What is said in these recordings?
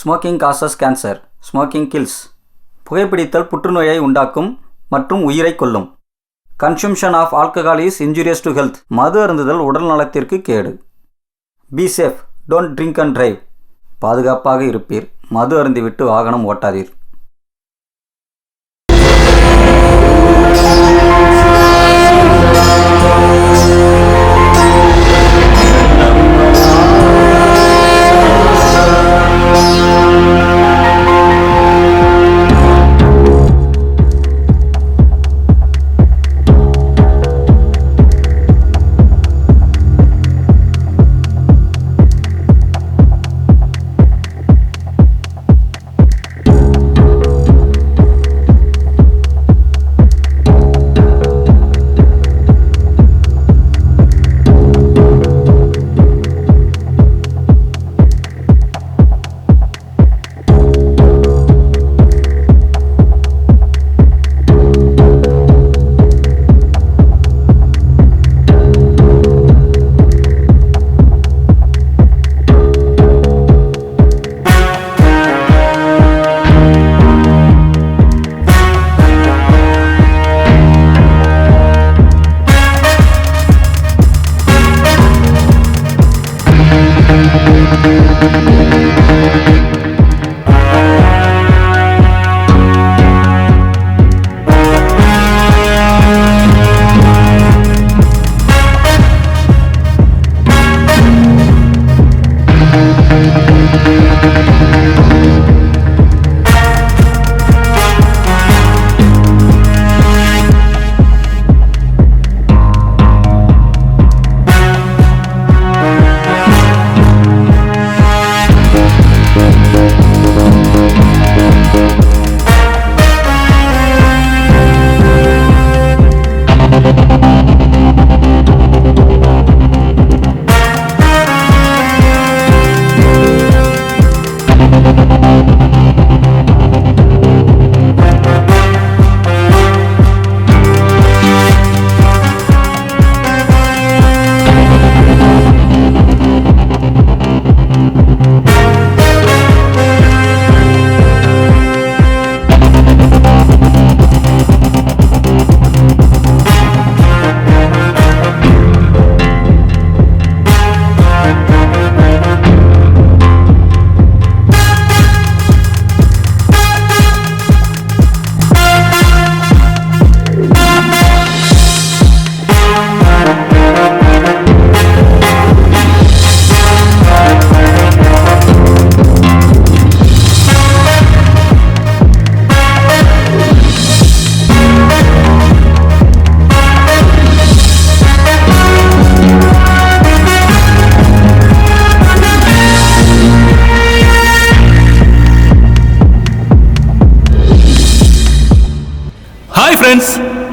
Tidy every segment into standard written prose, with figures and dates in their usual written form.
Smoking causes cancer, smoking kills. புகைப்பிடித்தல் புற்றுநோயை உண்டாக்கும் மற்றும் உயிரை கொல்லும். Consumption of alcohol is injurious to health. மது அருந்துதல் உடல் நலத்திற்கு கேடு. Be safe, don't drink and drive. பாதுகாப்பாக இருப்பீர், மது அருந்திவிட்டு வாகனம் ஓட்டாதீர்.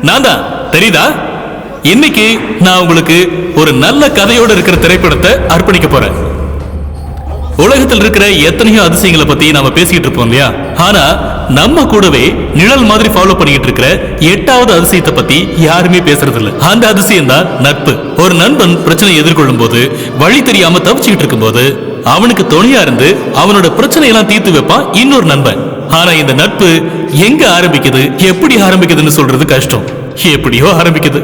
நான் தான் தெரியுதா? இன்னைக்கு நான் உங்களுக்கு ஒரு நல்ல கதையோடு இருக்கிற திரைப்படத்தை அர்ப்பணிக்க போறேன். உலகத்தில் இருக்கிற எத்தனையோ அதிசயங்களை பத்தி நாம பேசிக்கிட்டு இருப்போம் இல்லையா? ஆனா நம்ம கூடவே நிழல் மாதிரி ஃபாலோ பண்ணிக்கிட்டு இருக்கிற 8வது அதிசயத்தை பத்தி யாருமே பேசுறது இல்ல. அந்த அதிசயம் தான் நட்பு. ஒரு நண்பன் பிரச்சனை எதிர்கொள்ளும் போது, வழி தெரியாம தவிச்சுக்கிட்டு இருக்கும் போது, அவனுக்கு துணையா இருந்து அவனோட பிரச்சனை எல்லாம் தீர்த்து வைப்பான் இன்னொரு நண்பன். ஆனா இந்த நட்பு எங்க ஆரம்பிக்குது, எப்படி ஆரம்பிக்குதுன்னு சொல்றது கஷ்டம். எப்படியோ ஆரம்பிக்குது.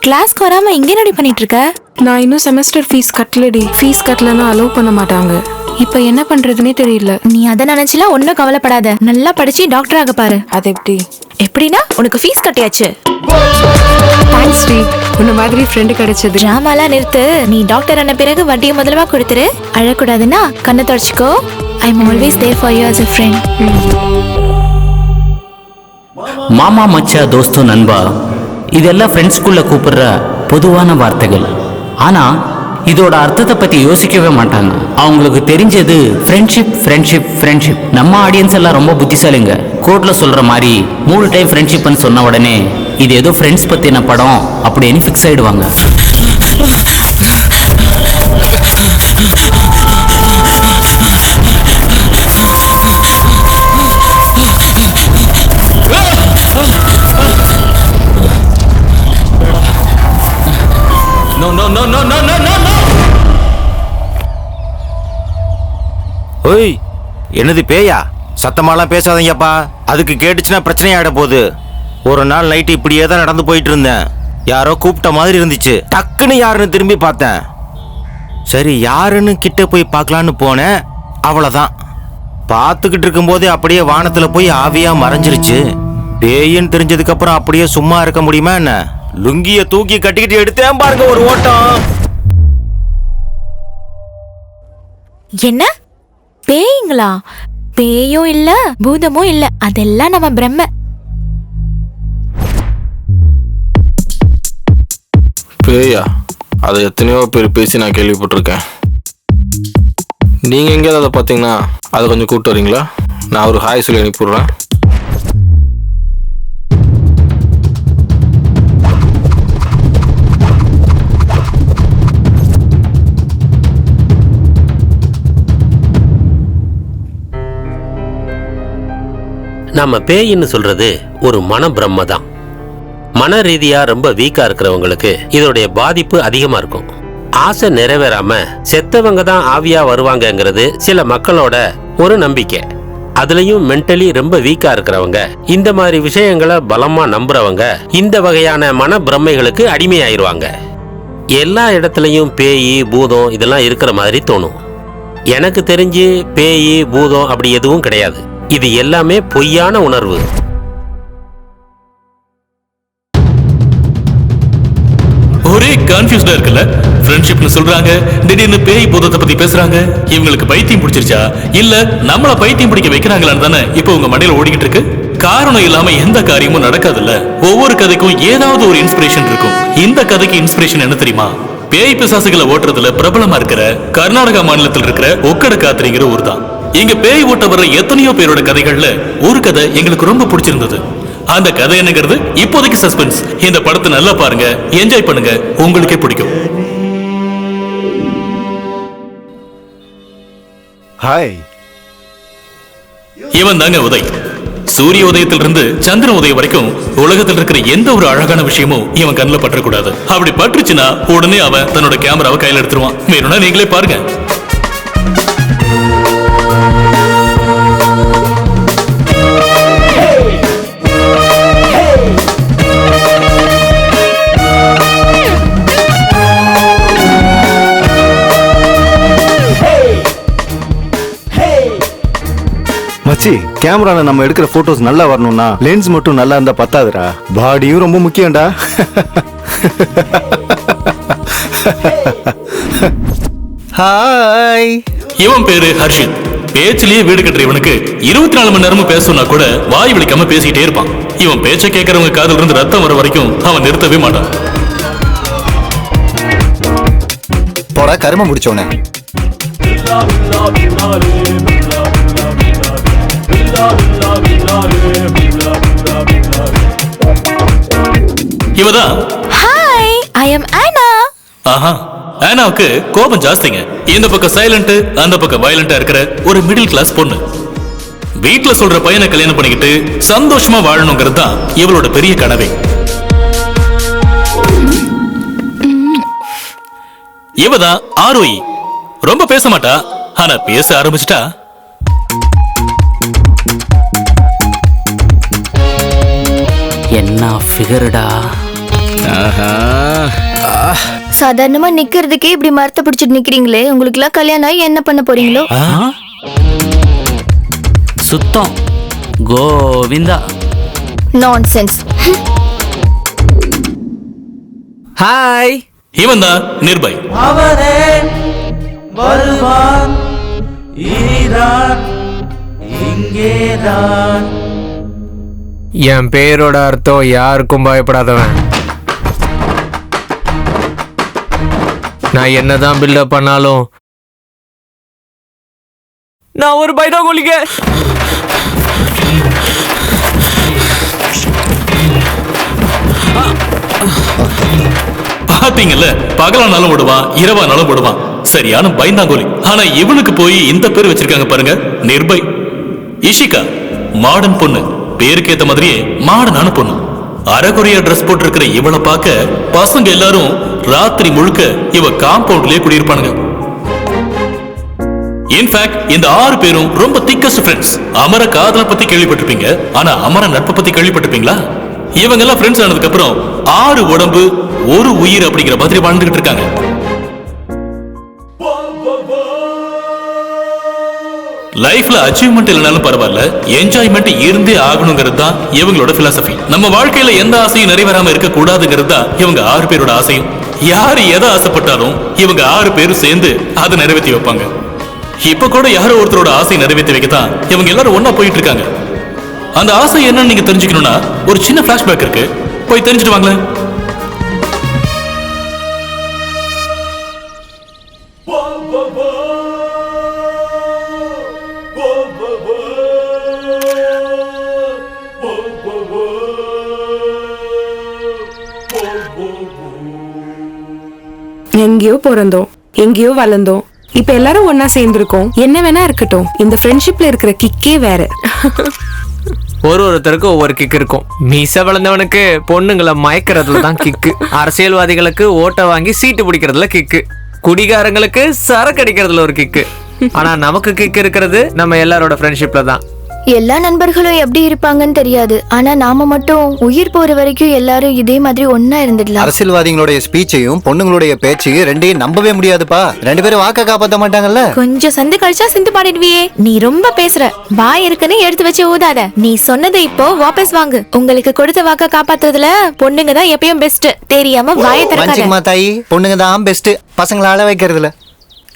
கிளாஸ்க்கு வராம இங்க என்னடி பண்ணிட்டு இருக்க? நான் இன்னும் செமஸ்டர் ஃபீஸ் கட்டலடி. ஃபீஸ் கட்டலன்னா அலோவ் பண்ண மாட்டாங்க. இப்போ என்ன பண்றதுன்னே தெரியல. நீ அதை நினைச்சுலாம் ஒன்னும் கவலைப்படாத. நல்லா படிச்சு டாக்டர் ஆக பாரு. அது எப்படின்னா உனக்கு ஃபீஸ் கட்டியாச்சு. தேங்க்ஸ் டி. உன்ன மாதிரி ஃப்ரெண்ட் கிடைச்சது. டிராமாலாம் நிறுத்து. நீ டாக்டர் ஆன பிறகு வட்டியை முதல்ல கொடுத்துரு. அழக்கூடாதுன்னா கண்ணை தொடச்சுக்கோ. I am always there for you as a friend. மாமா மச்சா தோஸ்து நண்பா இதெல்லாம் ஃப்ரெண்ட்ஸ்குள்ள கூப்பிடுற பொதுவான வார்த்தைகள். ஆனால் இதோட அர்த்தத்தை பற்றி யோசிக்கவே மாட்டாங்க. அவங்களுக்கு தெரிஞ்சது ஃப்ரெண்ட்ஷிப் ஃப்ரெண்ட்ஷிப் ஃப்ரெண்ட்ஷிப். நம்ம ஆடியன்ஸ் எல்லாம் ரொம்ப புத்திசாலிங்க. கோர்ட்டில் சொல்கிற மாதிரி 3 டைம் ஃப்ரெண்ட்ஷிப்னு சொன்ன உடனே இது ஏதோ ஃப்ரெண்ட்ஸ் பற்றின படம் அப்படின்னு ஃபிக்ஸ் ஆகிடுவாங்க. No, no, no, no, no, no, no, no. ஓய், என்னது பேயா? சத்தமாலாம் பேசாதீங்கப்பா, அதுக்கு கேட்டுச்சுன்னா பிரச்சனையாயிட போகுது. ஒரு நாள் நைட்டு இப்படியே தான் நடந்து போயிட்டு இருந்தேன். யாரோ கூப்பிட்ட மாதிரி இருந்துச்சு. டக்குன்னு யாருன்னு திரும்பி பார்த்தேன். சரி யாருன்னு கிட்ட போய் பார்க்கலான்னு போனேன். அவ்வளோதான். பார்த்துக்கிட்டு இருக்கும்போதே அப்படியே வானத்தில் போய் ஆவியா மறைஞ்சிருச்சு. பேயின்னு தெரிஞ்சதுக்கு அப்புறம் அப்படியே சும்மா இருக்க முடியுமா என்ன? லுங்கிய தூக்கி கட்டிக்கிட்டு எடுத்தேன் பாருங்க ஒரு ஓட்டம். என்ன பேய்ங்களா? பேயும் இல்ல பூதமும் இல்ல, அதெல்லாம் நம்ம பிரம்ம. பேயா? அதை எத்தனையோ பேர் பேசி நான் கேள்விப்பட்டிருக்கேன். நீங்கள் எங்கேயாவது அதை பார்த்தீங்கன்னா அதை கொஞ்சம் கூப்பிட்டு வரீங்களா? நான் ஒரு ஹாய் சொல்லி அனுப்பிவிட்றேன். நம்ம பேயின்னு சொல்றது ஒரு மன பிரம்ம தான். மன ரீதியா ரொம்ப வீக்கா இருக்கிறவங்களுக்கு இதோடைய பாதிப்பு அதிகமா இருக்கும். ஆசை நிறைவேறாம செத்தவங்க தான் ஆவியா வருவாங்கங்கிறது சில மக்களோட ஒரு நம்பிக்கை. அதுலயும் மென்டலி ரொம்ப வீக்கா இருக்கிறவங்க, இந்த மாதிரி விஷயங்களை பலமா நம்புறவங்க இந்த வகையான மன பிரம்மைகளுக்கு அடிமையாயிருவாங்க. எல்லா இடத்துலயும் பேய் பூதம் இதெல்லாம் இருக்கிற மாதிரி தோணும். எனக்கு தெரிஞ்சு பேய் பூதம் அப்படி எதுவும் கிடையாது. இது எல்லாமே பொய்யான உணர்வு. ஒரே கன்ஃபியூஸ்டா இருக்குல்ல? ஃப்ரெண்ட்ஷிப்னு சொல்றாங்க, திடீர்னு பேய் பூதத்தை பத்தி பேசுறாங்க. இவங்களுக்கு பைத்தியம் பிடிச்சிருச்சா இல்ல நம்மள பைத்தியம் பிடிக்க வைக்கிறாங்களான்னு தானே இப்போ உங்க மண்டையில ஓடிக்கிட்டு இருக்கு. காரணம் இல்லாம எந்த காரியமும் நடக்காதுல்ல. ஒவ்வொரு கதைக்கும் ஏதாவது ஒரு இன்ஸ்பிரேஷன் இருக்கும். இந்த கதைக்கு இன்ஸ்பிரேஷன் என்ன தெரியுமா? பேய் பிசாசுகளை ஓட்டுறதுல பிரபலமா இருக்கிற கர்நாடகா மாநிலத்தில் இருக்கிற ஒக்கடகாத்திரிங்கிற ஊர் தான். இங்க பேய் ஓட்ட வர்ற எத்தனையோ பேரோட கதைகள்ல ஒரு கதை எங்களுக்கு ரொம்ப பிடிச்சிருந்தது. அந்த கதை என்னங்கிறது இப்போதைக்கு சஸ்பென்ஸ். இந்த படத்தை நல்லா பாருங்க, என்ஜாய் பண்ணுங்க, உங்களுக்கே பிடிக்கும். ஹாய். இவன் தாங்க உதய். சூரிய உதயத்திலிருந்து சந்திர உதயம் வரைக்கும் உலகத்தில் இருக்கிற எந்த ஒரு அழகான விஷயமும் இவன் கண்ணில் பற்றக்கூடாது. அப்படி பற்றுச்சுன்னா உடனே அவன் தன்னோட கேமராவை கையில் எடுத்துருவான். வேணும்னா நீங்களே பாருங்க. மச்சி, கேமரால நம்ம எடுக்கிற போட்டோஸ் நல்லா வரணும்னா லென்ஸ் மட்டும் நல்லா இருந்தா பத்தாதுடா, பாடியும் ரொம்ப முக்கியம்டா. ஹாய். இவன் பேரு ஹர்ஷித். பேச்சிலேயே வீடு கட்டுற இவனுக்கு 24 மணி நேரமும் பேசணும்னா கூட வாய் விழிக்காம பேசிட்டே இருப்பான். இவன் பேச்சை கேட்கறவங்க காதுல இருந்து ரத்தம் வர வரைக்கும் அவன் நிறுத்தவே மாட்டான். போடா கரும முடிச்சோனே. இவதான். ஹாய், ஐ அம் ஆனா. ஆஹா, ஆனாவுக்கு கோபம் ஜாஸ்திங்க. இந்த பக்கம் சைலண்ட், அந்த பக்கம் வயலண்டா இருக்கிற ஒரு மிடில் கிளாஸ் பொண்ணு. வீட்டுல சொல்ற பையனை கல்யாணம் பண்ணிக்கிட்டு சந்தோஷமா வாழணுங்கிறது தான் இவளோட பெரிய கனவே. இவதான் ஆரோயி. ரொம்ப பேச மாட்டா, ஆனா பேச ஆரம்பிச்சிட்டா என்ன ஃபிகர்டா. சாதாரணமா நிக்கிறதுக்கே இப்படி மரத்தை பிடிச்சிட்டு நிக்கிறீங்களே, உங்களுக்கு எல்லாம் கல்யாணம் ஆகி என்ன பண்ண போறீங்களோ? சுத்தம் கோவிந்தா. நான்சென்ஸ். ஹாய். இவன் தான் நிர்பய். அவனே வருவான், இனிதான் இங்கேதான். என் பேரோட அர்த்தம் யாருக்கும் பயப்படாதவன். நான் என்னதான் பில்டப் பண்ணாலும் நான் ஒரு பைதா கோழிங்க. பாத்தீங்கல்ல, பகலானாலும் விடுவான், இரவானாலும் விடுவான். சரியான பயந்தாங்கோலி. ஆனா இவனுக்கு போய் இந்த பேர் வச்சிருக்காங்க பாருங்க, நிர்பய். இஷிகா மாடர்ன் பொண்ணு, பேருக்கு ஏத்த மாதிரியே மாடர்னான பொண்ணு. அரைகுறையா ட்ரெஸ் போட்டிருக்கிற இவளை பார்க்க பசங்க எல்லாரும் ராத்திரி முழுக்க இவ காம்பவுண்ட்லயே குடியிருப்பானுங்க. இன்ஃபேக்ட் இந்த 6 பேரும் ரொம்ப திக்கஸ்ட் ஃப்ரெண்ட்ஸ். அமர காதலை பத்தி கேள்விப்பட்டிருப்பீங்க, ஆனா அமர நட்பை பத்தி கேள்விப்பட்டிருப்பீங்களா? இவங்க எல்லாம் ஃப்ரெண்ட்ஸ் ஆனதுக்கு அப்புறம் 6 உடம்பு 1 உயிர் அப்படிங்கிற மாதிரி வாழ்ந்துகிட்டு இருக்காங்க. லைஃப்ல அச்சீவ்மெண்ட் இல்லைனாலும் பரவாயில்ல, என்ஜாய்மெண்ட் இருந்தே ஆகணுங்கிறது தான் இவங்களோட பிலாசபி. நம்ம வாழ்க்கையில எந்த ஆசையும் நிறைவேறாம இருக்க கூடாதுங்கிறது தான் இவங்க 6 பேரோட ஆசையும். யாரு எதை ஆசைப்பட்டாலும் இவங்க 6 பேரும் சேர்ந்து அதை நிறைவேற்றி வைப்பாங்க. இப்ப கூட யாரோ ஒருத்தரோட ஆசையை நிறைவேற்றி வைக்கத்தான் இவங்க எல்லாரும் ஒன்னா போயிட்டு இருக்காங்க. அந்த ஆசை என்னன்னு நீங்க தெரிஞ்சுக்கணும்னா ஒரு சின்ன பிளாஷ்பேக் இருக்கு, போய் தெரிஞ்சுட்டு வாங்களேன். எங்கேயோ பிறந்தோம், எங்கேயோ வளர்ந்தோம், இப்ப எல்லாரும் ஒன்னா சேர்ந்திருக்கோம். என்ன வேணா இருக்கட்டும், இந்த ஃப்ரெண்ட்ஷிப்ல இருக்கிற கிக்கே வேற. ஒருத்தருக்கும் ஒவ்வொரு கிக் இருக்கும். மீச வளர்ந்தவனுக்கு பொண்ணுங்களை மயக்கிறதுல தான் கிக்கு, அரசியல்வாதிகளுக்கு ஓட்ட வாங்கி சீட்டு பிடிக்கிறதுல கிக்கு, குடிகாரங்களுக்கு சரக்கு அடிக்கிறதுல ஒரு கிக்கு. ஆனா நமக்கு கிக் இருக்கிறது நம்ம எல்லாரோட ஃப்ரெண்ட்ஷிப்ல தான். எல்லா நண்பர்களும் எப்படி இருப்பாங்கன்னு தெரியாது, ஆனா நாம மட்டும் உயிர் போற வரைக்கும் எல்லாரும் இதே மாதிரி ஒன்னா இருந்துடலாம். அரசியல்வாதிகளுடைய ஸ்பீச்சையும் பொண்ணுங்களுடைய பேச்சையும் ரெண்டையும் நம்பவே முடியாதுப்பா. 2 பேரும் வாக்க காப்பாத்த மாட்டாங்கல்ல. கொஞ்சம் சந்து கழிச்சா சிந்து பாடிடுவியே. நீ ரொம்ப பேசுற, வாய் இருக்குன்னு எடுத்து வச்சு ஊதாத. நீ சொன்னதை இப்போ வாபஸ் வாங்கு. உங்களுக்கு கொடுத்த வாக்க காப்பாத்துறதுல பொண்ணுங்க தான் எப்பயும் பெஸ்ட். தெரியாம வாயை திறக்காத. தாயி, பொண்ணுங்க தான் பெஸ்ட், பசங்களை ஆள வைக்கிறதுல.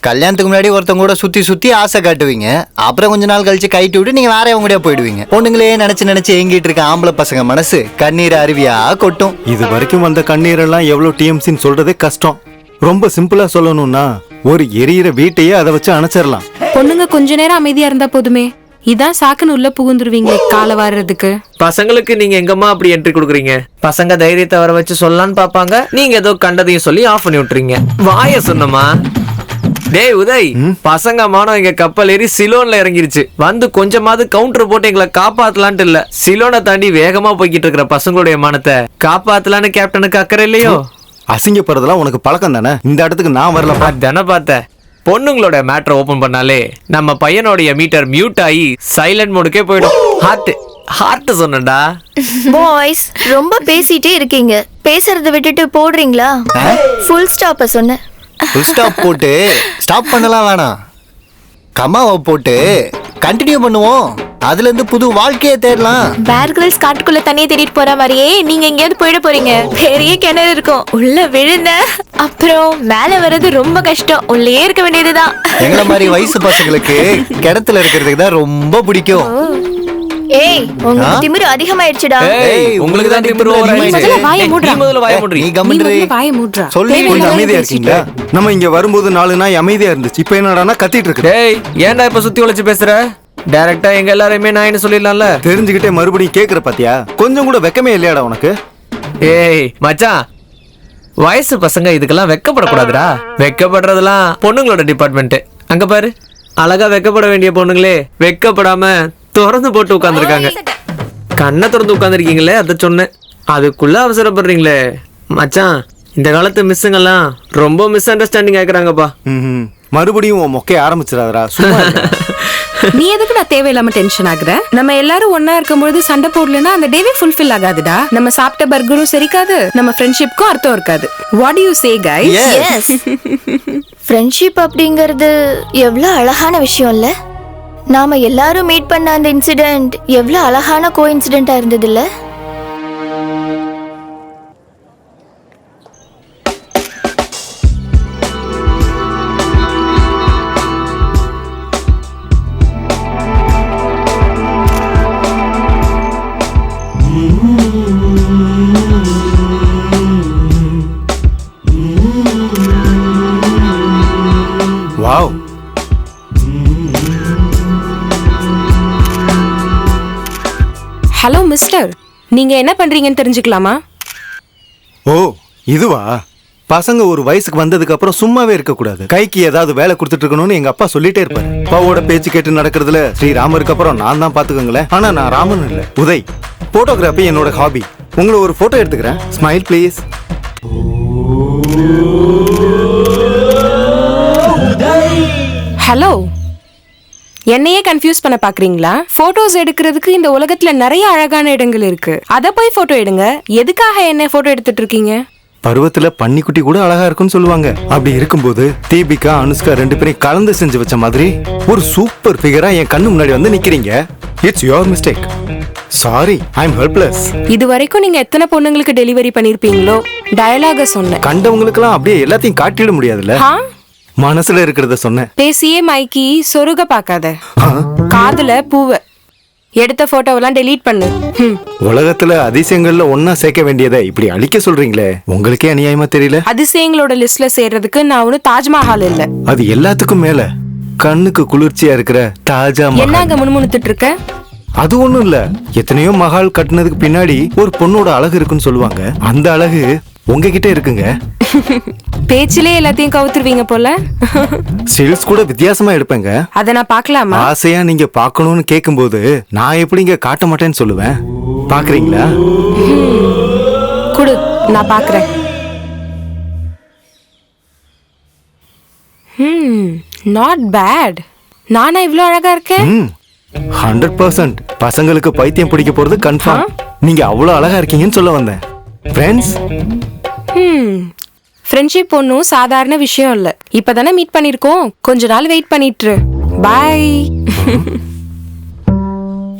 கல்யாணத்துக்கு முன்னாடி ஒருத்தவங்க கூட சுத்தி ஆசை காட்டுவீங்க, அப்புறம் கொஞ்ச நாள் கழிச்சு கைட்டு விட்டு நீங்க வேறவங்க கூட போயிடுவீங்க. பொண்ணுங்களே நினைச்சு ஏங்கிட்டு இருக்க ஆம்பளை பசங்க மனசு கண்ணீர் அருவியா கொட்டும். இது வரைக்கும் வந்த கண்ணீரெல்லாம் எவ்வளவு டிஎம்சின்னு சொல்றதே கஷ்டம். ரொம்ப சிம்பிளா சொல்லணும்னா ஒரு எரியிற வீட்டையே அதை வச்சு அணைச்சிடலாம். பொண்ணுங்க கொஞ்ச நேரம் அமைதியா இருந்தா போதுமே, இதான் சாக்குன்னு உள்ள புகுந்துருவீங்களே காலை வாடுறதுக்கு. பசங்களுக்கு நீங்க எங்கம்மா அப்படி என்ட்ரி கொடுக்குறீங்க? பசங்க தைரியத்தை வர வச்சு சொல்லலான்னு பாப்பாங்க, நீங்க ஏதோ கண்டதையும் சொல்லி ஆஃப் பண்ணி விட்டுறீங்க. வாய சொன்னமா. டேய் உதய், பசங்க மானம் எங்க கப்பல் ஏறி சிலோன்ல இறங்கிருச்சு. வந்து கொஞ்சமாவது கவுண்டர் போட்டு எங்களை காப்பாத்தலான்ட்டு இல்ல, சிலோனை தாண்டி வேகமா போய்கிட்டு இருக்கிற பசங்களுடைய மானத்தை காப்பாத்தலான்னு கேப்டனுக்கு அக்கறை இல்லையோ? அசிங்கப்படுறதுலாம் உனக்கு பழக்கம் தானே. இந்த இடத்துக்கு நான் வரல. தானே பார்த்தேன். பொண்ணுங்களோட மேட்டரை ஓபன் பண்ணாலே நம்ம பையனோடைய மீட்டர் மியூட் ஆகி சைலண்ட் மோடுக்கே போயிடும். ஹார்ட் சொன்னடா. பாய்ஸ் ரொம்ப பேசிட்டே இருக்கீங்க, பேசுறத விட்டுட்டு போடுறீங்களா? ஃபுல் ஸ்டாப்ப சொன்னேன். ஃபுல் ஸ்டாப் போட்டு ஸ்டாப் பண்ணலாம் வேணாம், கமாவை போட்டு கண்டினியூ பண்ணுவோம். அதுல இருந்து புது வாழ்க்கையை தேடலாம். பேர் கிரில்ஸ் காட்டுக்குள்ள தண்ணியை தேடிட்டு போற மாதிரியே நீங்க எங்கேயாவது போயிட போறீங்க. பெரிய கிணறு இருக்கும், உள்ள விழுந்த அப்புறம் மேல வர்றது ரொம்ப கஷ்டம். உள்ளே இருக்க வேண்டியதுதான். எங்களை மாதிரி வயசு பசங்களுக்கு கிணத்துல இருக்கிறதுக்கு தான் ரொம்ப பிடிக்கும். ஏய், உங்களுக்கு திமிரு அதிகமாயிடுச்சுடா. உங்களுக்கு தான் திமிரு முதல்ல வாயை மூடுடா. நீ கம்முனு வாயை மூடுடா. சொல்லி கொஞ்சம் அமைதியா இருக்கீங்களா? நம்ம இங்க வரும்போது 4 நாய் அமைதியா இருந்துச்சு, இப்ப என்னடானா கத்திட்டு இருக்கு. டேய், ஏன்டா இப்ப சுத்தி உழைச்சு பேசுற? டைரக்டா எங்க எல்லாரையுமே நாயின்னு சொல்லிடலாம்ல. தெரிஞ்சுக்கிட்டே மறுபடியும் கேக்குற பாத்தியா? கொஞ்சம் கூட வெக்கமே இல்லையாடா உனக்கு? ஏய் மச்சான், வயசு பசங்க இதுக்கெல்லாம் வெக்கப்படக்கூடாதுடா. வெக்கப்படுறதெல்லாம் பொண்ணுங்களோட டிபார்ட்மெண்ட். அங்க பாரு, அழகா வெக்கப்பட வேண்டிய பொண்ணுங்களே வெக்கப்படாம திறந்து போட்டு உட்காந்துருக்காங்க. கண்ணை திறந்து உட்காந்துருக்கீங்களே, அதை சொன்னேன். அதுக்குள்ள அவசரப்படுறீங்களே மச்சான். இந்த காலத்து மிஸ்ஸுங்கெல்லாம் ரொம்ப மிஸ் அண்டர்ஸ்டாண்டிங் ஆக்குறாங்கப்பா. மறுபடியும் உன் மொக்கைய ஆரம்பிச்சிடாதடா. நீ எதுக்கு நான் தேவையில்லாம டென்ஷன் ஆகுற? நம்ம எல்லாரும் ஒன்னா இருக்கும்போது சண்டை போடலன்னா அந்த டேவே ஃபுல்ஃபில் ஆகாதுடா. நம்ம சாப்பிட்ட பர்கரும் சரிக்காது, நம்ம ஃப்ரெண்ட்ஷிப்க்கும் அர்த்தம் இருக்காது. What do you say guys? Yes, friendship அப்படிங்கிறது எவ்வளவு அழகான விஷயம் இல்ல? நாம எல்லாரும் மீட் பண்ண அந்த இன்சிடென்ட் எவ்வளவு அழகான கோஇன்சிடென்ட்டா இருந்தது இல்ல? வாவ். ஹலோ மிஸ்டர், நீங்க என்ன பண்றீங்கன்னு தெரிஞ்சுக்கலாமா? ஓ இதுவா? பசங்க ஒரு வயசுக்கு வந்ததுக்கு அப்புறம் சும்மாவே இருக்க கூடாது. கைக்கு ஏதாவது வேலை கொடுத்துட்டு இருக்கணும்னு எங்க அப்பா சொல்லிட்டே இருப்பாரு. அப்பாவோட பேச்சு கேட்டு நடக்கிறதுல ஸ்ரீராமருக்கு அப்புறம் நான் தான் பாத்துக்கோங்களேன். ஆனா நான் ராமன் இல்ல, உதய். போட்டோகிராஃபி என்னோட ஹாபி. உங்களை ஒரு போட்டோ எடுத்துக்கிறேன். Smile please. ஹலோ, என்னையே கன்ஃபியூஸ் பண்ண பாக்குறீங்களா? போட்டோஸ் எடுக்கிறதுக்கு இந்த உலகத்துல நிறைய அழகான இடங்கள் இருக்கு. அத போய் போட்டோ எடுங்க. எதுக்காக என்ன போட்டோ எடுத்துட்டு இருக்கீங்க? பருவத்துல பன்னிக்குட்டி கூட அழகா இருக்குன்னு சொல்லுவாங்க. அப்படி இருக்கும்போது தீபிகா அனுஷ்கா 2 பேரையும் கலந்து செஞ்சு வச்ச மாதிரி ஒரு சூப்பர் ஃபிகரா என் கண்ணு முன்னாடி வந்து நிக்கிறீங்க. It's your mistake. Sorry, I am helpless. இது வரைக்கும் நீங்க எத்தனை பொண்ணுங்களுக்கு டெலிவரி பண்ணிருப்பீங்களோ? டயலாக சொன்னேன். கண்டவங்களுக்கெல்லாம் அப்படியே எல்லாத்தையும் காட்டிட முடியாதுல்ல. மனசுல இருக்கிறத சொன்னேன். பேசியே மைக்கி சொருக பாக்காத. காதுல பூவ எடுத்த போட்டோவெல்லாம் டெலீட் பண்ணு. உலகத்துல அதிசயங்கள்ல ஒன்னா சேர்க்க வேண்டியதை இப்படி அழிக்க சொல்றீங்களே, உங்களுக்கே அநியாயமா தெரியல? அதிசயங்களோட லிஸ்ட்ல சேர்றதுக்கு நான் ஒன்னும் தாஜ்மஹால் இல்ல. அது எல்லாத்துக்கும் மேல கண்ணுக்கு குளிர்ச்சியா இருக்கிற தாஜா மஹால். என்னங்க முணுமுணுத்துட்டு இருக்க? அது ஒண்ணும் இல்ல. எத்தனையோ மஹால் கட்டினதுக்கு பின்னாடி ஒரு பொண்ணோட அழகு இருக்குன்னு சொல்லுவாங்க. அந்த அழகு உங்ககிட்ட இருக்குங்க. பேச்சிலே எல்லாத்தையும் கவுத்துருவீங்க போல. ஸ்டில்ஸ் கூட வித்தியாசமா எடுப்பேங்க. அத நான் பார்க்கலாமா? ஆசையா நீங்க பாக்கணும்னு கேக்கும்போது நான் எப்படிங்க காட்ட மாட்டேன்னு சொல்லுவேன். பாக்குறீங்களா? குடு, நான் பாக்குறேன். Not bad. நானா இவ்ளோ அழகா இருக்கேன்? 100%. பசங்களுக்கு பைத்தியம் பிடிக்க போறது கன்ஃபார்ம். நீங்க அவ்வளவு அழகா இருக்கீங்கன்னு சொல்ல வந்தேன். ஃப்ரெண்ட்ஸ், ஃப்ரெண்ட்ஷிப் ஒன்றும் சாதாரண விஷயம் இல்ல. இப்பதானே மீட் பண்ணிருக்கோம். கொஞ்ச நாள் வெயிட் பண்ணிட்டு பாய்.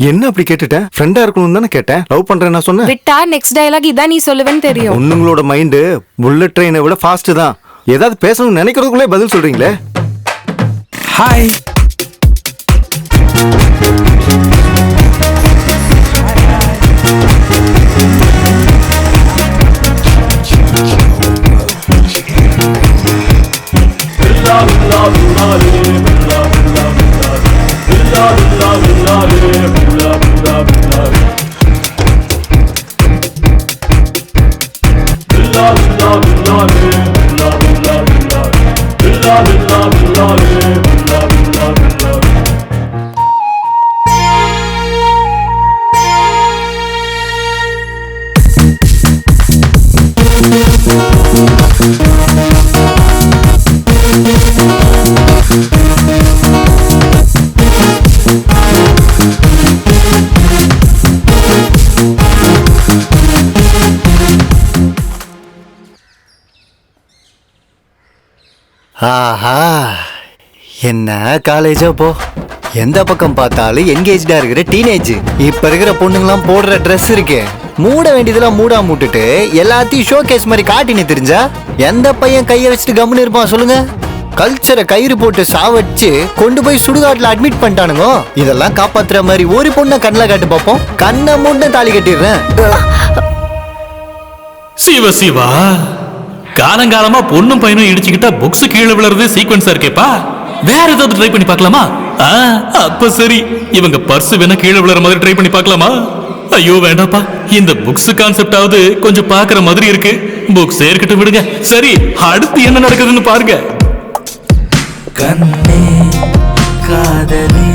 என்ன அப்படி கேட்டுட்டேன்? ஃப்ரெண்டா இருக்கணும்னு தானே கேட்டேன். லவ் பண்றேன் நான் சொன்னேன். விட்டா நெக்ஸ்ட் டயலாக் இதான் நீ சொல்லுவேன்னு தெரியும். உங்களோட மைண்ட் புல்லட் ட்ரெயினை விட ஃபாஸ்ட் தான். ஏதாவது பேசணும்னு நினைக்கிறதுக்குள்ளே பதில் சொல்றீங்களே. ஹாய். ஆஹா, என்ன காலேஜோ போ. எந்த பக்கம் பார்த்தாலும் என்கேஜ்டா இருக்கிற டீனேஜ். இப்ப இருக்கிற பொண்ணுங்களாம் போடுற ட்ரெஸ் இருக்கு, மூட வேண்டியதெல்லாம் மூடாம விட்டுட்டு எல்லாத்தையும் ஷோ கேஸ் மாதிரி காட்டினு தெரிஞ்சா எந்த பையன் கையை வச்சுட்டு கம்முன்னு இருப்பான் சொல்லுங்க? கல்ச்சரை கயிறு போட்டு சாவச்சு கொண்டு போய் சுடுகாட்டுல அட்மிட் பண்ணிட்டானுங்க. இதெல்லாம் காப்பாத்துற மாதிரி ஒரு பொண்ணை கண்ணில் காட்டு பார்ப்போம். கண்ணை மூட்டை தாலி கட்டிடுறேன். சிவ சிவா, காலங்காலமா பொண்ணும் பையனும் இடிச்சுக்கிட்டா புக்ஸ் கீழே விழுறது சீக்வன்ஸா இருக்கேப்பா. வேற ஏதாவது ட்ரை பண்ணி பார்க்கலாமா? அப்ப சரி, இவங்க பர்ஸ் வேணா கீழே விழுற மாதிரி ட்ரை பண்ணி பார்க்கலாமா? ஐயோ வேண்டாப்பா, இந்த புக்ஸ் கான்செப்டாவது கொஞ்சம் பாக்குற மாதிரி இருக்கு. புக்ஸ் ஏற்கட்டும், விடுங்க. சரி, அடுத்து என்ன நடக்குதுன்னு பாருங்க. கண்ணே காதலி,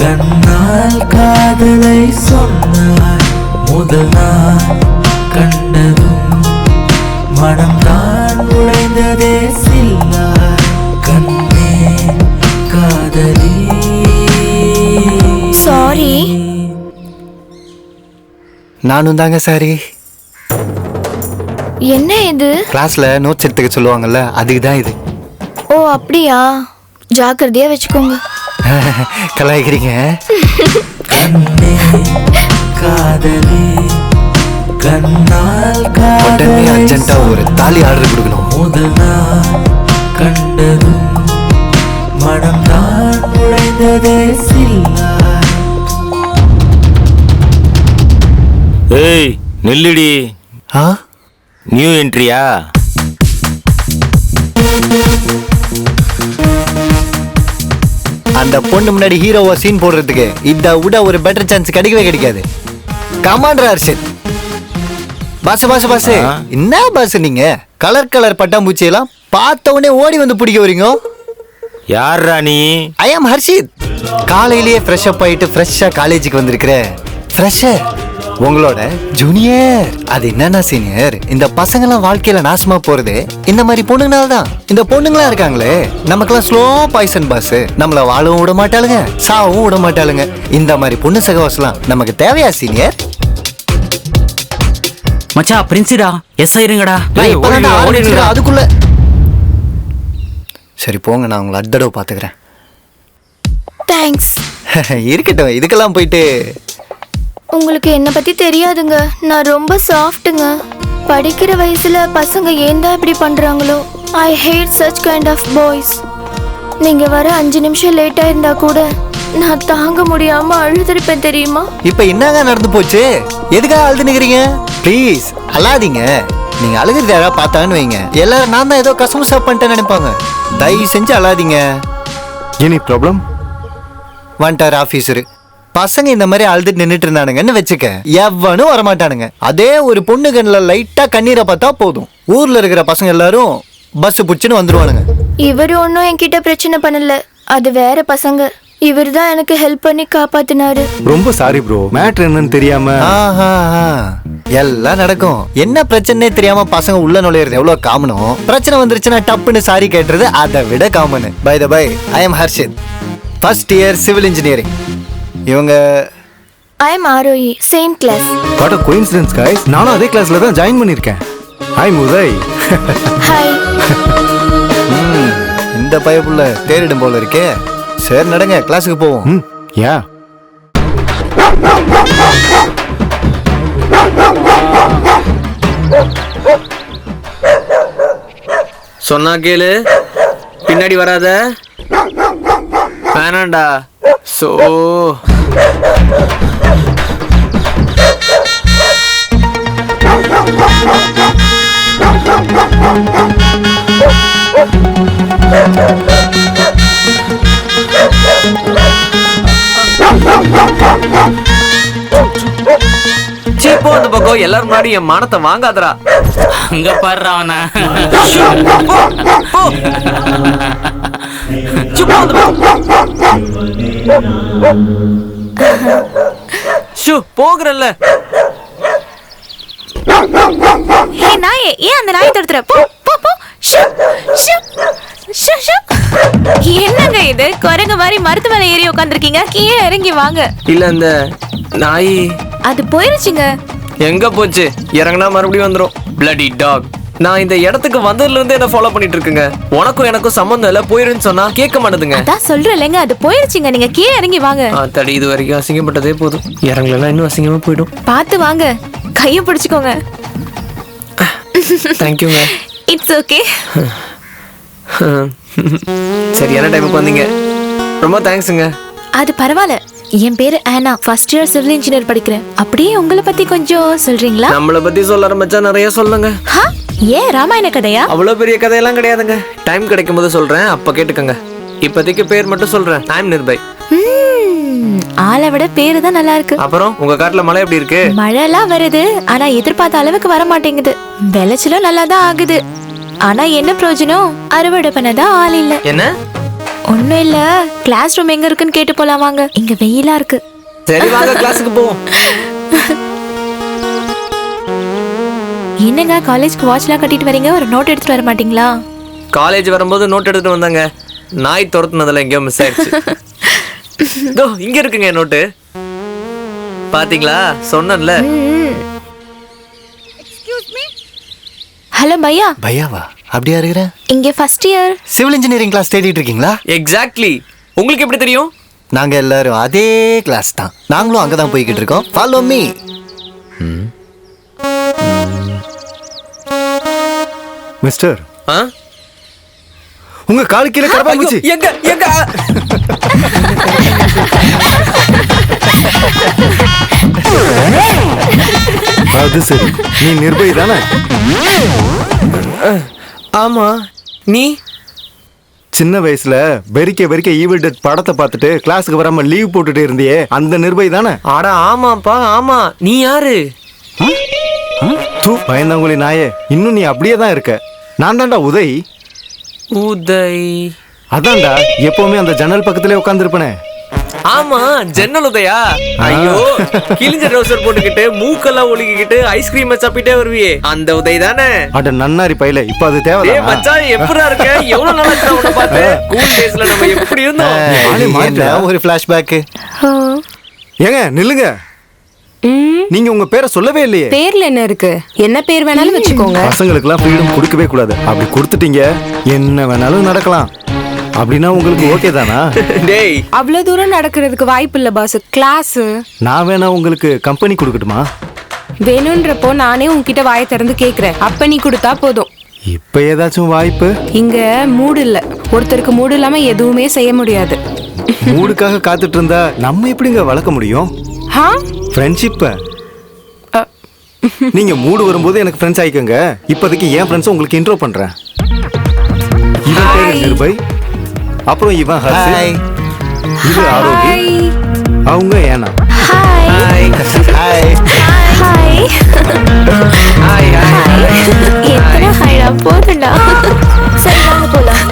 கண்ணால் காதலை சொன்னாய். முதல் நாள் கண்டதும் மனம் தான் உழைந்ததே சில்லாய். கண்ணே காதலி. சாரி. நானும் தாங்க சாரி. என்ன இது? கிளாஸ்ல நோட்ஸ் எடுத்துக்க சொல்லுவாங்கல்ல, அதுக்கு தான் இது. ஓ அப்படியா? ஜாக்கிரதையா வச்சுக்கோங்க. கலாய்க்கிறீங்க. கண்ணே காதலி, கண்ணால் உடனே அர்ஜென்ட்டா ஒரு தாலி ஆர்டர் கொடுக்கணும். முதல் நாள் கண்டதும் மனம் தான் உழைந்ததே சில்லாய். ஏய் நெல்லிடி. நியூ என்ட்ரியா? அந்த பொண்ணு முன்னாடி ஹீரோவா சீன் போடுறதுக்கு இதை விட ஒரு பெட்டர் சான்ஸ் கிடைக்கவே கிடைக்காது. கமாண்டர் ஹர்ஷித். பாஸ் என்ன பாஸ் நீங்க கலர் கலர் பட்டாம்பூச்சி எல்லாம் பார்த்த உடனே ஓடி வந்து பிடிக்க வரீங்க. யார் ராணி? ஐ ஆம் ஹர்ஷித். காலையிலேயே ஃப்ரெஷ் அப் ஆயிட்டு ஃப்ரெஷ்ஷா காலேஜுக்கு வந்திருக்கிற ஃப்ரெஷர் உங்களோட ஜூனியர். அது என்னன்னா சீனியர், இந்த பசங்கெல்லாம் வாழ்க்கையில நாசமா போறது இந்த மாதிரி பொண்ணுங்கனால தான். இந்த பொண்ணுங்களா இருக்காங்களே நமக்கெல்லாம் ஸ்லோ பாய்சன் பாஸ். நம்மள வாழவும் விட மாட்டாளுங்க, சாவும் விட மாட்டாளுங்க. இந்த மாதிரி பொண்ணு சகவாசலாம் நமக்கு தேவையா சீனியர்? மச்சா பிரின்சிடா எஸ் ஆயிருங்கடா. அதுக்குள்ள சரி போங்க, நான் உங்களை அடுத்த தடவை பாத்துக்கிறேன். தேங்க்ஸ். இருக்கட்டும், இதுக்கெல்லாம் போயிட்டு. உங்களுக்கு என்ன பத்தி தெரியாதுங்க, நான் ரொம்ப சாஃப்ட்டுங்க. படிக்கிற வயசுல பசங்க ஏன் தான் இப்படி பண்றாங்களோ. I hate such kind of boys. நீங்க வர 5 நிமிஷம் லேட்டா இருந்தா கூட நான் தாங்க முடியாம அழுதுருப்பேன் தெரியுமா? இப்ப என்னங்க நடந்து போச்சு? எதுக்காக அழுது நிக்கிறீங்க? ப்ளீஸ் அழாதீங்க. நீங்க அழுகிறது யாரா பார்த்தான்னு வைங்க, எல்லாரும் நான் தான் ஏதோ கசமுசா பண்ணிட்டேன்னு நினைப்பாங்க. தயவு செஞ்சு அழாதீங்க. Any problem? வந்துட்டார் ஆபீசரு. பசங்க இந்த மாதிரி அழுதுட்டு நின்றுட்டு இருந்தானுங்கன்னு வச்சுக்க, எவனும் வரமாட்டானுங்க. அதே ஒரு பொண்ணு கண்ணில் லைட்டா கண்ணீரை பார்த்தா போதும், ஊர்ல இருக்கிற பசங்க எல்லாரும் பஸ் புடிச்சுன்னு வந்துருவானுங்க. இவரு ஒன்னும் என்கிட்ட பிரச்சனை பண்ணல, அது வேற பசங்க. இவர் தான் எனக்கு ஹெல்ப் பண்ணி காப்பாத்தினாரு. ரொம்ப சாரி ப்ரோ, மேட்ரு என்னன்னு தெரியாம. எல்லாம் நடக்கும். என்ன பிரச்சனையே தெரியாம பசங்க உள்ள நுழையிறது எவ்வளவு காமனோ, பிரச்சனை வந்துருச்சுன்னா டப்புன்னு சாரி கேட்டுறது அதை விட common. By the by, I am Harshit, first year civil engineering. இவங்க I am Arohi, same class. What a coincidence guys, நானும் அதே கிளாஸ்ல தான் ஜாயின் பண்ணிருக்கேன். ஹாய் உதய். ஹாய். இந்த பையப்புள்ள தேரிடும் போல இருக்கே. சரி நடங்க, கிளாஸுக்கு போவோம். யா. சொன்னா கேளு, பின்னாடி வராத. வேணாண்டா. சோ சீப்போ அந்த பக்கம் எல்லாரும் முன்னாடி என் மானத்தை வாங்காதரா. அங்க பாடுறா அவன. போகிறல்ல. நாயே, ஏன் அந்த நாயை தடுத்துற? போ போ போ. என்னங்க இது, குரங்கு மாதிரி மருத்து மேல ஏறி உட்காந்துருக்கீங்க, கீழே இறங்கி வாங்க. இல்ல அந்த நாய் அது போயிருச்சுங்க. எங்க போச்சு? இறங்கினா மறுபடியும் வந்துரும். Bloody dog. நான் இந்த இடத்துக்கு வந்ததுல இருந்து என்ன ஃபாலோ பண்ணிட்டு இருக்குங்க. உனக்கும் எனக்கும் சம்பந்தம் இல்ல, போயிருன்னு சொன்னா கேட்க மாட்டேதுங்க. அதான் சொல்றேன்லங்க, அது போயிருச்சுங்க. நீங்க கீழே இறங்கி வாங்க. தடி, இது வரைக்கும் அசிங்கப்பட்டதே போதும், இறங்கலாம் இன்னும் அசிங்கமா போயிடும். பார்த்து வாங்க, கையை பிடிச்சுக்கோங்க. தேங்க்யூங்க. It's okay. சரியான டைமுக்கு வந்தீங்க, ரொம்ப தேங்க்ஸுங்க. அது பரவாயில்ல. என் பேரு ஆனா, ஃபர்ஸ்ட் இயர் சிவில் இன்ஜினியர் படிக்கிறேன். அப்படியே உங்களை பத்தி கொஞ்சம் சொல்றீங்களா? நம்மள பத்தி சொல்ல ஆரம்பிச்சா நிறைய சொல்லுங்க. ஏன் ராமாயண கதையா? அவ்வளவு பெரிய கதையெல்லாம் கிடையாதுங்க, டைம் கிடைக்கும் போது சொல்றேன், அப்ப கேட்டுக்கங்க. இப்போதைக்கு பேர் மட்டும் சொல்றேன், டைம் நிர்பய். ஆளை விட பேரு தான் நல்லா இருக்கு. அப்புறம் உங்க காட்டுல மழை எப்படி இருக்கு? மழை எல்லாம் வருது, ஆனா எதிர்பார்த்த அளவுக்கு வர மாட்டேங்குது. விளைச்சலும் நல்லா தான் ஆகுது, ஆனா என்ன பிரயோஜனம்? அறுவடை பண்ணதான் ஆள் இல்ல. என்ன? ஒண்ணும் இல்ல, கிளாஸ் ரூம் எங்க இருக்குன்னு கேட்டு போலாம் வாங்க. இங்க வெயிலா இருக்கு. சரி வாங்க, கிளாஸுக்கு போவோம். என்னங்க காலேஜ்க்கு வாட்ச்லாம் கட்டிட்டு வரீங்க, ஒரு நோட் எடுத்துட்டு வர மாட்டீங்களா? காலேஜ் வரும்போது நோட் எடுத்துட்டு வந்தாங்க, நாய் துரத்துனதுல எங்கேயோ மிஸ் ஆயிடுச்சு. இதோ இங்க இருக்குங்க நோட்டு, பாத்தீங்களா? சொன்னேன்ல. ஹலோ பையா. பையாவா? அப்படியா இருக்கிற? இங்க first year civil engineering class தேடிட்டு இருக்கீங்களா? எக்ஸாக்ட்லி. உங்களுக்கு எப்படி தெரியும்? நாங்க எல்லாரும் அதே கிளாஸ் தான், நாங்களும் அங்கதான் போய்கிட்டு இருக்கோம். Follow me. மிஸ்டர், உங்க காலு கீழே கரப்பாம்பூச்சி. எங்க எங்க? அது சரி, நீ நிர்பய் தானே? ஆமா. நீ? சின்ன வயசுல வெறிக்க ஈவில் டெட் படத்தை பார்த்துட்டு கிளாஸுக்கு வராம லீவ் போட்டுட்டு இருந்தியே அந்த நிர்பய் தானே? அட ஆமாப்பா ஆமா. நீ யாரு? பயந்தாங்குழி நாயே, இன்னும் நீ அப்படியே தான் இருக்க. நான் தான்டா உதய். உதய்? அதான்டா, எப்பவுமே அந்த ஜன்னல் பக்கத்திலே உட்காந்துருப்பனே. ஆமா, ஜன்னல் உதயா. ஐயோ, கிழிஞ்ச ட்ரவுசர் போட்டுக்கிட்டு மூக்கெல்லாம் ஒழுகிக்கிட்டு ஐஸ்கிரீம் சாப்பிட்டே வருவியே அந்த உதய் தானே? அட நன்னாரி பையில, இப்ப அது தேவைதான். மச்சான் எப்படா இருக்க? எவ்வளவு நாளா இருக்க உன்னை பார்த்து? கூல் டேஸ்ல நம்ம எப்படி இருந்தோம்? ஒரு ஃபிளாஷ்பேக். ஏங்க நில்லுங்க, நீங்க உங்க பேரை சொல்லவே இல்லையே. பேர்ல என்ன இருக்கு? என்ன பேர் வேணாலும் வச்சுக்கோங்க. பசங்களுக்குலாம் ஃப்ரீடம் கொடுக்கவே கூடாது. அப்படி கொடுத்துட்டீங்க என்ன வேணாலும் நடக்கலாம். அப்படின்னா உங்களுக்கு ஓகே தானா? டேய், அவ்வளவு தூரம் நடக்கிறதுக்கு வாய்ப்பு இல்ல பாஸ். கிளாஸ் நான் வேணா உங்களுக்கு கம்பெனி கொடுக்கட்டுமா? வேணும்ன்றப்போ நானே உன்கிட்ட வாயை திறந்து கேக்குறேன். அப்ப நீ கொடுத்தா போதும். இப்ப ஏதாச்சும் வாய்ப்பு? இங்க மூடு இல்ல. ஒருத்தருக்கு மூடு இல்லாம எதுவுமே செய்ய முடியாது. மூடுக்காக காத்துட்டு இருந்தா நம்ம எப்படிங்க வளர்க்க முடியும் ஃப்ரெண்ட்ஷிப்ப? நீங்க மூடு வரும்போது எனக்கு ஃப்ரெண்ட்ஸ் ஆயிக்கோங்க. இப்போதைக்கு என் ஃப்ரெண்ட்ஸ் உங்களுக்கு இன்ட்ரோ பண்றேன். இவன் பேரு நிர்பய், அப்புறம் இவன் ஹர்ஷ், இது ஆரோகி, அவங்க ஏனா. Hi hi hi hi hi. எத்தனை ஹைடா போதுடா. சரி வாங்க போலாம்.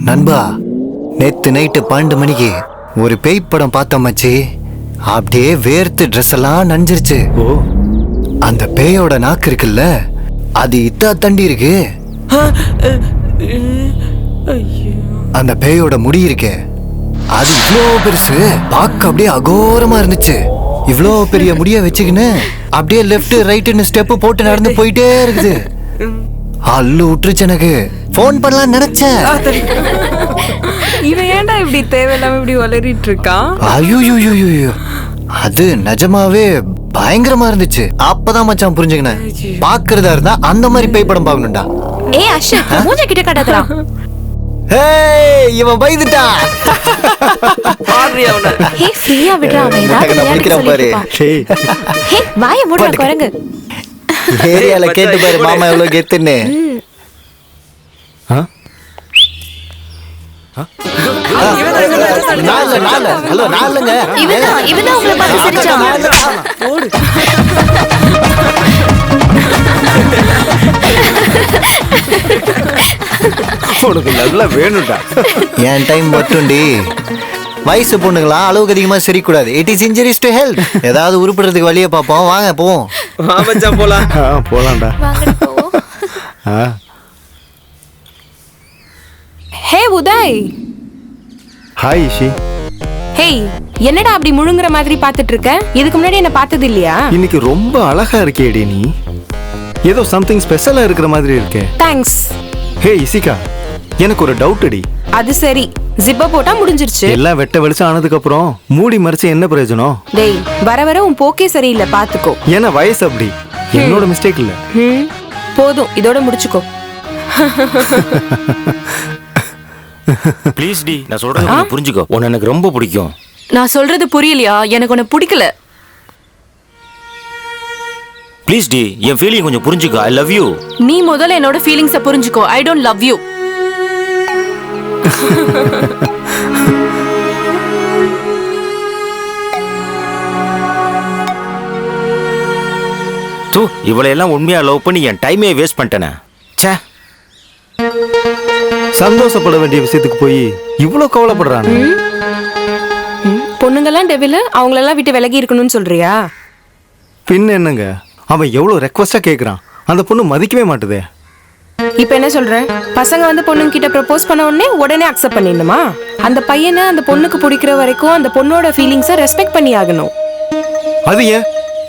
நண்பா, நேத்து நைட்டு 12 மணிக்கு ஒரு பேய் படம் பார்த்தோம் மச்சி. அப்படியே வேர்த்து ட்ரெஸ் எல்லாம் நனைஞ்சிருச்சு. அந்த பேயோட நாக்கு இருக்குல்ல, அது இத்தா தண்டி இருக்கு. அந்த பேயோட முடி இருக்கே, அது இவ்வளோ பெருசு. பார்க்க அப்படியே அகோரமா இருந்துச்சு. இவ்வளோ பெரிய முடிய வச்சுக்கின்னு அப்படியே லெஃப்ட் ரைட்னு ஸ்டெப் போட்டு நடந்து போயிட்டே இருக்குது. அல்லு விட்டுருச்சு. எனக்கு போன் பண்ணலாம் நினைச்சேன். இவன் ஏன்டா இப்படி தேவையில்லாம இப்படி வளரிட்டு இருக்கான்? ஐயோ, அது நிஜமாவே பயங்கரமா இருந்துச்சு. அப்பதான் மச்சான் புரிஞ்சுக்கினேன். பாக்குறதா இருந்தா அந்த மாதிரி பேய் படம் பாக்கணும்டா. ஏய் அஷு, மூஞ்ச கிட்ட காட்டாதடா. ஏய், இவன் பயந்துட்டா. பாருயா அவன. ஹே ஃப்ரீயா விடுடா, அவன் ஏதாவது முடிக்கிறான் பாரு. ஹே வாயை மூடுடா குரங்கு. ஏரியால கேட்டு பாரு மாமா எவ்வளவு கெத்துன்னு. ஹலோ நாலுங்க. இவன் உங்களை பார்த்து சிரிச்சான். உனக்கு நல்லா வேணும்டா. என் டைம் மட்டும்டி. வயசு பொண்ணுங்களா அளவுக்கு அதிகமா சிரிக்கூடாது. It is injurious to health. ஏதாவது உருப்படுறதுக்கு வழியை பார்ப்போம். வாங்க போவோம். போலாம். போலாம்டா. Hey Uday. Hi Ishi. Hey, என்னடா அப்படி முழுங்குற மாதிரி பாத்துட்டு இருக்க? இதுக்கு முன்னாடி என்ன பார்த்தது இல்லையா? இன்னைக்கு ரொம்ப அழகா இருக்கேடி நீ. ஏதோ சம்திங் ஸ்பெஷலா இருக்கிற மாதிரி இருக்கே. தேங்க்ஸ். ஹே இசிகா, எனக்கு ஒரு டவுட் அடி. அது சரி, ஜிப்ப போட்டா முடிஞ்சிருச்சு. எல்லாம் வெட்ட வெளிச்சம் ஆனதுக்கு அப்புறம் மூடி மறைச்சு என்ன பிரயோஜனம்? டேய், வர வர உன் போக்கே சரியில்லை, பாத்துக்கோ. ஏன்னா வயசு அப்படி. என்னோட மிஸ்டேக் இல்ல. போதும், இதோட முடிச்சுக்கோ. ப்ளீஸ் டி, நான் சொல்றது கொஞ்சம் புரிஞ்சுக்கோ. உன்னை எனக்கு ரொம்ப பிடிக்கும். நான் சொல்றது புரியலையா? எனக்கு உன்னை பிடிக்கல. ப்ளீஸ் டி, என் ஃபீலிங் கொஞ்சம் புரிஞ்சுக்கோ. ஐ லவ் யூ. நீ முதல்ல என்னோட ஃபீலிங்ஸை புரிஞ்சுக்கோ. I don't love you. தூ, இவளையெல்லாம் உண்மையா லவ் பண்ணி என் டைமே வேஸ்ட் பண்ணிட்டேனே. ச்சே. சந்தோஷப்பட வேண்டிய விஷயத்துக்கு போய் இவ்வளவு கவலைப்படுறானே. பொண்ணுங்கெல்லாம் டெவில், அவங்களெல்லாம் விட்டு விலகி இருக்கணும்னு சொல்றியா? பின் என்னங்க, அவன் எவ்வளவு ரெக்வஸ்டா கேக்குறான், அந்த பொண்ணு மதிக்கவே மாட்டுதே. இப்ப என்ன சொல்ற? பசங்க வந்து பொண்ணுங்க கிட்ட ப்ரப்போஸ் பண்ண உடனே அக்செப்ட் பண்ணிடணுமா? அந்த பையனை அந்த பொண்ணுக்கு பிடிக்கிற வரைக்கும் அந்த பொண்ணோட ஃபீலிங்ஸை ரெஸ்பெக்ட் பண்ணி ஆகணும். அது ஏன்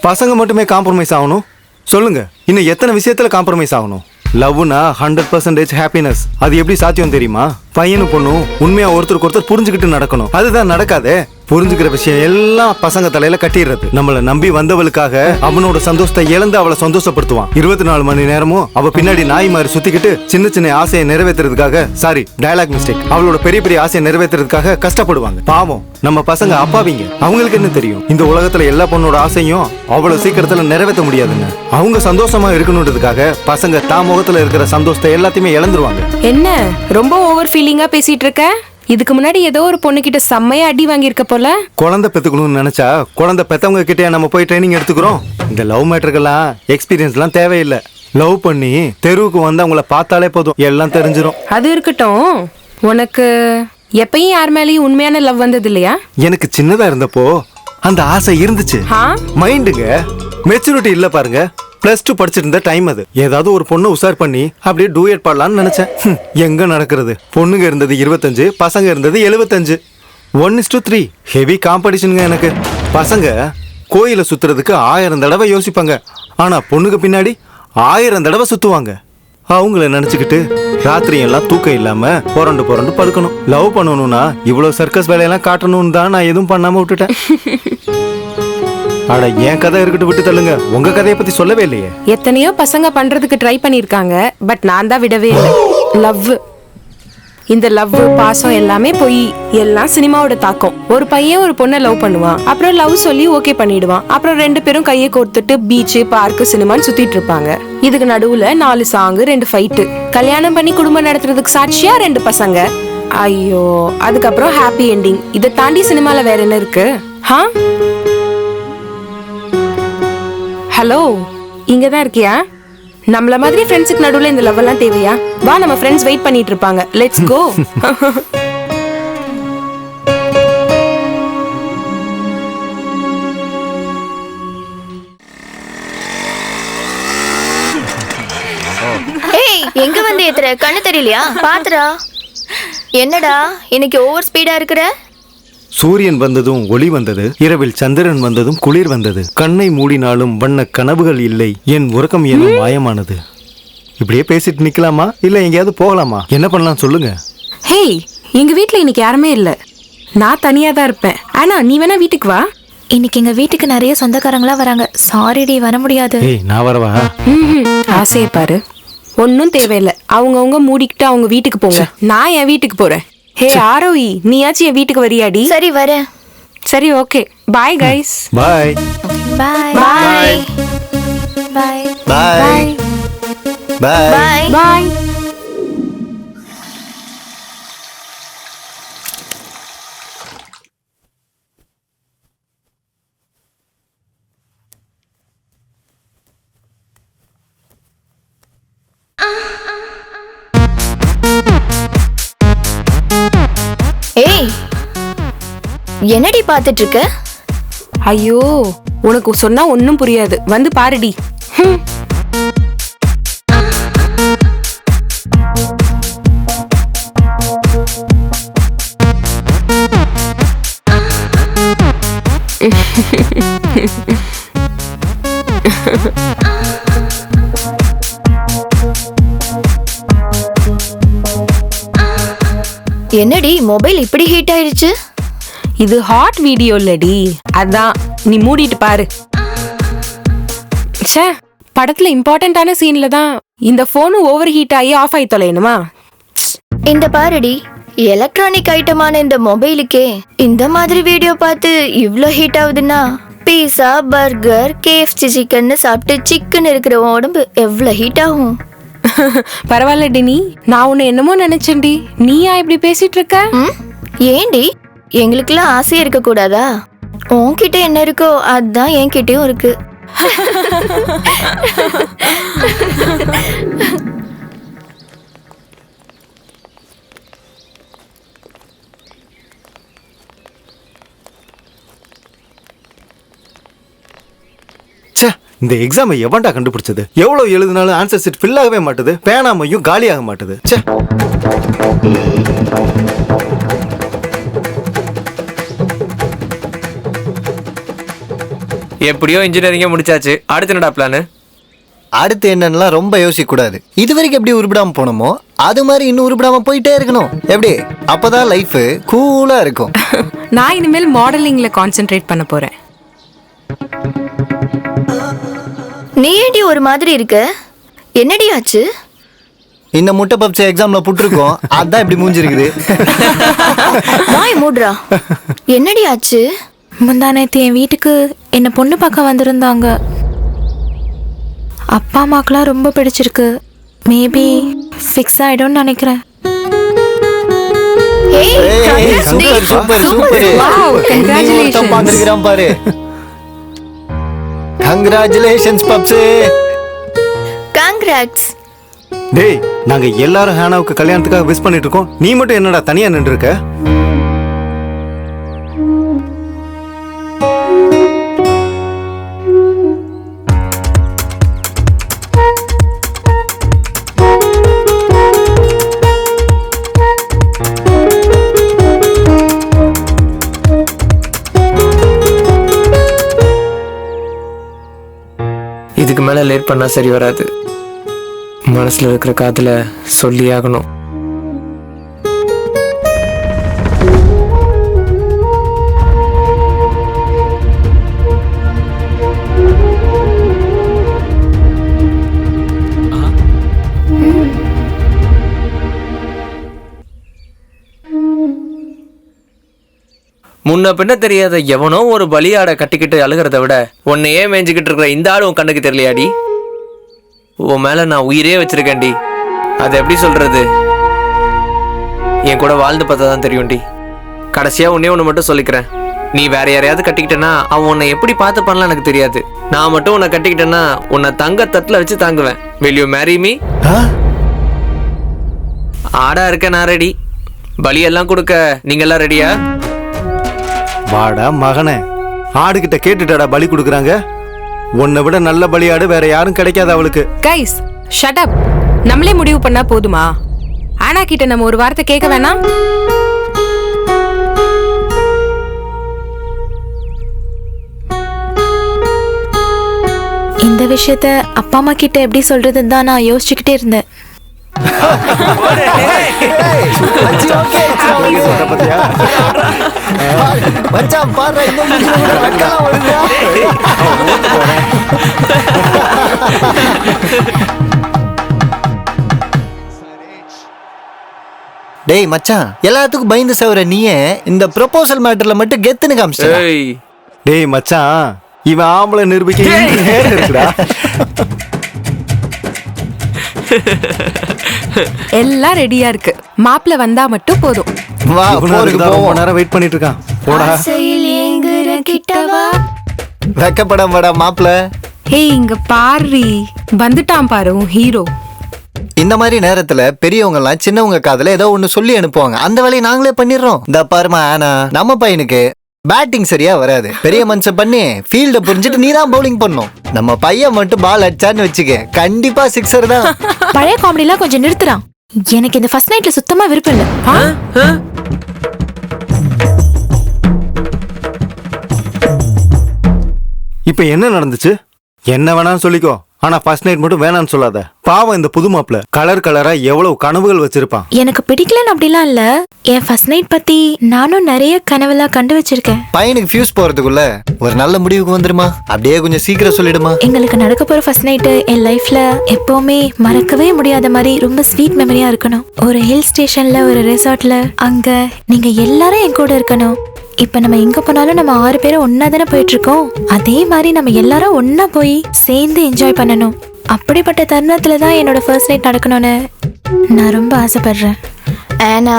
பசங்க மட்டுமே காம்ப்ரமைஸ் ஆகணும்? சொல்லுங்க, இன்னும் எத்தனை விஷயத்துல காம்ப்ரமைஸ் ஆகணும்? லவ்னா 100% ஹாப்பினஸ். அது எப்படி சாத்தியம் தெரியுமா? பையனும் பொண்ணும் உண்மையா ஒருத்தருக்கு ஒருத்தர் புரிஞ்சுக்கிட்டு நடக்கணும். அதுதான் நடக்காதே. புரிஞ்சுக்கிற விஷயம் எல்லாம் பசங்க தலையில கட்டிடுறது. நம்மளை நம்பி வந்தவளுக்காக அவனோட சந்தோஷத்தை இழந்து அவளை சந்தோஷப்படுத்துவான். 24 மணி நேரமும் அவ பின்னாடி நாய் மாதிரி சுத்திக்கிட்டு சின்ன சின்ன ஆசையை நிறைவேற்றுறதுக்காக, சாரி டயலாக் மிஸ்டேக், அவளோட பெரிய பெரிய ஆசையை நிறைவேற்றுறதுக்காக கஷ்டப்படுவாங்க. பாவம் நம்ம பசங்க அப்பாவிங்க. அவங்களுக்கு என்ன தெரியும் இந்த உலகத்துல எல்லா பொண்ணோட ஆசையும் அவ்வளவு சீக்கிரத்துல நிறைவேற்ற முடியாதுன்னு. அவங்க சந்தோஷமா இருக்கணுன்றதுக்காக பசங்க தான் முகத்துல இருக்கிற சந்தோஷத்தை எல்லாத்தையுமே இழந்துருவாங்க. என்ன ரொம்ப ஓவர் ஃபீலிங்கா பேசிட்டு இருக்க? இதுக்கு முன்னாடி ஏதோ ஒரு பொண்ணு கிட்ட செம்மையா அடி வாங்கியிருக்க போல. குழந்தை பெத்துக்கணும்னு நினைச்சா குழந்தை பெத்தவங்க கிட்டே நம்ம போய் ட்ரைனிங் எடுத்துக்கிறோம். இந்த லவ் மேட்டருக்கெல்லாம் எக்ஸ்பீரியன்ஸ்லாம் தேவையில்லை. லவ் பண்ணி தெருவுக்கு வந்து அவங்கள பார்த்தாலே போதும், எல்லாம் தெரிஞ்சிடும். அது இருக்கட்டும், உனக்கு எப்பயும் யார் மேலேயும் உண்மையான லவ் வந்தது இல்லையா? எனக்கு சின்னதா இருந்தப்போ அந்த ஆசை இருந்துச்சு. மைண்டுங்க மெச்சூரிட்டி இல்ல பாருங்க. +2 படிச்சிட்டு இருந்த டைம் அது. ஏதாவது ஒரு பொண்ணு உசார் பண்ணி அப்படியே டூயட் பாடலான்னு நினைச்சேன். எங்க நடக்கிறது? பொண்ணுங்க இருந்தது 25, பசங்க இருந்தது 75. 1:3 ஹெவி காம்படிஷனுங்க எனக்கு. பசங்க கோயில சுத்துறதுக்கு 1000 தடவை யோசிப்பாங்க, ஆனா பொண்ணுக்கு பின்னாடி 1000 தடவை சுத்துவாங்க. அவங்கள நினைச்சுக்கிட்டு ராத்திரி எல்லாம் தூக்கம் இல்லாம புரண்டு புரண்டு படுக்கணும். லவ் பண்ணணும்னா இவ்வளவு சர்க்கஸ் வேலையெல்லாம் காட்டணும்னு தான் நான் எதுவும் பண்ணாம விட்டுட்டேன். அட என் கதை இருக்கட்டும், விட்டு தள்ளுங்க. உங்க கதையை பத்தி சொல்லவே இல்லையே. எத்தனையோ பசங்க பண்றதுக்கு ட்ரை பண்ணிருக்காங்க, பட் நான் தான் விடவே இல்லை. லவ், இந்த லவ் பாசம் எல்லாமே போய் எல்லாம் சினிமாவோட தாக்கம். ஒரு பையன் ஒரு பொண்ணை லவ் பண்ணுவான், அப்புறம் லவ் சொல்லி ஓகே பண்ணிடுவான், அப்புறம் 2 பேரும் கையை கோர்த்துட்டு பீச் பார்க்கு சினிமான்னு சுத்திட்டு இருப்பாங்க. இதுக்கு நடுவுல 4 சாங் 2 ஃபைட்டு. கல்யாணம் பண்ணி குடும்பம் நடத்துறதுக்கு சாட்சியா 2 பசங்க. ஐயோ, அதுக்கப்புறம் ஹாப்பி என்டிங். இதை தாண்டி சினிமால வேற என்ன இருக்கு? ஹலோ, இங்கதான் இருக்கியா? நம்மள மாதிரி ஃப்ரெண்ட்ஸுக்கு நடுவுல இந்த லவ் எல்லாம் தேவையா? வா, நம்ம ஃப்ரெண்ட்ஸ் வெயிட் பண்ணிட்டு இருப்பாங்க. Let's go. ஏய், எங்க வந்து ஏத்துற? கண்ணு தெரியலையா? பாத்துடா. என்னடா இன்னைக்கு ஓவர் ஸ்பீடா இருக்கிற? சூரியன் வந்ததும் ஒளி வந்தது, இரவில் சந்திரன் வந்ததும் குளிர் வந்தது. கண்ணை மூடினாலும் வண்ண கனவுகள் இல்லை, என் உறக்கம் எனும் மாயமானது. இப்படியே பேசிட்டு நிக்கலாமா இல்ல எங்கேயாவது போகலாமா? என்ன பண்ணலாம் சொல்லுங்க. ஹேய், எங்க வீட்ல இன்னைக்கு யாருமே இல்ல. நான் தனியா தான் இருப்பேன். ஆனா நீ வேணா வீட்டுக்கு வா. இன்னைக்கு எங்க வீட்டுக்கு நிறைய சொந்தக்காரங்களா வராங்க. சாரிடி, வர முடியாது. ஏய், நான் வரவா? ஆசையை பாரு. ஒன்னும் தேவையில்லை. அவங்கவுங்க மூடிக்கிட்டு அவங்க வீட்டுக்கு போங்க. நான் என் வீட்டுக்கு போறேன். ஹே ஆரோவி, நீயாச்சும் என் வீட்டுக்கு வரியாடி? சரி வரேன். சரி, ஓகே. Bye guys. பாய் பாய் பாய் பாய் பாய் பாய் பாய். ஏய், என்னடி பாத்துட்டு இருக்க? ஐயோ, உனக்கு சொன்னா ஒன்னும் புரியாது. வந்து பாருடி. என்னடி மொபைல் இப்படி ஹீட் ஆயிடுச்சு? இது ஹாட் வீடியோ இல்லடி, அதான். நீ மூடிட்டு பாரு. ச்சே, படத்துல இம்பார்ட்டன்டான சீன்ல தான் இந்த போன் ஓவர் ஹீட் ஆகி ஆஃப் ஆகி தொலையணுமா? இந்த பாருடி, எலக்ட்ரானிக் ஐட்டமான இந்த மொபைலுக்கே இந்த மாதிரி வீடியோ பார்த்து இவ்ளோ ஹீட் ஆகுதுன்னா, பீஸா பர்கர் KFC சிக்கன் சாப்பிட்டு சிக்கன் இருக்கிற உடம்பு எவ்வளவு ஹீட் ஆகும்? பரவாயில்ல டினி, நான் உன்னை என்னமோ நினைச்சேன்டி. நீயா இப்படி பேசிட்டு இருக்க? ஏண்டி, எங்களுக்குலாம் ஆசையா இருக்க கூடாதா? உன்கிட்ட என்ன இருக்கோ அதுதான் என்கிட்டயும் இருக்கு. இந்த எக்ஸாமை எவன்டா கண்டுபிடிச்சது? எவ்வளவு எழுதினாலும் ஆன்சர் ஷீட் ஃபில் ஆகவே மாட்டுது, பேனாமையும் காலியாக மாட்டுது. ச்சே. எப்படியோ இன்ஜினியரிங்கே முடிச்சாச்சு. அடுத்து என்னடா பிளானு? அடுத்து என்னன்னா ரொம்ப யோசிக்க கூடாது. இது வரைக்கும் எப்படி உருப்பிடாம போனோமோ அது மாதிரி இன்னும் உருப்பிடாம போயிட்டே இருக்கணும். எப்படி? அப்பதான் லைஃப் கூலா இருக்கும். நான் இனிமேல் மாடலிங்ல கான்சென்ட்ரேட் பண்ண போறேன். நீ ஏடி ஒரு மாதிரி இருக்க? என்னடி ஆச்சு? இந்த முட்டை பப்ஸ் எக்ஸாம்ல புட்டிருக்கோம், அதான் இப்படி மூஞ்சிருக்குது. வாய் மூடுறா. என்னடி ஆச்சு? முந்தா நேத்து என் வீட்டுக்கு என்ன பொண்ணு பார்க்க வந்திருந்தாங்க. அப்பா அம்மாக்கெல்லாம் ரொம்ப பிடிச்சிருக்கு. மேபி ஃபிக்ஸ் ஆயிடும்னு நினைக்கிறேன். Super super. பாரு. கங்க்ராச்சுலேஷன்ஸ் பப்ஸ். கங்க்ராட்ஸ். டேய், நாங்க எல்லாரும் ஹேனாவுக்கு கல்யாணத்துக்காக விஷ் பண்ணிட்டு இருக்கோம். நீ மட்டும் என்னடா தனியா நின்று இருக்க? இதுக்கு மேல லேட் பண்ணா சரி வராது. மனசுல இருக்கிற காதுல சொல்லி ஆகணும். முன்ன பின்ன தெரியாத எவனோ ஒரு பலியாடை கட்டிக்கிட்டு அழுகிறத விட உன்னையே மேய்ஞ்சிக்கிட்டு இருக்கிற இந்த ஆடு உன் கண்ணுக்கு தெரியலையாடி? உன் மேல நான் உயிரே வச்சிருக்கேன்டி. அது எப்படி சொல்றது? என் கூட வாழ்ந்து பார்த்தா தான் தெரியும்டி. கடைசியா ஒன்னே ஒன்று மட்டும் சொல்லிக்கிறேன். நீ வேற யாரையாவது கட்டிக்கிட்டேன்னா அவன் உன்னை எப்படி பார்த்து பண்ணலாம் எனக்கு தெரியாது. நான் மட்டும் உன்னை கட்டிக்கிட்டேன்னா உன்னை தங்க தட்டுல வச்சு தாங்குவேன். Will you marry me? ஆடா இருக்க நான் ரெடி. பலியெல்லாம் கொடுக்க நீங்க எல்லாம் ரெடியா? வாடா மகனே, ஆடுகிட்ட கேட்டுட்டாடா பலி கொடுக்குறாங்க. உன்னை விட நல்ல பலியாடு வேற யாரும் கிடைக்காது அவளுக்கு. Guys shut up. நம்மளே முடிவு பண்ணா போதுமா? ஆனா கிட்ட நம்ம ஒரு வார்த்தை கேட்க வேணாம்? இந்த விஷயத்த அப்பா அம்மா கிட்ட எப்படி சொல்றதுன்னு தான் நான் யோசிச்சுக்கிட்டே இருந்தேன். டேய் மச்சான், எல்லாத்துக்கும் பயந்து சவர நீயே இந்த ப்ரொபோசல் மேட்டர்ல மட்டும் கெத்துன்னு காமிச்சிட்ட. டேய் மச்சான், இவன் ஆம்பளை நிரூபிக்க நேரம் இருக்குடா. எல்லாம் ரெடியா இருக்கு. மாப்பிள்ள வந்தா மட்டும் போதும். வா, போருக்கு ரொம்ப போவோம். நேரம் வெயிட் பண்ணிட்டு இருக்கான். போடா. வெக்கப்படாமடா மாப்பிள்ள. ஏய் இங்க பாரு, வந்துட்டான் பாரு உன் ஹீரோ. இந்த மாதிரி நேரத்துல பெரியவங்க எல்லாம் சின்னவங்க காதுல ஏதோ ஒண்ணு சொல்லி அனுப்புவாங்க. அந்த வேலையை நாங்களே பண்ணிடுறோம். இந்த பாருமா ஆனா, நம்ம பையனுக்கு பேட்டிங் சரியா வராது. பெரிய மனுஷன் பண்ணி ஃபீல்ட புரிஞ்சுட்டு நீ தான் பவுலிங் பண்ணும். நம்ம பையன் மட்டும் பால் அடிச்சான்னு வச்சுக்க, கண்டிப்பா சிக்ஸர் தான். பழைய காமெடிலாம் கொஞ்சம் நிறுத்துறான். எனக்கு இந்த ஃபர்ஸ்ட் நைட்ல சுத்தமா விருப்பம் இல்ல. இப்ப என்ன நடந்துச்சு? என்ன வேணாம்னு சொல்லிக்கோ, ஆனா ஃபர்ஸ்ட் நைட் மட்டும் வேணாம்னு சொல்லாத. பாவம் இந்த புது மாப்பிள்ள கலர் கலரா எவ்வளவு கனவுகள் வச்சிருப்பான். எனக்கு பிடிக்கலன்னு அப்படிலாம் இல்ல. என் ஃபர்ஸ்ட் நைட் பத்தி நானும் நிறைய கனவெல்லாம் கண்டு வச்சிருக்கேன். பையனுக்கு ஃபியூஸ் போறதுக்குள்ள ஒரு நல்ல முடிவுக்கு வந்துருமா? அப்படியே கொஞ்சம் சீக்கிரம் சொல்லிடுமா? எங்களுக்கு நடக்க போற ஃபர்ஸ்ட் நைட் என் லைஃப்ல எப்பவுமே மறக்கவே முடியாத மாதிரி ரொம்ப ஸ்வீட் மெமரியா இருக்கணும். ஒரு ஹில் ஸ்டேஷன்ல, ஒரு ரெசார்ட்ல, அங்க நீங்க எல்லாரும் என் கூட இருக்கணும். இப்ப நம்ம எங்க போனாலும் நம்ம 6 பேரும் ஒன்னா தானே போயிட்டு இருக்கோம். அதே மாதிரி நம்ம எல்லாரும் ஒன்னா போய் சேர்ந்து என்ஜாய் பண்ணணும். அப்படிப்பட்ட தருணத்துல தான் என்னோட ஃபர்ஸ்ட் நைட் நடக்கணும்னு நான் ரொம்ப ஆசைப்படுறேன். ஆனா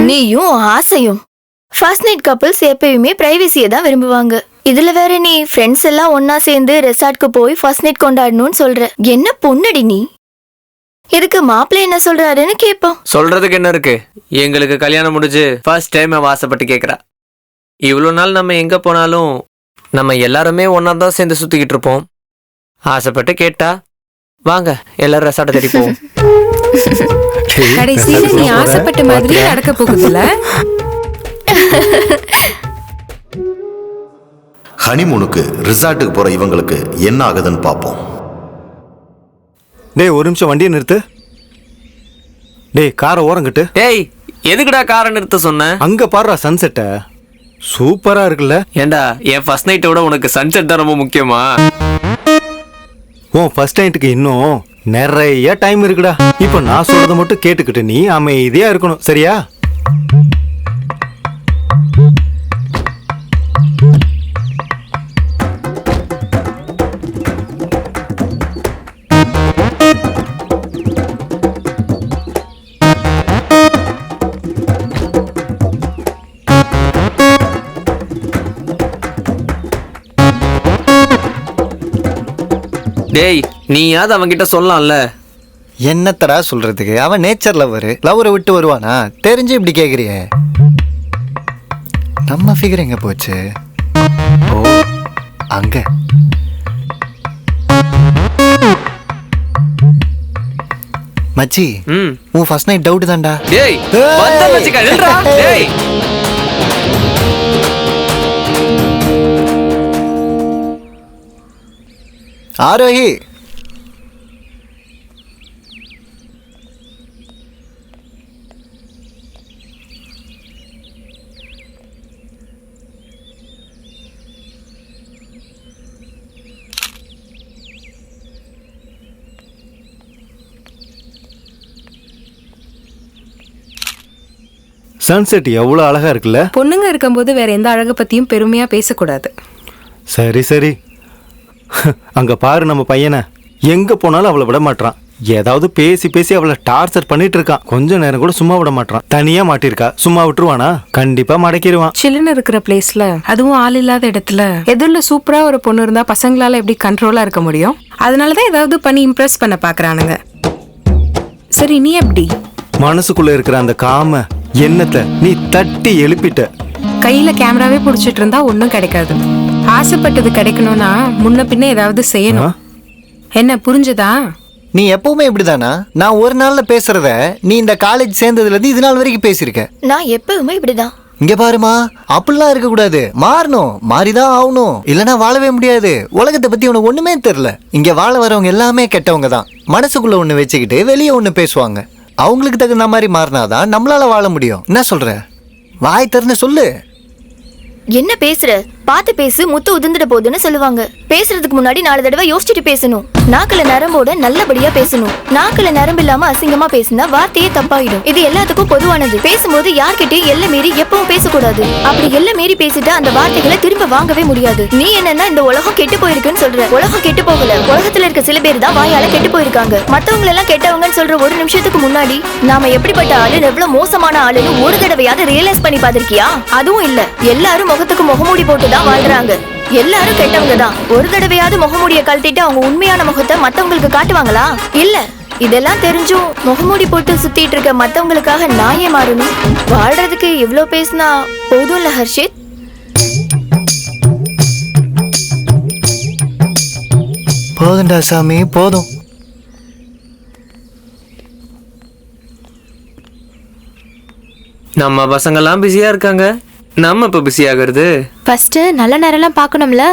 நீயும் ஆசையும். ஃபர்ஸ்ட் நைட் கப்பிள்ஸ் எப்பயுமே பிரைவசியை தான் விரும்புவாங்க. இதுல வேற நீ ஃப்ரெண்ட்ஸ் எல்லாம் ஒன்னா சேர்ந்து ரெசார்ட்க்கு போய் ஃபர்ஸ்ட் நைட் கொண்டாடணும்னு சொல்ற. என்ன பொண்ணடி நீ? இதுக்கு மாப்பிள்ளை என்ன சொல்றாருன்னு கேட்போம். சொல்றதுக்கு என்ன இருக்கு? எங்களுக்கு கல்யாணம் முடிஞ்சு ஃபர்ஸ்ட் டைம் அவ ஆசைப்பட்டு கேட்கறா. இவ்வளவு நாள் நம்ம எங்க போனாலும் நம்ம எல்லாருமே ஒன்னா தான் சேர்ந்து சுத்திக்கிட்டு இருப்போம். ஆசைப்பட்டு கேட்டா வாங்க எல்லாரும் ரெசார்ட்டை தேடி போவோம். கடைசியில நீ ஆசைப்பட்ட மாதிரி நடக்க போகுதுல. ஹனிமூனுக்கு ரிசார்ட்டுக்கு போற இவங்களுக்கு என்ன ஆகுதுன்னு பார்ப்போம். டேய் ஒரு நிமிஷம் வண்டியை நிறுத்து. டேய் காரை ஓரங்கிட்டு. டேய் எதுக்குடா காரை நிறுத்த சொன்ன? அங்க பாருடா சன்செட்டை, சூப்பரா இருக்குல்ல. ஏண்டா என் ஃபர்ஸ்ட் நைட்டை விட உனக்கு சன்செட் தான் ரொம்ப முக்கியமா? உன் ஃபர்ஸ்ட் நைட்டுக்கு இன்னும் நிறைய டைம் இருக்குடா. இப்போ நான் சொல்றதை மட்டும் கேட்டுக்கிட்டு நீ அமைதியா இருக்கணும், சரியா? டேய் நீயாவது அவன்கிட்ட சொல்லலாம்ல. என்னத்தடா சொல்றதுக்கு, அவன் நேச்சர் லவ்வர். லவ்வரை விட்டு வருவானா? தெரிஞ்சு இப்படி கேக்குறியே. நம்ம ஃபிகர் எங்க போச்சு? ஓ அங்க. மச்சி உன் ஃபர்ஸ்ட் நைட் டவுட் தான்டா. டேய் வந்த மச்சிக்கா நில்றா. டேய் ஆரோஹி, சன்செட் எவ்வளோ அழகா இருக்குல்ல. பொண்ணுங்க இருக்கும்போது வேற எந்த அழகை பத்தியும் பெருமையா பேசக்கூடாது. சரி சரி, அங்க பாரு நம்ம பையனை, எங்க போனாலும் அவளை விட மாட்டான். ஏதாவது பேசி பேசி அவளை டார்ச்சர் பண்ணிட்டு இருக்கான். கொஞ்ச நேரம் கூட சும்மா விட மாட்டான். தனியா மாட்டிருக்கா, சும்மா விட்டுருவானா? கண்டிப்பா மடக்கிடுவான். சில்லுன்னு இருக்கிற பிளேஸ்ல, அதுவும் ஆள் இல்லாத இடத்துல எதிரில சூப்பரா ஒரு பொண்ணு இருந்தா பசங்களால எப்படி கண்ட்ரோலா இருக்க முடியும்? அதனாலதான் ஏதாவது பண்ணி இம்ப்ரெஸ் பண்ண பாக்குறானுங்க. சரி நீ எப்படி? மனசுக்குள்ள இருக்கிற அந்த காம எண்ணத்தை நீ தட்டி எழுப்பிட்ட. கையில கேமராவே புடிச்சிட்டு இருந்தா ஒன்னும் கிடைக்காது. ஆசைப்பட்டது கிடைக்கணும்னா முன்ன பின்ன ஏதாவது செய்யணும். என்ன புரிஞ்சதா? நீ எப்பவுமே இப்படிதானா? நான் ஒரு நாள்ல பேசுறத நீ இந்த காலேஜ் சேர்ந்ததுல இருந்து இது நாள் வரைக்கும் பேசியிருக்க. நான் எப்பவுமே இப்படிதான். இங்க பாருமா, அப்படிலாம் இருக்க கூடாது. மாறணும், மாறிதான் ஆகணும், இல்லனா வாழவே முடியாது. உலகத்தை பத்தி உனக்கு ஒண்ணுமே தெரியல. இங்க வாழ வரவங்க எல்லாமே கெட்டவங்க தான். மனசுக்குள்ள ஒண்ணு வச்சுக்கிட்டு வெளியே ஒண்ணு பேசுவாங்க. அவங்களுக்கு தகுந்த மாதிரி மாறினாதான் நம்மளால வாழ முடியும். என்ன சொல்ற? வாய் திறந்து சொல்லு. என்ன பேசுற? பார்த்து பேசு, முத்து உதிர்ந்துட போகுதுன்னு சொல்லுவாங்க. பேசுறதுக்கு முன்னாடி 4 தடவை யோசிச்சுட்டு பேசணும். நாக்குல நரம்போட நல்லபடியா பேசணும். நாக்குல நரம்பு இல்லாம அசிங்கமா பேசினா வார்த்தையே தப்பாயிடும். இது எல்லாத்துக்கும் பொதுவானது. பேசும்போது யார்கிட்டயும் எல்லை மீறி எப்பவும் பேசக்கூடாது. அப்படி எல்லை மீறி பேசிட்டு அந்த வார்த்தைகளை திரும்ப வாங்கவே முடியாது. நீ என்னன்னா இந்த உலகம் கெட்டு போயிருக்குன்னு சொல்ற. உலகம் கெட்டு போகல. உலகத்துல இருக்க சில பேர் தான் வாயால கெட்டு போயிருக்காங்க. மத்தவங்க எல்லாம் கெட்டவங்கன்னு சொல்ற ஒரு நிமிஷத்துக்கு முன்னாடி நாம எப்படிப்பட்ட ஆளு, எவ்வளவு மோசமான ஆளுன்னு ஒரு தடவையாவது ரியலைஸ் பண்ணி பாத்திருக்கியா? அதுவும் இல்ல. எல்லாரும் முகத்துக்கு முகமூடி போட்டுதான் வாழ்றாங்க. எல்லாரும் கெட்டவங்க தான். ஒரு தடவையாவது முகமூடிய கழட்டிட்டு அவங்க உண்மையான முகத்தை மத்தவங்களுக்கு காட்டுவாங்களா? இல்ல. இதெல்லாம் தெரிஞ்சும் முகமூடி போட்டு சுத்திட்டு இருக்க மத்தவங்களுக்காக நான் ஏன் மாறணும்? வாழ்றதுக்கு இவ்ளோ பேசினா போதும்ல ஹர்ஷித்? போதும்டா சாமி, போதும். நம்ம பசங்கெல்லாம் பிஸியா இருக்காங்க, நம்ம இப்ப பிஸி ஆகுறது. ஃபர்ஸ்ட் நல்ல நேரம்லாம் பார்க்கணும்ல.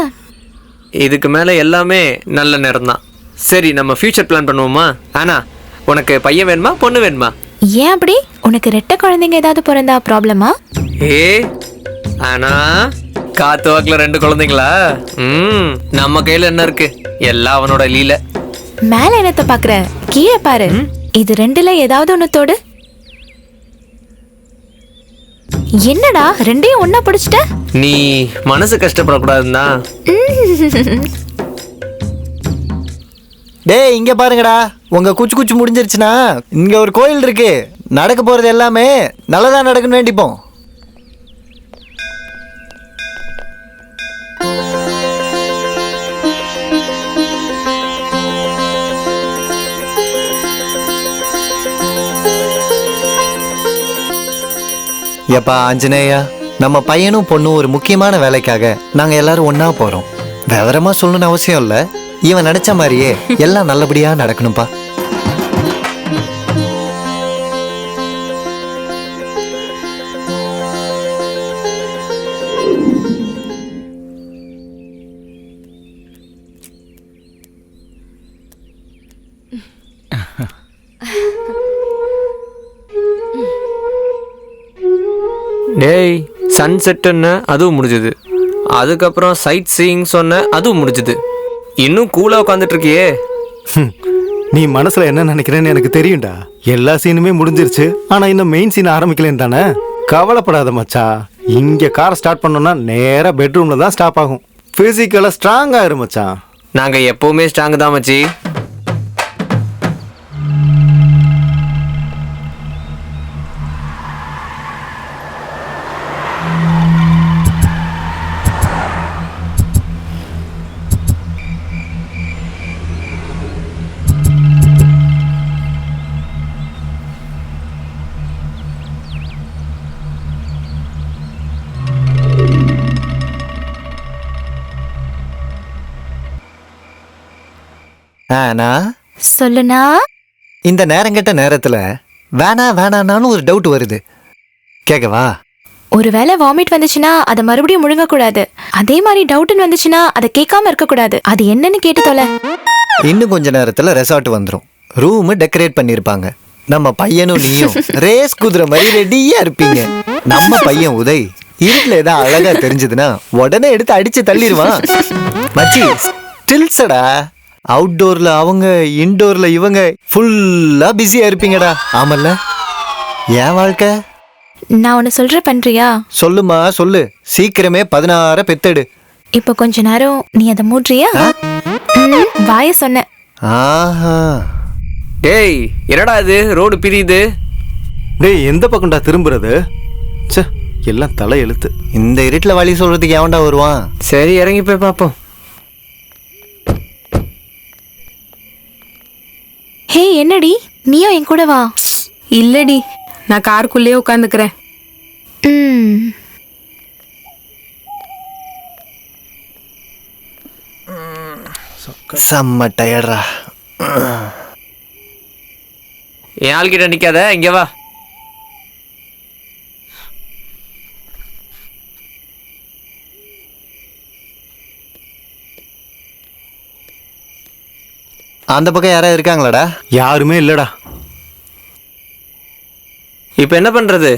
இதுக்கு மேல எல்லாமே நல்ல நேரம் தான். சரி நம்ம ஃபியூச்சர் பிளான் பண்ணுவோமா? ஆனா உனக்கு பையன் வேணுமா பொண்ணு வேணுமா? ஏன் அப்படி? உனக்கு ரெட்டை குழந்தைங்க ஏதாவது பிறந்தா ப்ராப்ளமா? ஏ ஆனா காத்து வாக்குல 2 குழந்தைங்களா? நம்ம கையில என்ன இருக்கு? எல்லாம் அவனோட லீல. மேல என்னத்த பாக்குற? கீழே பாரு. இது 2ல ஏதாவது ஒண்ணு தோடு. என்னடா 2ஐயும் ஒண்ணா பிடிச்சிட்ட? நீ மனசு கஷ்டப்படக்கூடாதுன்னா. டேய் இங்க பாருங்கடா, உங்க குச்சி குச்சி முடிஞ்சிருச்சுன்னா இங்க ஒரு கோயில் இருக்கு. நடக்க போறது எல்லாமே நல்லதா நடக்குன்னு வேண்டிப்போம். எப்பா ஆஞ்சநேயா, நம்ம பையனும் பொண்ணும் ஒரு முக்கியமான வேலைக்காக நாங்க எல்லாரும் ஒண்ணா போறோம். விவரமா சொல்லணும்னு அவசியம் இல்ல, இவன் நினைச்ச மாதிரியே எல்லாம் நல்லபடியா நடக்கணும்பா. டேய் சன்செட்டுன்னு அதுவும் முடிஞ்சுது. அதுக்கப்புறம் சைட் சீயிங் சொன்ன அதுவும் முடிஞ்சுது. இன்னும் கூலா உட்காந்துட்டு இருக்கியே. நீ மனசுல என்ன நினைக்கிறேன்னு எனக்கு தெரியும்டா. எல்லா சீனுமே முடிஞ்சிருச்சு, ஆனா இன்னும் மெயின் சீன் ஆரம்பிக்கலன்னு தானே. கவலைப்படாத மச்சா, இங்க காரை ஸ்டார்ட் பண்ணோம்னா நேரா பெட்ரூம்ல தான் ஸ்டாப் ஆகும். பிசிக்கலா ஸ்ட்ராங் ஆயிரு மச்சான். நாங்க எப்பவுமே ஸ்ட்ராங் தான் மச்சி. சொல்லுனா இந்த நேரங்கெட்ட நேரத்துல வேணான்னு ஒரு டவுட் வருது, கேக்கவா? ஒருவேளை வாமிட் வந்துச்சுன்னா அதை மறுபடியும் முழுங்க கூடாது. அதே மாதிரி டவுட்னு வந்துச்சுன்னா அதை கேட்காம இருக்க கூடாது. அது என்னன்னு கேட்டு தொலை. இன்னும் கொஞ்ச நேரத்துல ரெசார்ட் வந்துரும். ரூம் டெக்கரேட் பண்ணிருப்பாங்க. நம்ம பையனும் நீயும் ரேஸ் குதிரை மாதிரி ரெடியா இருப்பீங்க. நம்ம பையன் உதய் இருட்டுல ஏதாவது அழகா தெரிஞ்சதுன்னா உடனே எடுத்து அடிச்சு தள்ளிடுவான். மச்சி ஸ்டில்ஸடா. அவுட்டோர்ல அவங்க, இன்டோர்ல இவங்க, ஃபுல்லா பிஸியா இருப்பீங்கடா. ஆமல்ல? ஏன் வாழ்க்கை? நான் ஒன்னு சொல்ற பண்றியா? சொல்லுமா சொல்லு, சீக்கிரமே 16 பெத்தெடு. இப்ப கொஞ்ச நேரம் நீ அதை மூட்றியா? வாய சொன்ன. ஆஹா. டேய் என்னடா இது ரோடு பிரியுது? டேய் எந்த பக்கம்டா திரும்புறது? ச்சே, எல்லாம் தலை எழுத்து. இந்த இருட்டுல வழி சொல்றதுக்கு எவன்டா வருவான்? சரி இறங்கி போய் பாப்போம். ஹே என்னடி, நீயும் என் கூட வா. இல்லடி, நான் காருக்குள்ளேயே உட்காந்துக்கிறேன். செம்ம டயர்டா. என் ஆள்கிட்ட நிக்காத, இங்க வா. அந்த பக்கம் யாராவது இருக்காங்களாடா? யாருமே இல்லடா. இப்ப என்ன பண்றது?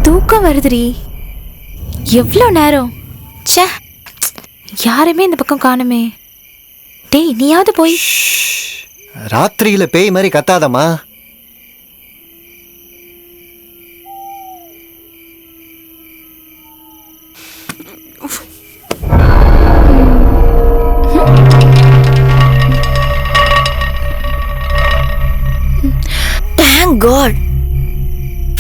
தூக்கம் வருதுடி. எவ்வளவு நேரம்? ச்சே, யாருமே இந்த பக்கம் காணுமே. டேய் நீயாவது போய். ராத்திரியில பேய் மாதிரி கத்தாதம்மா. Thank God.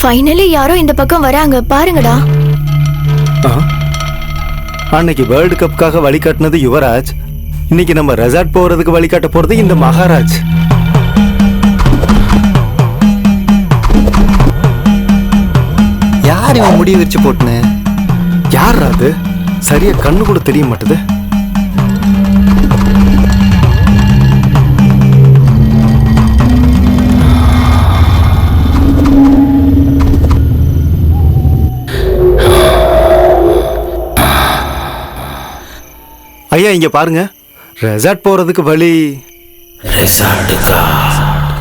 ஃபைனலி யாரோ இந்த பக்கம் வராங்க பாருங்கடா. அன்னைக்கு வேர்ல்டு கப்புக்காக வழிகாட்டினது யுவராஜ். இன்னைக்கு நம்ம ரெசார்ட் போறதுக்கு வழிகாட்ட போறது இந்த மகாராஜ். யார் இவன் முடி வச்சு போட்டுன்னு? யார் அது? சரியா கண்ணு கூட தெரிய மாட்டுது. ஐயா இங்க பாருங்க, ரெசார்ட் போறதுக்கு வழி.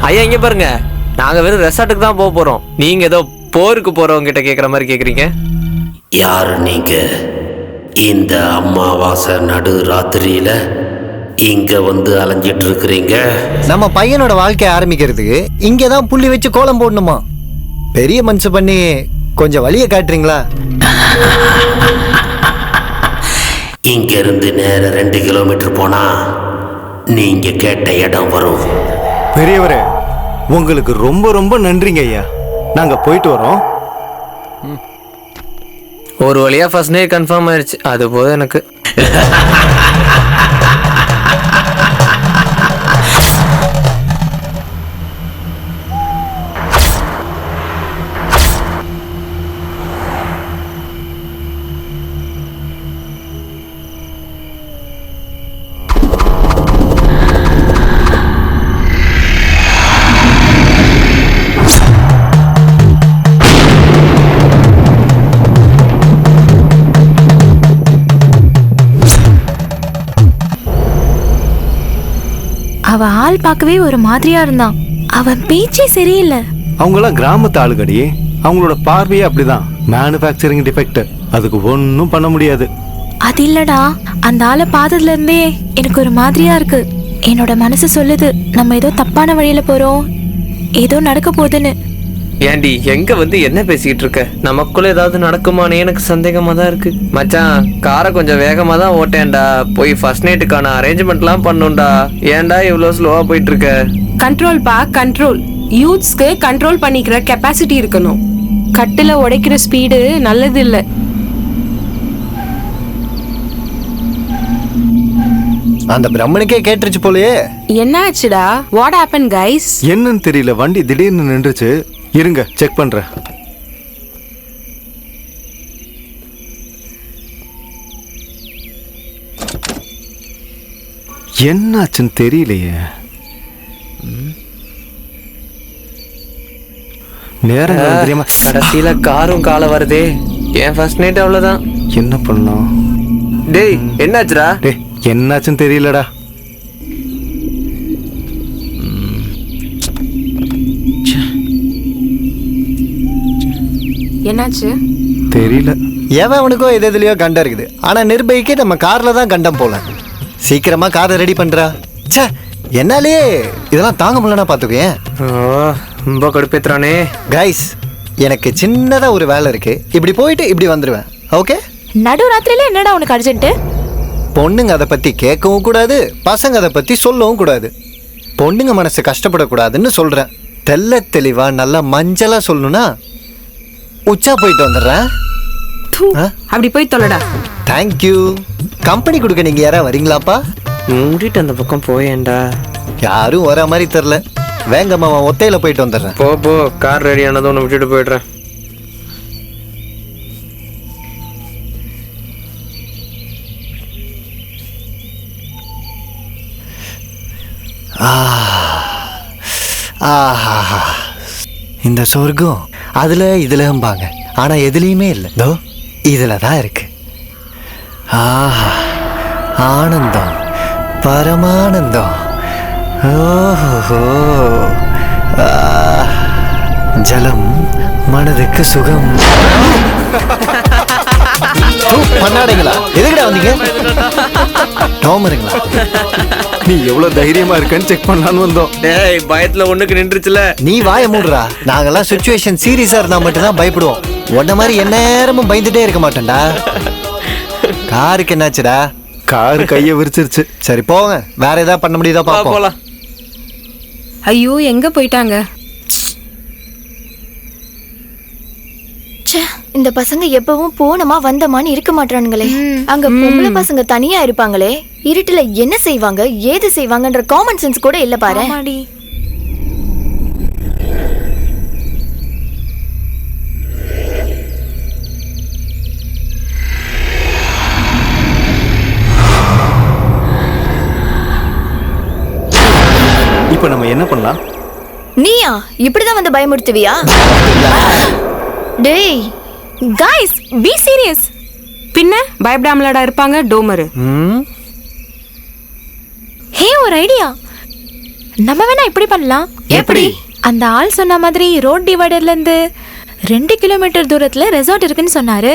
ஐயா இங்க பாருங்க, நாங்க வெறும் ரெசார்ட்டுக்கு தான் போக போறோம். நீங்க ஏதோ போருக்கு போறவங்க கிட்ட கேக்குற மாதிரி கேக்குறீங்க. யாரு நீங்க? இந்த அமாவாசை நடு ராத்திரியில இங்க வந்து அலைஞ்சிட்டு இருக்கிறீங்க? நம்ம பையனோட வாழ்க்கைய ஆரம்பிக்கிறதுக்கு இங்கதான் புள்ளி வச்சு கோலம் போடணுமா? பெரிய மனசு பண்ணி கொஞ்சம் வழியை காட்டுறீங்களா? இங்க இருந்து நேர 2 கிலோமீட்டர் போனா நீங்க கேட்ட இடம் வரும். பெரியவரே, உங்களுக்கு ரொம்ப ரொம்ப நன்றிங்க ஐயா. நாங்க போயிட்டு வரோம். ஒரு வழியா ஃபர்ஸ்ட் நைட் கன்ஃபார்ம் ஆயிடுச்சு. அது போதும் எனக்கு. அவ ஆள் பார்க்கவே ஒரு மாதிரியா இருந்தான். அவன் பேச்சே சரியில்லை. அவங்களாம் கிராமத்து ஆளுகடி. அவங்களோட பார்வையே அப்படிதான். Manufacturing defect. அதுக்கு ஒன்றும் பண்ண முடியாது. அது இல்லடா, அந்த ஆளை பார்த்ததுல இருந்தே எனக்கு ஒரு மாதிரியா இருக்கு. என்னோட மனசு சொல்லுது நம்ம ஏதோ தப்பான வழியில போறோம், ஏதோ நடக்க போகுதுன்னு. ஏண்டி எங்க வந்து என்ன பேசிக்கிட்டு இருக்க? நமக்குள்ள ஏதாவது நடக்குமானே எனக்கு சந்தேகமா தான் இருக்கு. மச்சான், காரை கொஞ்சம் வேகமா தான் ஓட்டேன்டா. போய் ஃபர்ஸ்ட் நைட்டுக்கான அரேஞ்ச்மெண்ட்லாம் பண்ணுண்டா. ஏன்டா இவ்வளவு ஸ்லோவா போயிட்டு இருக்க? கண்ட்ரோல் பா, கண்ட்ரோல். யூத்ஸ்க்கு கண்ட்ரோல் பண்ணிக்கிற கெப்பாசிட்டி இருக்கணும். கட்டில உடைக்கிற ஸ்பீடு நல்லது இல்ல. அந்த பிரம்மனுக்கே கேட்டுருச்சு போலயே. என்ன ஆச்சுடா? What happen guys? என்னன்னு தெரியல, வண்டி திடீர்னு நின்றுச்சு. இருங்க செக் பண்றேன். என்னாச்சுன்னு தெரியலையே. நேரம் தெரியாம கடைசியில காரும் காலை வருதே. என் ஃபர்ஸ்ட் நைட் அவ்வளவுதான். என்ன பண்ணோம்? டேய் என்னாச்சுடா? டேய் என்னாச்சுன்னு தெரியலடா. என்னாச்சு தெரியல. எவன் அவனுக்கோ எதுலயோ கண்டம் இருக்குது. ஆனா நிர்பயிக்கு நம்ம கார்ல தான் கண்டம் போல. சீக்கிரமா காரை ரெடி பண்றா. ச்சே, என்னாலே இதெல்லாம் தாங்க முடியலன்னா பாத்துக்கேன். ரொம்ப கடுப்பேத்துறானே. கைஸ், எனக்கு சின்னதா ஒரு வேலை இருக்கு. இப்படி போயிட்டு இப்படி வந்துருவேன். ஓகே? நடு ராத்திரியில என்னடா உனக்கு அர்ஜென்ட்? பொண்ணுங்க அதை பத்தி கேட்கவும் கூடாது, பசங்க அதை பத்தி சொல்லவும் கூடாது. பொண்ணுங்க மனசு கஷ்டப்படக்கூடாதுன்னு சொல்றேன். தெல்ல தெளிவா நல்லா மஞ்சளா சொல்லணும்னா உச்சா போயிட்டு வந்துடுறேன். அப்படி போய் தொலைடா. தேங்க்யூ. கம்பெனி கொடுக்க நீங்க யாரா வரீங்களாப்பா? மூடிட்டு அந்த பக்கம் போயேன்டா. யாரும் வர மாதிரி தெரியல. வேங்கம்மா ஒத்தையில போயிட்டு வந்துடுறேன். போ போ, கார் ரெடி ஆனதும் ஒன்று விட்டுட்டு போயிடுறேன். ஆஹா, இந்த சொர்க்கம் அதுல இதுலம்பாங்க, ஆனா எதுலயுமே இல்லை. தோ இதுல தான் இருக்கு. ஆஹா, ஆனந்தம், பரமானந்தம். ஓஹோ, ஜலம் மனதுக்கு சுகம். பண்ணாடுங்களா? எதுக்குடா வந்தீங்க? டோமருங்களா? நீ எவ்வளவு தைரியமா இருக்கன்னு செக் பண்ணலான்னு வந்தோம். டேய், பயத்துல ஒண்ணுக்கு நின்றுச்சுல. நீ வாய மூடுறா. நாங்கெல்லாம் சிச்சுவேஷன் சீரியஸா இருந்தா மட்டும்தான் பயப்படுவோம். உன்ன மாதிரி எந்நேரமும் பயந்துட்டே இருக்க மாட்டேன்டா. காருக்கு என்னாச்சுடா? காரு கைய விரிச்சிருச்சு. சரி போங்க, வேற ஏதாவது பண்ண முடியுதா பாப்போம். ஐயோ, எங்க போயிட்டாங்க? இந்த பசங்க எப்பவும் போனமா வந்தமான்னு இருக்க மாட்டானுங்களே. அங்க பொம்பளை பசங்க தனியா இருப்பாங்களே. இருட்டுல என்ன செய்வாங்க, ஏது செய்வாங்கன்ற காமன் சென்ஸ் கூட இல்ல பாரு. இப்ப நம்ம என்ன பண்ணலாம்? நீயா இப்படிதான் வந்து பயமுறுத்துவியா? டேய் guys, be serious. பின்ன பயப்படாமலடா இருப்பாங்க டோமரு. ஹே, ஒரு ஐடியா. நம்ம வேணா இப்படி பண்ணலாம். எப்படி? அந்த ஆள் சொன்ன மாதிரி ரோட் டிவைடர்ல இருந்து 2 கிலோமீட்டர் தூரத்துல ரெசார்ட் இருக்குன்னு சொன்னாரு.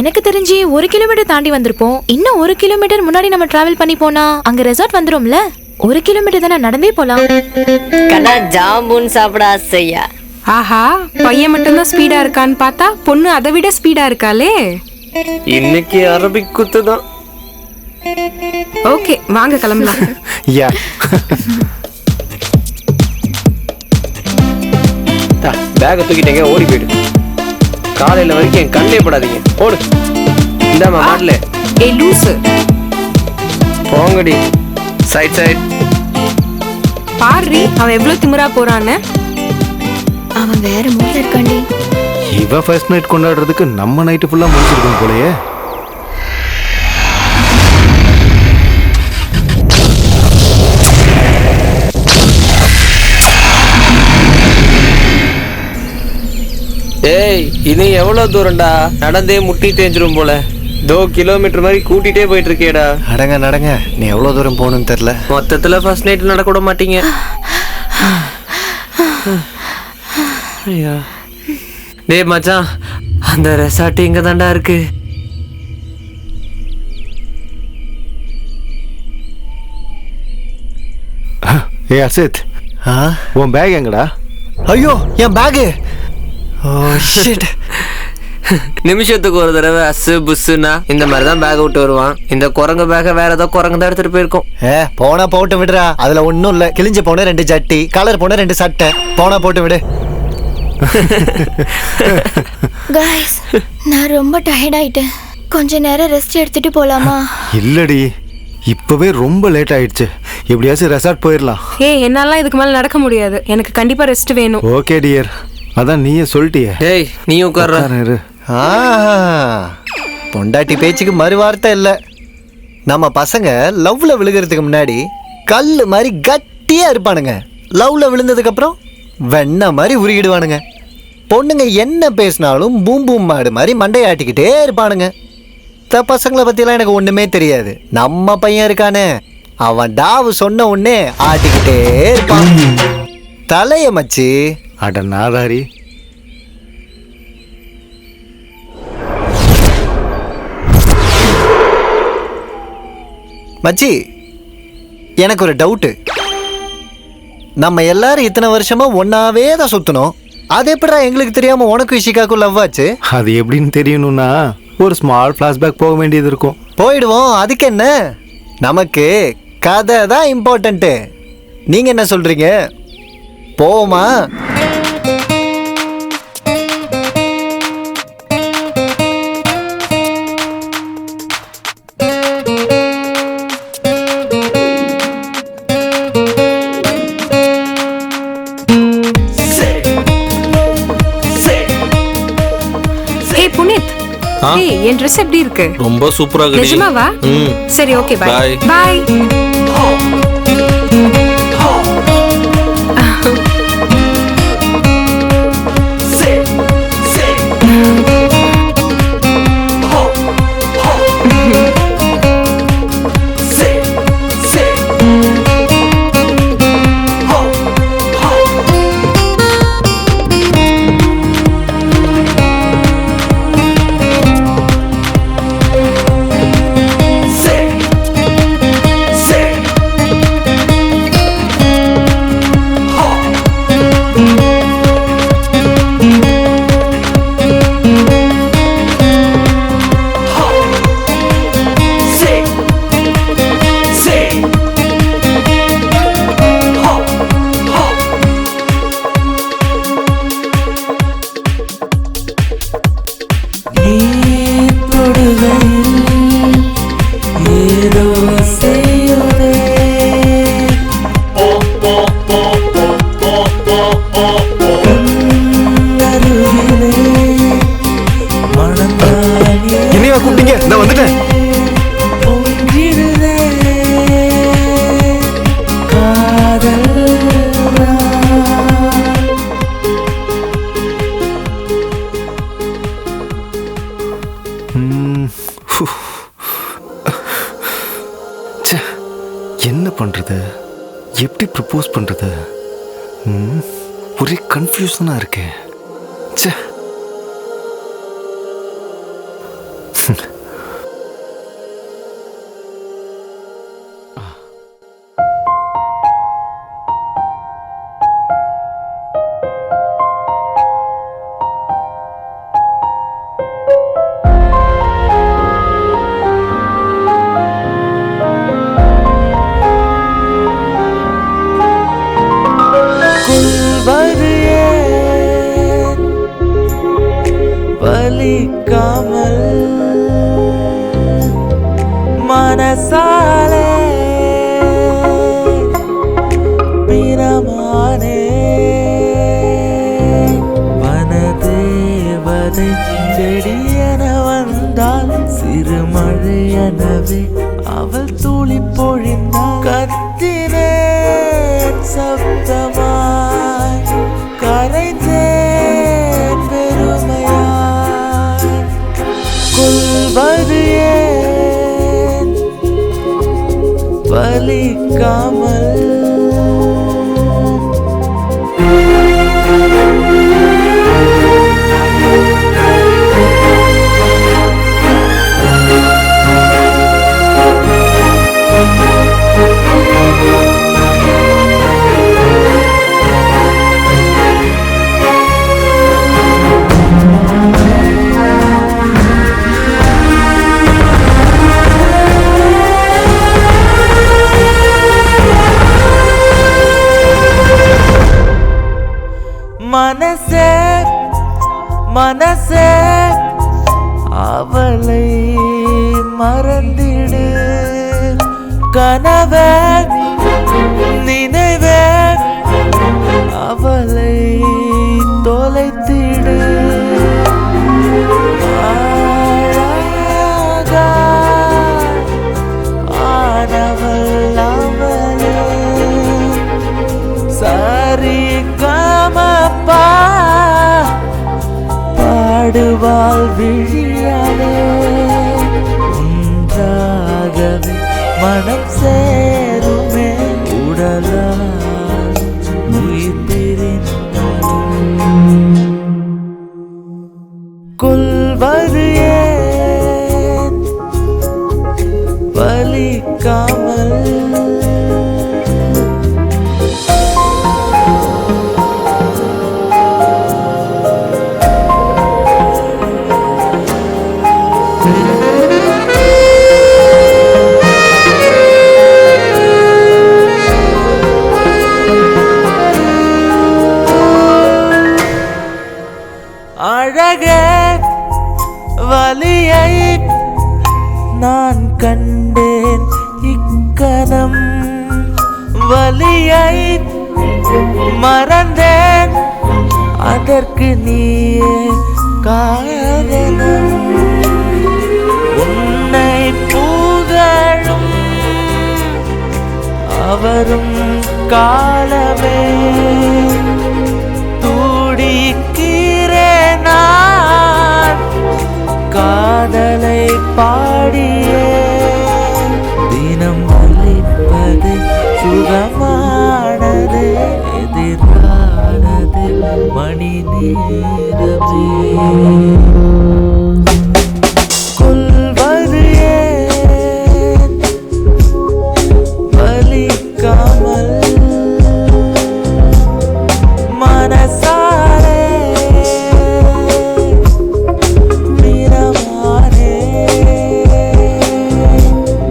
எனக்கு தெரிஞ்சு 1 கிலோமீட்டர் தாண்டி வந்திருப்போம். இன்னும் 1 கிலோமீட்டர் முன்னாடி நம்ம டிராவல் பண்ணி போனா அங்க ரெசார்ட் வந்துரும்ல. 1 கிலோமீட்டர் தானே, நடந்தே போலாம். கண்ணா, ஜாம்பூன் சாப்பிட ஆசையா? ஆஹா, பையன் மட்டும்தான் ஸ்பீடா இருக்கான்னு பார்த்தா பொண்ணு அதை விட ஸ்பீடா இருக்காளே. இன்னைக்கு அரபிக் குத்து தான். ஓகே, வாங்க கிளம்பலாம். யா பேக்கை தூக்கிட்டேங்க, ஓடி போயிடு. காலையில வரைக்கும் என் கண்ணே படாதீங்க. ஓடு. இந்தாமா மாடல. ஏய் லூசு, போங்கடி. Side side. பாரு அவன் எவ்வளவு திமிரா போறான்னு. அவன் வேற மூட்ல இருக்காண்டி. இவ ஃபர்ஸ்ட் நைட் கொண்டாடுறதுக்கு நம்ம நைட்டு ஃபுல்லா முடிச்சிருக்கோம் போலயே. ஏய், இனி எவ்வளவு தூரம்டா? நடந்தே முட்டி தேஞ்சிரும் போல. 2 கிலோமீட்டர் மாதிரி கூட்டிட்டே போயிட்டு இருக்கேடா. நடங்க நடங்க, நீ எவ்வளவு தூரம் போகணும்னு தெரியல. மொத்தத்துல ஃபர்ஸ்ட் நைட் நடக்க விட மாட்டீங்க. ஐயா டேய் மச்சான், அந்த ரெசார்ட் இங்க தாண்டா இருக்கு. ஏ அசித், உன் பேக் எங்கடா? ஐயோ என் பேகு. நிமிஷத்துக்கு ஒரு தடவை அசு புஸ்ஸுனா இந்த மாதிரி தான் பேக் விட்டு வருவான். இந்த குரங்கு பேக்கை வேற ஏதோ குரங்கு தான் எடுத்துட்டு போயிருக்கோம். போனா போட்டு விடுறா, அதுல ஒன்னும் இல்ல. கிழிஞ்சு போன 2 ஜட்டி, கலர் போன 2 சட்டை. போனா போட்டு விடு. கைஸ், நான் ரொம்ப டயர்ட் ஆயிட்டேன். கொஞ்ச நேரம் ரெஸ்ட் எடுத்துட்டு போலாமா? இல்லடி, இப்பவே ரொம்ப லேட் ஆயிடுச்சு. எப்படியாச்சும் ரெசார்ட் போயிடலாம். ஏய் என்னால இதுக்கு மேல நடக்க முடியாது. எனக்கு கண்டிப்பா ரெஸ்ட் வேணும். ஓகே டியர், அதான் நீயே சொல்லிட்டியே. ஏய் நீ உட்கார்ற. பொண்டாட்டி பேச்சுக்கு மறு வார்த்தை இல்ல. நம்ம பசங்க லவ்ல விழுகிறதுக்கு முன்னாடி கல்லு மாதிரி கட்டியா இருப்பானுங்க. லவ்ல விழுந்ததுக்கு அப்புறம் வெண்ண மாதிரி உருகிடுவானுங்க. பொண்ணுங்க என்ன பேசினாலும் பூம் பூம் மாடு மாதிரி மண்டையாட்டிக்கிட்டே இருப்பானுங்க. பசங்களை பத்தியெல்லாம் எனக்கு ஒண்ணுமே தெரியாது. நம்ம பையன் இருக்கானே, அவன் டாவு சொன்ன உடனே ஆட்டிக்கிட்டே இருப்பான். தலைய மச்சி. அட நாதாரி. மச்சி, எனக்கு ஒரு டவுட்டு. நம்ம எல்லாரும் இத்தனை வருஷமா ஒன்னாவே தான் சுத்தணும். அது எப்படா எங்களுக்கு தெரியாம உனக்கு இஷிகாக்கும் லவ் ஆச்சு? அது எப்படின்னு தெரியணும்னா ஒரு ஸ்மால் ஃபிளாஷ்பேக் போக வேண்டியது இருக்கும். போயிடுவோம், அதுக்கு என்ன? நமக்கு கதை தான் இம்பார்ட்டன்ட். நீங்க என்ன சொல்றீங்க? போமா? என் ட்ரெஸ் எப்படி இருக்கு? ரொம்ப சூப்பரா இருக்கு. நிஜமாவா? சரி ஓகே பை. பை. என்னையா கூப்பிட்டீங்க? நான் வந்துட்டேன். என்ன பண்றது? எப்படி ப்ரப்போஸ் பண்றது? ஒரே கன்ஃபியூஷனா இருக்கேன். ச்சே. மனசாலே பிரமானே வனதேவதை செடியன வந்தால் சிறு மழையனவே அவள் துளி பொழிந்தாள் கத்தினேன் சப்தமாய் கரைந்தேன் பெருமையாய் கொள்வது ஏன் வலிக்காமல் மனசே மனசே அவளை மறந்திடு கனவே நினைவே அவளை தொலைத்திடு ஆனவள் அவளே சரி கமப்பா பாடுவாள் விழியாலே ஒன்றாகவே மனம் சேருமே உடலால் உயிர் பிரிந்தாலும் கொள்வது ஏன் வலிக்காமல் அழகே வலியை நான் கண்டேன் இக்கணம் வலியை மறந்தேன் அதற்கு நீயே காரணம் உன்னை புகழும் அவரும் காலமே துடிக்கிறேன் நான் காதலை பாடியே தினம் வலிப்பது சுகமானது எதிரானது மணி நேரமே கொள்வது ஏன் வலிக்காமல் மனசாலே பிரமானே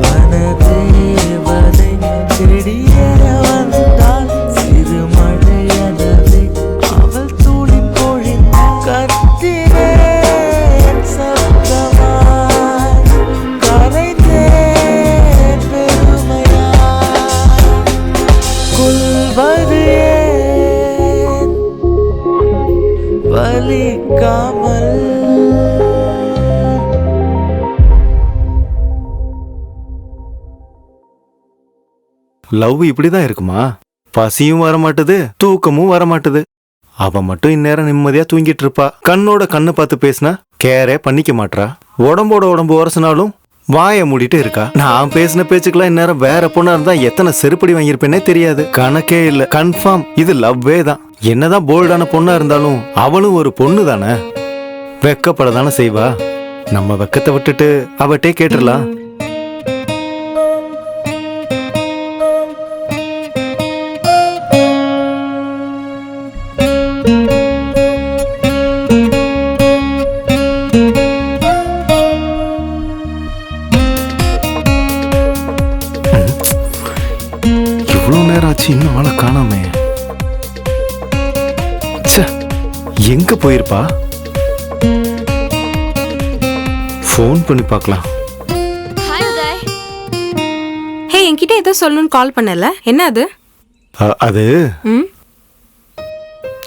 வனதேவதை செடியன வந்தால் சிறு மழையனவே அவள் துளி பொழிந்தாள் கத்தினேன் சப்தமாய் கரைந்தேன் பெருமையாய் கொள்வது ஏன் வலிக்காமல் லவ் இப்படிதான் இருக்குமா? பசியும் வர மாட்டுது, தூக்கமும் வர மாட்டுது. அவ மட்டும் இந்நேரம் நிம்மதியா தூங்கிட்டு இருப்பா. கண்ணோட கண்ணு பார்த்து பேசினா கேரே பண்ணிக்க மாட்றா. உடம்போட உடம்பு உரசினாலும் வாயை மூடிட்டு இருக்கா. நான் பேசின பேச்சுக்கெல்லாம் இந்நேரம் வேற பொண்ணா இருந்தா எத்தனை செருப்படி வாங்கியிருப்பேனே தெரியாது. கணக்கே இல்ல. கன்ஃபார்ம் இது லவ்வே தான். என்னதான் போல்டான பொண்ணா இருந்தாலும் அவளும் ஒரு பொண்ணு தானே, வெக்கப்பட தானே செய்வா. நம்ம வெக்கத்தை விட்டுட்டு அவட்டே கேட்டுடலாம். இன்னும் ஆளை காணாமே. எங்க போயிருப்பா? ஃபோன் பண்ணி பார்க்கலாம். ஹாய் உதய். என்கிட்ட ஏதோ சொல்லணும்னு கால் பண்ணல, என்ன அது? அது ம்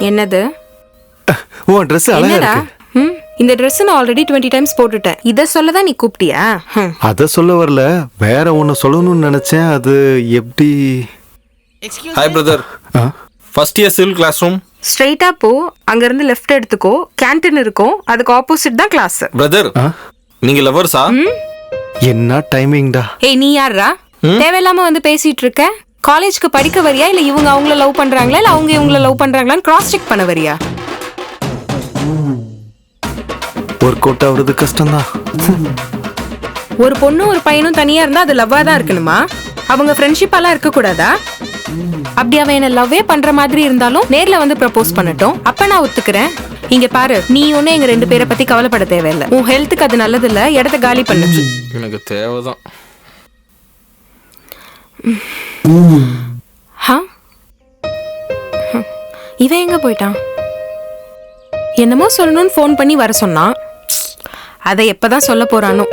என்னது? உன் ட்ரெஸ் அழகா என்னடா? இருக்கு. இந்த Dress நான் ஆல்ரெடி 20 டைம்ஸ் போட்டுட்டேன். இத சொல்ல தான் நீ கூப்பிட்டியா? அத சொல்ல வரல, வேற ஒன்னு சொல்லணும்னு நினைச்சேன். அது எப்படி? Hi brother. First year civil class room. ஸ்ட்ரைட்டா போ, அங்க இருந்து லெஃப்ட் எடுத்துக்கோ, கேண்டீன் இருக்கும், அதுக்கு ஆப்போசிட் தான் கிளாஸ். பிரதர், நீங்க லவர்ஸா? என்ன டைமிங்டா? ஏய் நீ யாரா? தேவையில்லாம வந்து பேசிட்டு இருக்க? காலேஜ்க்கு படிக்க வரியா, இல்ல இவங்க அவங்கள லவ் பண்றாங்களா, இல்ல அவங்க இவங்கள லவ் பண்றாங்களான்னு கிராஸ் செக் பண்ண வரியா? ஒர்க் அவுட் ஆகுறது கஷ்டம்தான். ஒரு பொண்ணும் ஒரு பையனும் தனியா இருந்தா அது லவ்வா தான் இருக்கணுமா? அவங்க ஃப்ரெண்ட்ஷிப்பாலாம் இருக்க கூடாதா? அப்படி அவன் என்ன லவ்வே பண்ற மாதிரி இருந்தாலும் நேர்ல வந்து ப்ரப்போஸ் பண்ணட்டும், அப்ப நான் ஒத்துக்கிறேன். இங்க பாரு, நீ ஒண்ணு எங்க 2 பேரை பத்தி கவலைப்பட தேவையில்லை. உன் ஹெல்த்துக்கு அது நல்லது இல்ல, இடத்த காலி பண்ணுச்சு. எனக்கு தேவைதான். இவன் எங்க போயிட்டான்? என்னமோ சொல்லணும்னு ஃபோன் பண்ணி வர சொன்னான். அதை எப்பதான் சொல்ல போறானோ?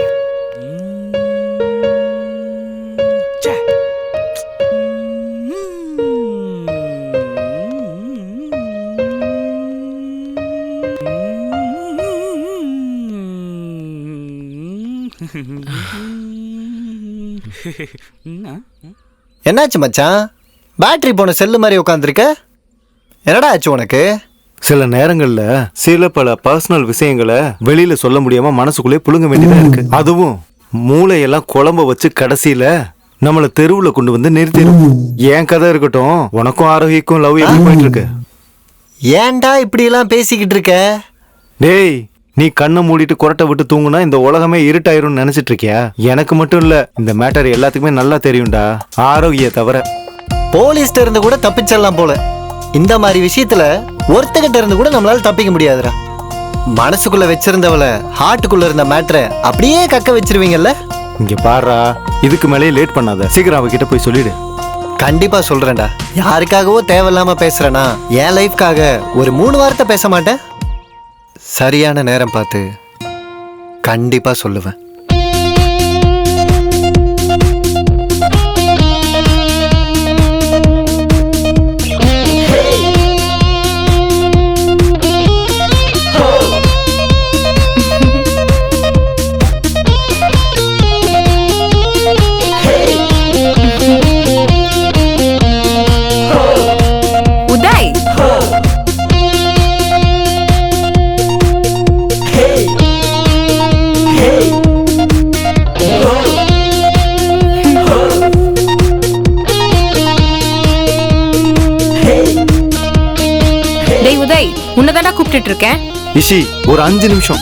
என்னாச்சு மச்சான்? பேட்டரி போன செல்லு மாதிரி உட்காந்துருக்க. என்னடா ஆச்சு உனக்கு? சில நேரங்கள்ல சில பல பர்சனல் விஷயங்களை வெளியில சொல்ல முடியாம மனசுக்குள்ளே புழுங்க வேண்டியதா இருக்கு. அதுவும் மூளையெல்லாம் குழம்ப வச்சு கடைசியில நம்மள தெருவுல கொண்டு வந்து நிறுத்திடும். என் கதை இருக்கட்டும், உனக்கும் ஆரோக்கியக்கும் லவ் எப்படி போயிட்டு இருக்கு? ஏன்டா இப்படி எல்லாம் பேசிக்கிட்டு இருக்க? டேய், நீ கண்ணை மூடிட்டு குரட்டை விட்டு தூங்குனா இந்த உலகமே இருட்டாயிரும்னு நினைச்சிட்டு இருக்கியா? எனக்கு மட்டும் இல்ல, இந்த மேட்டர் எல்லாத்துக்குமே நல்லா தெரியும்டா, ஆரோக்கிய தவிர. போலீஸ்ட இருந்து கூட தப்பிச்சிடலாம் போல. இந்த மாதிரி விஷயத்துல ஒருத்தகிட்ட இருந்து கூட நம்மளால தப்பிக்க முடியாதுடா. மனசுக்குள்ள வச்சிருந்தவள ஹார்ட்டுக்குள்ள இருந்த மேட்டரை அப்படியே கக்க வச்சிருவீங்கல்ல. இங்க பாருடா, இதுக்கு மேலேயே லேட் பண்ணாத, சீக்கிரம் அவகிட்ட போய் சொல்லிடு. கண்டிப்பா சொல்றேன்டா. யாருக்காகவோ தேவையில்லாம பேசுறேனா, என் லைஃப்காக ஒரு 3 வார்த்தை பேச மாட்டேன். சரியான நேரம் பார்த்து கண்டிப்பா சொல்லுவேன். உதய், டேய் உதய், உன்னதாண்டா கூப்பிட்டுட்டு இருக்கேன். இஷி, ஒரு 5 நிமிஷம்.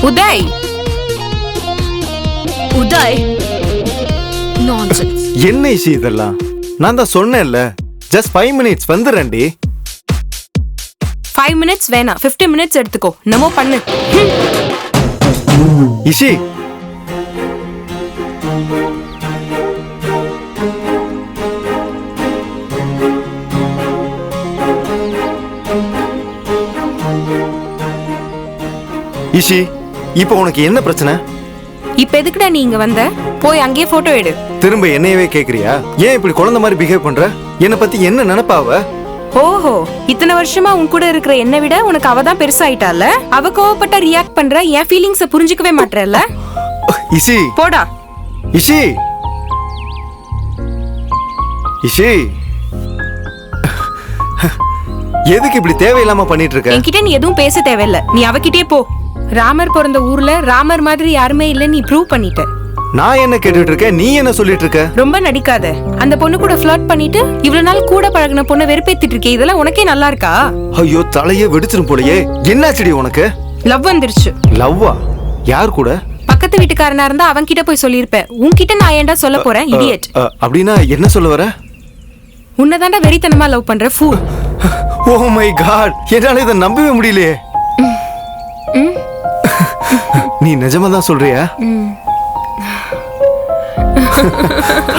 உதய், உதய், நான்சென்ஸ். என்ன இஷி இதெல்லாம்? நான் தான் சொன்னேன்ல, ஜஸ்ட் 5 மினிட்ஸ் வந்துடுறேன்டி. 5 மினிட்ஸ் வேணாம், 50 மினிட்ஸ் எடுத்துக்கோ. என்னமோ பண்ணு. இஷி, இஷி, இப்போ உனக்கு என்ன பிரச்சனை? இப்ப எதுக்குடா நீ இங்க வந்த? போய் அங்கேயே போட்டோ எடு. திரும்ப என்னையவே கேக்குறியா? ஏன் இப்படி குழந்தை மாதிரி பிஹேவ் பண்ற? என்ன பத்தி என்ன நினைப்பாவ? ஓஹோ, இத்தனை வருஷமா உன் கூட இருக்கிற என்னை விட உனக்கு அவ தான் பெருசாயிட்டால. அவ கோவப்பட்ட ரியாக்ட் பண்ற, என் ஃபீலிங்ஸ புரிஞ்சுக்கவே மாட்டறல்ல. இஷி, போடா. இஷி, இஷி, எதுக்கு இப்படி தேவையில்லாம பண்ணிட்டு இருக்க? என்கிட்ட நீ எதுவும் பேச தேவையில்ல, நீ அவகிட்டே போ. ராமர் பிறந்த ஊர்ல ராமர் மாதிரி யாருமே இல்ல, நீ ப்ரூவ் பண்ணிட்ட. நான் என்ன கேட்டுட்டு இருக்கேன், நீ என்ன சொல்லிட்டு இருக்க? ரொம்ப நடிக்காத. அந்த பொண்ணு கூட ஃப்ளர்ட் பண்ணிட்டு இவ்வளவு நாள் கூட பழகுன பொண்ணை வெறுப்பேத்திட்டு இருக்கே, இதெல்லாம் உனக்கே நல்லா இருக்கா? ஐயோ, தலையே வெடிச்சிரும் போலயே. என்னாச்சுடி உனக்கு? லவ் வந்துருச்சு. லவ்வா? யார் கூட? பக்கத்து வீட்டுக்காரனா இருந்தா அவன் கிட்ட போய் சொல்லிருப்பேன். உன்கிட்ட நான் ஏன்டா சொல்ல போறேன், இடியட். அப்படின்னா என்ன சொல்ல வர? உன்னதாண்டா வெறித்தனமா லவ் பண்ற ஃபூல். ஓ மை காட், என்னால இதை நம்பவே முடியலையே. நீ நிஜமா தான் சொல்றியா?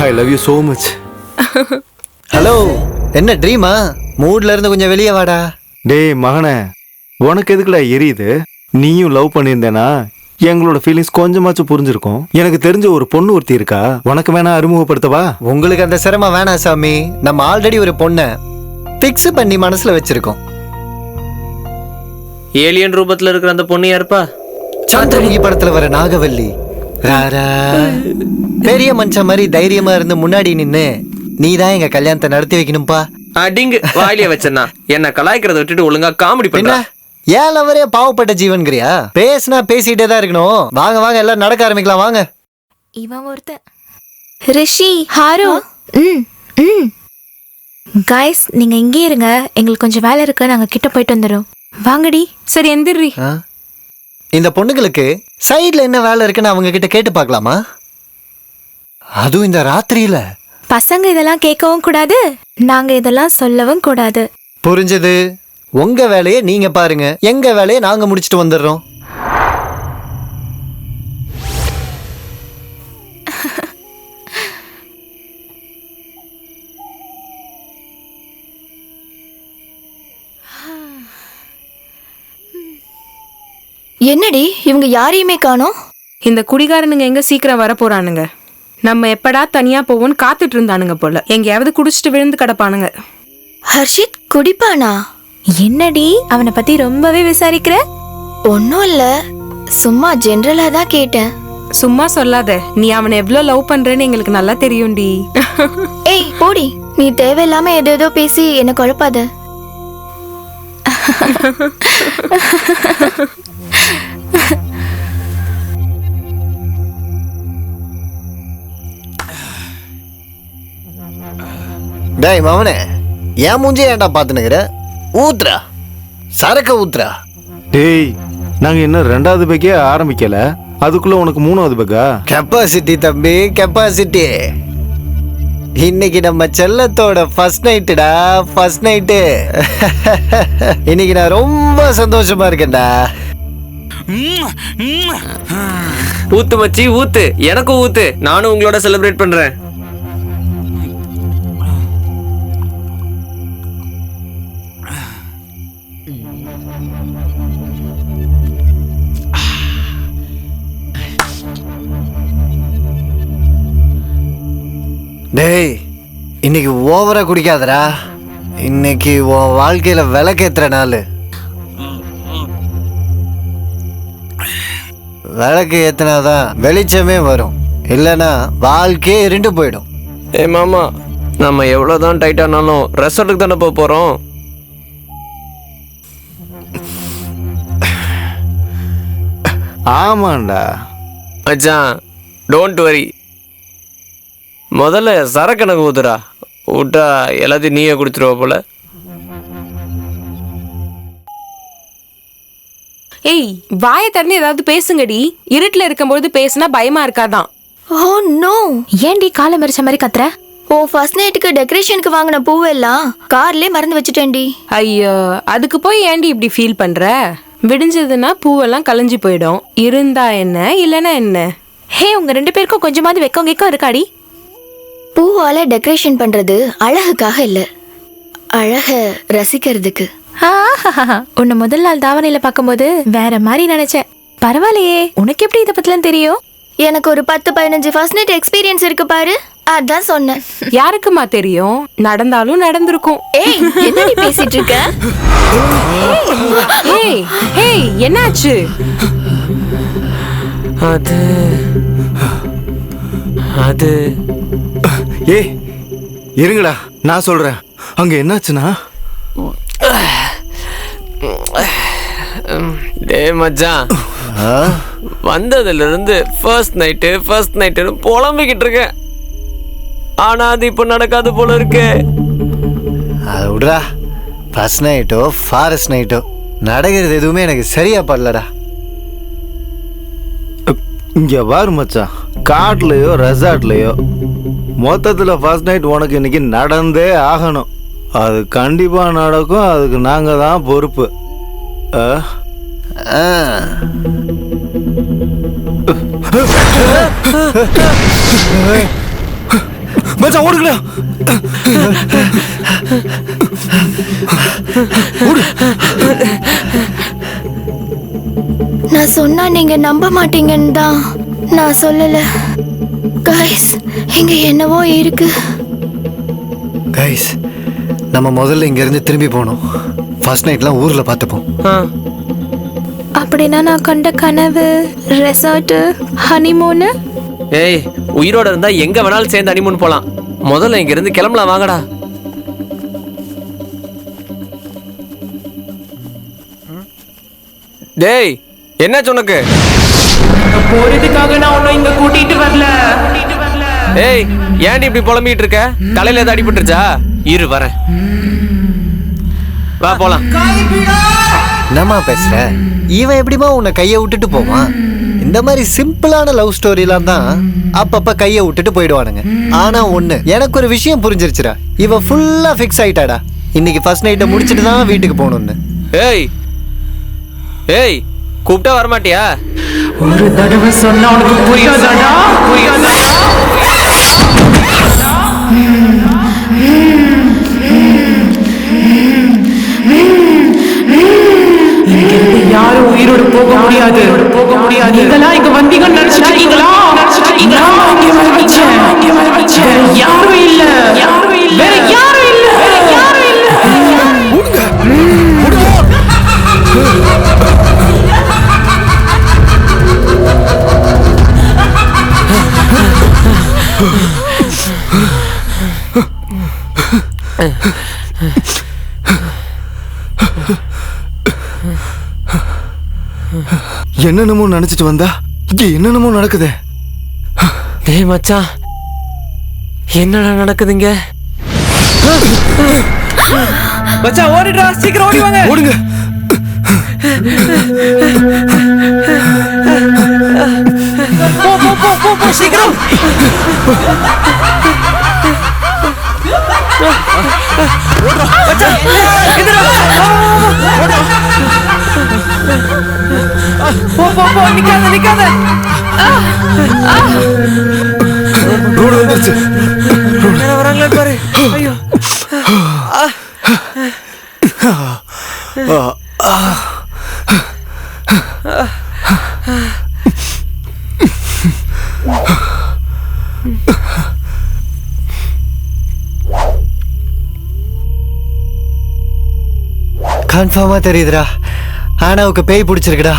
ஐ love you so much. Hello, என்ன ட்ரீமா? மூட்ல இருந்து கொஞ்சம் வெளியே வாடா. டேய் மகனே, உனக்கு எதுக்குடா எரியுது? நீயும் லவ் பண்ணியிருந்தேனா எங்களோட ஃபீலிங்ஸ் கொஞ்சமாச்சும் புரிஞ்சிருக்கும். எனக்கு தெரிஞ்ச ஒரு பொண்ணு ஒருத்தி இருக்கா, உனக்கு வேணா அறிமுகப்படுத்தவா? உங்களுக்கு அந்த சிரமம் வேணாம் சாமி. நம்ம ஆல்ரெடி ஒரு பொண்ணை பிக்ஸ் பண்ணி மனசுல வச்சிருக்கோம். ஏலியன் ரூபத்துல இருக்கிற அந்த பொண்ணு யாருப்பா? சந்திரமுகி படத்துல வர நாகவல்லி. ராரா. பெரிய மனுஷன் மாதிரி தைரியமா இருந்து முன்னாடி நின்னு நீ தான் எங்க கல்யாணத்தை நடத்தி வைக்கணும்பா. அடிங்கு வாயிலே வச்சனா என்ன கலாய்க்கிறத விட்டுட்டு ஒழுங்கா காமெடி பண்ண. ஏன் லவரே பாவப்பட்ட ஜீவன்கிறியா? பேசினா பேசிட்டே தான் இருக்கணும். வாங்க வாங்க எல்லாம் நடக்க ஆரம்பிக்கலாம் வாங்க. இவன் ஒருத்தன் ரிஷி ஹாரு. கைஸ் நீங்க இங்கே இருங்க, எங்களுக்கு கொஞ்சம் வேலை இருக்கு, நாங்க கிட்ட போயிட்டு வந்துடும். வாங்கடி. சரி எந்திரி. இந்த பொண்ணுங்களுக்கு சைடுல என்ன வேலை இருக்குன்னு அவங்க கிட்ட கேட்டு பார்க்கலாமா? அதுவும் இந்த ராத்திரியில. பசங்க இதெல்லாம் கேட்கவும் கூடாது, நாங்க இதெல்லாம் சொல்லவும் கூடாது. புரிஞ்சது. உங்க வேலையை நீங்க பாருங்க, எங்க வேலையை நாங்க முடிச்சிட்டு வந்துடுறோம். என்னடி இவங்க யாரையுமே காணோம்? இந்த குடிகாரனுங்க எங்க சீக்கிரம் வர போறானுங்க. நம்ம எப்படா தனியா போவோன்னு காத்துட்டு இருந்தானுங்க போல. எங்கேயாவது குடிச்சிட்டு விழுந்து கிடப்பானுங்க. ஹர்ஷித் குடிப்பானா? என்னடி அவனை பத்தி ரொம்பவே விசாரிக்கிற? ஒன்னும் இல்ல, சும்மா ஜெனரலா தான் கேட்டேன். சும்மா சொல்லாத, நீ அவனை எவ்வளவு லவ் பண்றேன்னு எங்களுக்கு நல்லா தெரியும்டி. ஏய் போடி, நீ தேவையில்லாம ஏதோ பேசி என்ன குழப்பாத. டேய் மவனே, ஏன் மூஞ்சே ஏன்டா பாத்துனுக்குற? ஊத்துறா, சரக்க ஊத்துறா. டேய் நாங்க இன்னும் 2வது பேக்கே ஆரம்பிக்கல, அதுக்குள்ள உனக்கு 3வது பேக்கா? கெப்பாசிட்டி தம்பி, கெப்பாசிட்டி. இன்னைக்கு நம்ம செல்லத்தோட ஃபர்ஸ்ட் நைட்டுடா, ஃபர்ஸ்ட் நைட்டு. இன்னைக்கு நான் ரொம்ப சந்தோஷமா இருக்கேன்டா. ஊத்து மச்சி ஊத்து, எனக்கும் ஊத்து, நானும் உங்களோட செலிப்ரேட் பண்றேன். டேய் இன்னைக்கு ஓவரா குடிக்காதடா. இன்னைக்கு உன் வாழ்க்கையில விளக்கேத்துற நாள். விளக்கு ஏத்துனாதான் வெளிச்சமே வரும், இல்லைன்னா வாழ்க்கையே இருண்டு போயிடும். ஏ மாமா, நம்ம எவ்வளவுதான் டைட்டானாலும் ரெசார்ட்டுக்கு தானே போக போறோம். ஆமாண்டா மச்சான், டோன்ட் வரி. முதல்ல சரக்கணக்கு ஊத்துடா, விட்டா எல்லாத்தையும் நீயே குடிச்சிருவா போல. ஏய் வாயை திறந்து ஏதாவது பேசுங்கடி. இருட்டுல இருக்கும்போது பேசினா பயமா இருக்காதான். Oh no. ஏன்டி காலை மறிச்ச மாதிரி கத்துற? ஓ ஃபர்ஸ்ட் நைட்டுக்கு டெக்கரேஷனுக்கு வாங்கின பூவெல்லாம் கார்லயே மறந்து வச்சுட்டேன்டி. ஐயோ, அதுக்கு போய் ஏன்டி இப்படி ஃபீல் பண்ற? விடிஞ்சதுன்னா பூவெல்லாம் கலைஞ்சு போயிடும். இருந்தா என்ன, இல்லைன்னா என்ன? ஹே, உங்க 2 பேருக்கும் கொஞ்சமாவது வெக்கம் இருக்காடி? பூவால டெக்கரேஷன் பண்றது அழகுக்காக இல்ல, அழக ரசிக்கிறதுக்கு. உன்னை முதல் நாள் தாவணையில பார்க்கும்போது வேற மாதிரி நினைச்சேன். பரவாயில்லையே, உனக்கு எப்படி இதை பத்திலாம் தெரியும்? எனக்கு ஒரு 10-15 ஃபர்ஸ்ட் நைட் எக்ஸ்பீரியன்ஸ் இருக்கு பாரு, அதான் சொன்னேன். யாருக்குமா தெரியும்? நடந்தாலும் நடந்திருக்கும். ஏய் என்னடி பேசிட்டு இருக்க? ஏய் ஏய் என்னாச்சு? அது ஏய் இருங்கடா, நான் சொல்றேன். அங்க என்னாச்சுன்னா, டே மச்சான், வந்ததுல இருந்து ஃபர்ஸ்ட் நைட்டுன்னு புலம்பிக்கிட்டு இருக்கேன். ஆனா அது இப்ப நடக்காது போல இருக்கு. அது விடுறா, ஃபர்ஸ்ட் நைட்டோ ஃபாரஸ்ட் நைட்டோ நடக்கிறது எதுவுமே எனக்கு சரியா படலடா. இங்க பாரு மச்சான், காட்லயோ ரெசார்ட்லயோ மொத்தத்துல ஃபர்ஸ்ட் நைட் உனக்கு இன்னைக்கு நடந்தே ஆகணும். அது கண்டிப்பா நடக்கும், அதுக்கு நாங்க தான் பொறுப்பு. மச்சான் ஓடுங்கடா. நான் சொன்னா நீங்க நம்ப மாட்டீங்கன்னு தான் நான் சொல்லல. கைஸ், இங்க என்னவோ இருக்கு. கைஸ், நம்ம முதல்ல இங்க இருந்து திரும்பி போனோம். ஃபர்ஸ்ட் நைட்லாம் ஊர்ல பார்த்துப்போம். அப்படின்னா நான் கண்ட கனவு, ரெசார்ட், ஹனிமூன். ஏய், உயிரோட இருந்தா எங்க வேணாலும் சேர்ந்து ஹனிமூன் போலாம். முதல்ல இங்க இருந்து கிளம்பலாம், வாங்கடா. டேய், என்னாச்சு உனக்கு? போறதுக்காக நான் உன்னை இங்க கூட்டிட்டு வரல. ஏய், ஏன்டி இப்படி புலம்பிட்டு இருக்க? தலையில ஏதாவது அடிபட்டுருச்சா? இரு வரேன். வா போலாம். என்னம்மா பேசுற? இவன் எப்படிமா உன்னை கையை விட்டுட்டு போவான்? இந்த மாதிரி சிம்பிளான லவ் ஸ்டோரிலாம் தான் அப்பப்ப கையை விட்டுட்டு போயிடுவானுங்க. ஆனா ஒண்ணு, எனக்கு ஒரு விஷயம் புரிஞ்சிருச்சுடா. இவ ஃபுல்லா ஃபிக்ஸ் ஆயிட்டாடா. இன்னைக்கு ஃபர்ஸ்ட் நைட்டை முடிச்சிட்டு தான் வீட்டுக்கு போகணும்னு. ஏய் ஏய், கூப்பிட்டா வரமாட்டியா? ஒரு தடவை சொன்னா உனக்கு புரியாதாடா? புரியாதாடா? இங்கிருந்து யாரும் உயிரோடு போக முடியாது. நீங்களா இங்க வந்தீங்கன்னு நினைச்சிட்டு இருக்கீங்களா? இங்க வர வச்சேன். யாரும் இல்ல, வேற யாரும் இல்ல. என்னென்னமோ நினைச்சிட்டு வந்தா இங்க என்னென்னமோ நடக்குதே. டேய் மச்சான், என்னடா நடக்குதுங்க? மச்சான் ஓடிடா, சீக்கிரம் ஓடி வாங்க. ஓடுங்க. போ போ போ போ போ, சீக்கிரம். மச்சான் எந்திரா. போ போ போ, நிக்காத நிக்காத. ரோடு வந்துருச்சு. என்ன வராங்களே பாரு. ஐயோ. கன்ஃபார்மா தெரியுதுடா, ஆனாவுக்கு பேய் பிடிச்சிருக்குடா.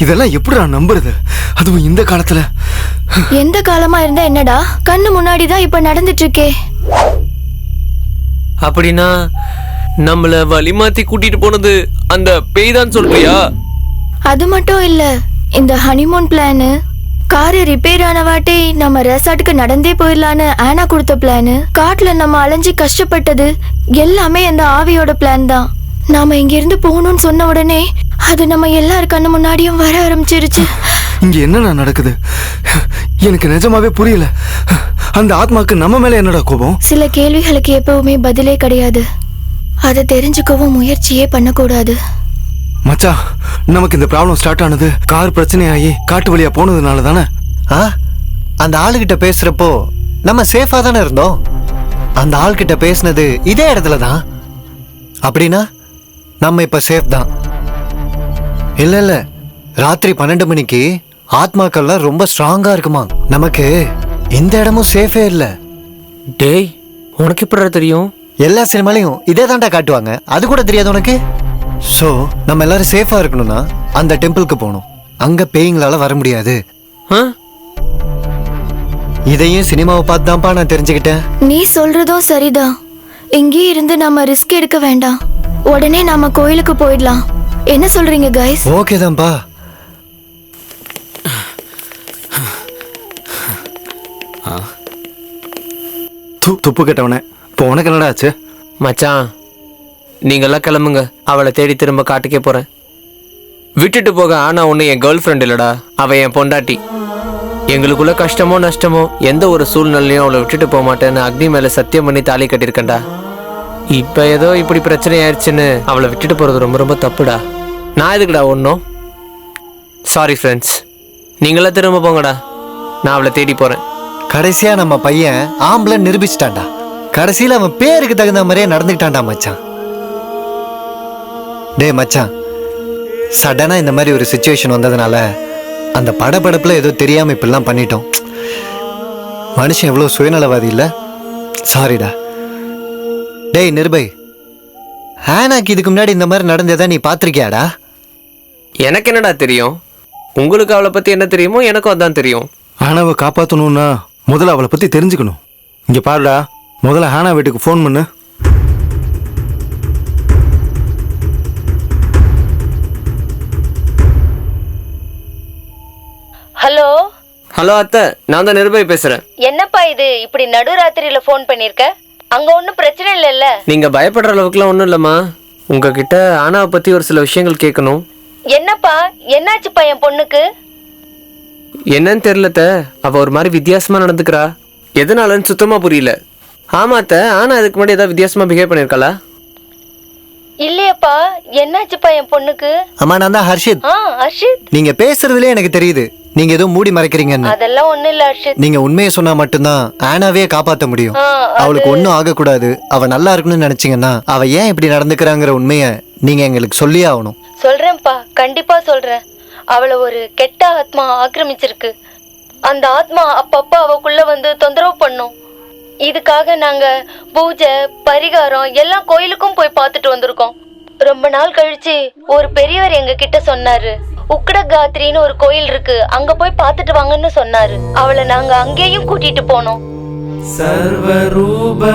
இதெல்லாம் எப்படிடா நம்புறது, அதுவும் இந்த காலத்துல? எந்த காலமா இருந்தா என்னடா, கண்ணு முன்னாடி தான் இப்ப நடந்துட்டு இருக்கே. அப்படின்னா நம்மள வழி மாத்தி கூட்டிட்டு போனது அந்த பேய் தான் சொல்றியா? அது மட்டும் இல்ல, இந்த ஹனிமூன் பிளானு, காரு ரிப்பேர் ஆன வாட்டி நம்ம ரெசார்ட்டுக்கு நடந்தே போயிடலான்னு ஆனா கொடுத்த பிளானு, காட்டுல நம்ம அலைஞ்சு கஷ்டப்பட்டது எல்லாமே அந்த ஆவியோட பிளான் தான். நாம இங்க இருந்து போகணும்னு சொன்ன உடனே அது நம்ம எல்லாரு கண்ணு முன்னாடியும் வர ஆரம்பிச்சிருச்சு. இங்க என்னடா நடக்குது? எனக்கு நிஜமாவே புரியல. அந்த ஆத்மாக்கு நம்ம மேல என்னடா கோபம்? சில கேள்விகளுக்கு எப்பவுமே பதிலே கிடையாது. அதை தெரிஞ்சுக்கவும் முயற்சியே பண்ணக்கூடாது. மச்சான், நமக்கு இந்த ப்ராப்ளம் ஸ்டார்ட் ஆனது கார் பிரச்சனையாகி காட்டு வழியா போனதுனால தானே? அந்த ஆளுகிட்ட பேசுறப்போ நம்ம சேஃபா தானே இருந்தோம். அந்த ஆள்கிட்ட பேசினது இதே இடத்துல தான். அப்படின்னா நம்ம இப்ப சேஃப் தான். இல்ல இல்ல, ராத்திரி 12 மணிக்கு ஆத்மாக்கள்லாம் ரொம்ப ஸ்ட்ராங்கா இருக்குமா. நமக்கு இந்த இடமும் சேஃபே இல்ல. டேய், உனக்கு எப்படி தெரியும்? எல்லா சினிமாலையும் இதே தாண்டா காட்டுவாங்க, அது கூட தெரியாது உனக்கு? சோ நம்ம எல்லாரும் சேஃபா இருக்கணும்னா அந்த டெம்பிளுக்கு போகணும். அங்க பேய்ங்களால வர முடியாது. இதையும் சினிமாவை பார்த்து தான்ப்பா நான் தெரிஞ்சுக்கிட்டேன். நீ சொல்றதும் சரிதான். இங்கே இருந்து நாம ரிஸ்க் எடுக்க வேண்டாம், உடனே நாம கோயிலுக்கு போயிடலாம். என்ன சொல்றீங்க கைஸ்? ஓகே தான்ப்பா. துப்பு கெட்டவனே, இப்போ உனக்கு என்னடா ஆச்சு? மச்சான், நீங்கெல்லாம் கிளம்புங்க. அவளை தேடி திரும்ப காட்டுக்கே போறேன். விட்டுட்டு போக ஆனா ஒண்ணு என் கேர்ள் ஃப்ரெண்ட் இல்லடா, அவ என் பொண்டாட்டி. எங்களுக்குள்ள கஷ்டமோ நஷ்டமோ எந்த ஒரு சூழ்நிலையும் அவளை விட்டுட்டு போக மாட்டேன்னு அக்னி மேல சத்தியம் பண்ணி தாலி கட்டியிருக்கேன்டா. இப்ப ஏதோ இப்படி பிரச்சனை ஆயிடுச்சுன்னு அவளை விட்டுட்டு போறது ரொம்ப ரொம்ப தப்புடா. நான் எதுக்குடா ஒன்றும். சாரி ஃப்ரெண்ட்ஸ், நீங்களா திரும்ப போங்கடா, நான் அவளை தேடி போறேன். கடைசியா நம்ம பையன் ஆம்பளை நிரூபிச்சிட்டான்டா. கடைசியில அவன் பேருக்கு தகுந்த மாதிரியே நடந்துக்கிட்டான்டா மச்சான். டேய் மச்சான், சடனா இந்த மாதிரி ஒரு சிச்சுவேஷன் வந்ததுனால அந்த படபடப்புல ஏதோ தெரியாம இப்படிலாம் பண்ணிட்டோம். மனுஷன் எவ்வளவு சுயநலவாதி இல்ல. சாரிடா. டேய் நிர்பய், ஹேனாக்கு இதுக்கு முன்னாடி இந்த மாதிரி நடந்ததா நீ பாத்திருக்கியாடா? எனக்கு என்னடா தெரியும்? உங்களுக்கு அவளை பத்தி என்ன தெரியுமோ எனக்கும் அதான் தெரியும். ஹானாவை காப்பாற்றணும்னா முதல்ல அவளை பற்றி தெரிஞ்சுக்கணும். இங்கே பாருடா, முதல்ல ஹானா வீட்டுக்கு ஃபோன் பண்ணு. ஹலோ ஹலோ அத்தை, நான் தான் நிர்பய் பேசுறேன். என்னப்பா இது இப்படி நடுராத்திரியில ஃபோன் பண்ணிருக்க? அங்க ஒன்றும் பிரச்சனை இல்லைல்ல? நீங்க பயப்படுற அளவுக்குலாம் ஒன்றும் இல்லைம்மா. உங்ககிட்ட ஆனாவை பத்தி ஒரு சில விஷயங்கள் கேட்கணும். என்னப்பா, என்னாச்சுப்பா என் பொண்ணுக்கு? என்னன்னு தெரியலத்த, அவ ஒரு மாதிரி வித்தியாசமா நடந்துக்கிறா. எதனாலன்னு சுத்தமா புரியல. ஆமாத்த, ஆனா அதுக்கு முன்னாடி ஏதாவது வித்தியாசமா பிஹேவ் பண்ணிருக்காளா? இல்லையப்பா, என்னாச்சுப்பா என் பொண்ணுக்கு? அம்மா நான் தான் ஹர்ஷித். ஹர்ஷித், நீங்க பேசுறதுலயே எனக்கு தெரியுது நீங்க ஏதோ மூடி மறைக்கிறீங்கன்னு. அதெல்லாம் ஒண்ணு இல்ல ஹர்ஷித். நீங்க உண்மையை சொன்னா மட்டும்தான் ஆனாவே காப்பாத்த முடியும். அவளுக்கு ஒன்னும் ஆகக்கூடாது, அவ நல்லா இருக்கணும்னு நினைச்சீங்கன்னா அவ ஏன் இப்படி நடந்துக்கிறாங்கிற உண்மையை நீங்க எங்களுக்கு சொல்லியே ஆகணும். சொல்றேன்ப்பா, கண்டிப்பா சொல்றேன். அவளை ஒரு கெட்ட ஆத்மா ஆக்கிரமிச்சிருக்கு. அந்த ஆத்மா அப்பப்ப அவக்குள்ள வந்து தொந்தரவு பண்ணும். இதுக்காக நாங்க பூஜை பரிகாரம் எல்லாம் கோயிலுக்கும் போய் பார்த்துட்டு வந்திருக்கோம். ரொம்ப நாள் கழிச்சு ஒரு பெரியவர் எங்க கிட்ட சொன்னாரு, உக்கடகாத்திரின்னு ஒரு கோயில் இருக்கு, அங்க போய் பார்த்துட்டு வாங்கன்னு சொன்னாரு. அவளை நாங்க அங்கேயும் கூட்டிட்டு போனோம். சர்வரூப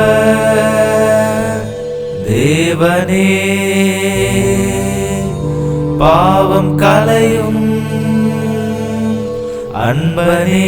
தேவனே பாவம் கலையும் அன்பனே.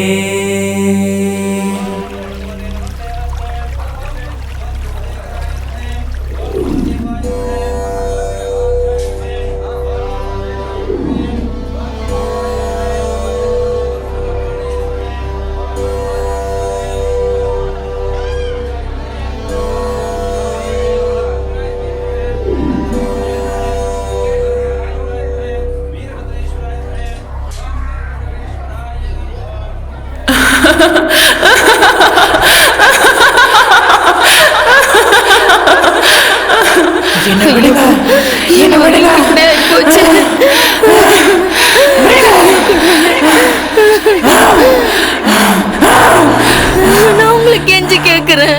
நான் உங்களுக்கு கெஞ்சி கேக்குறேன்,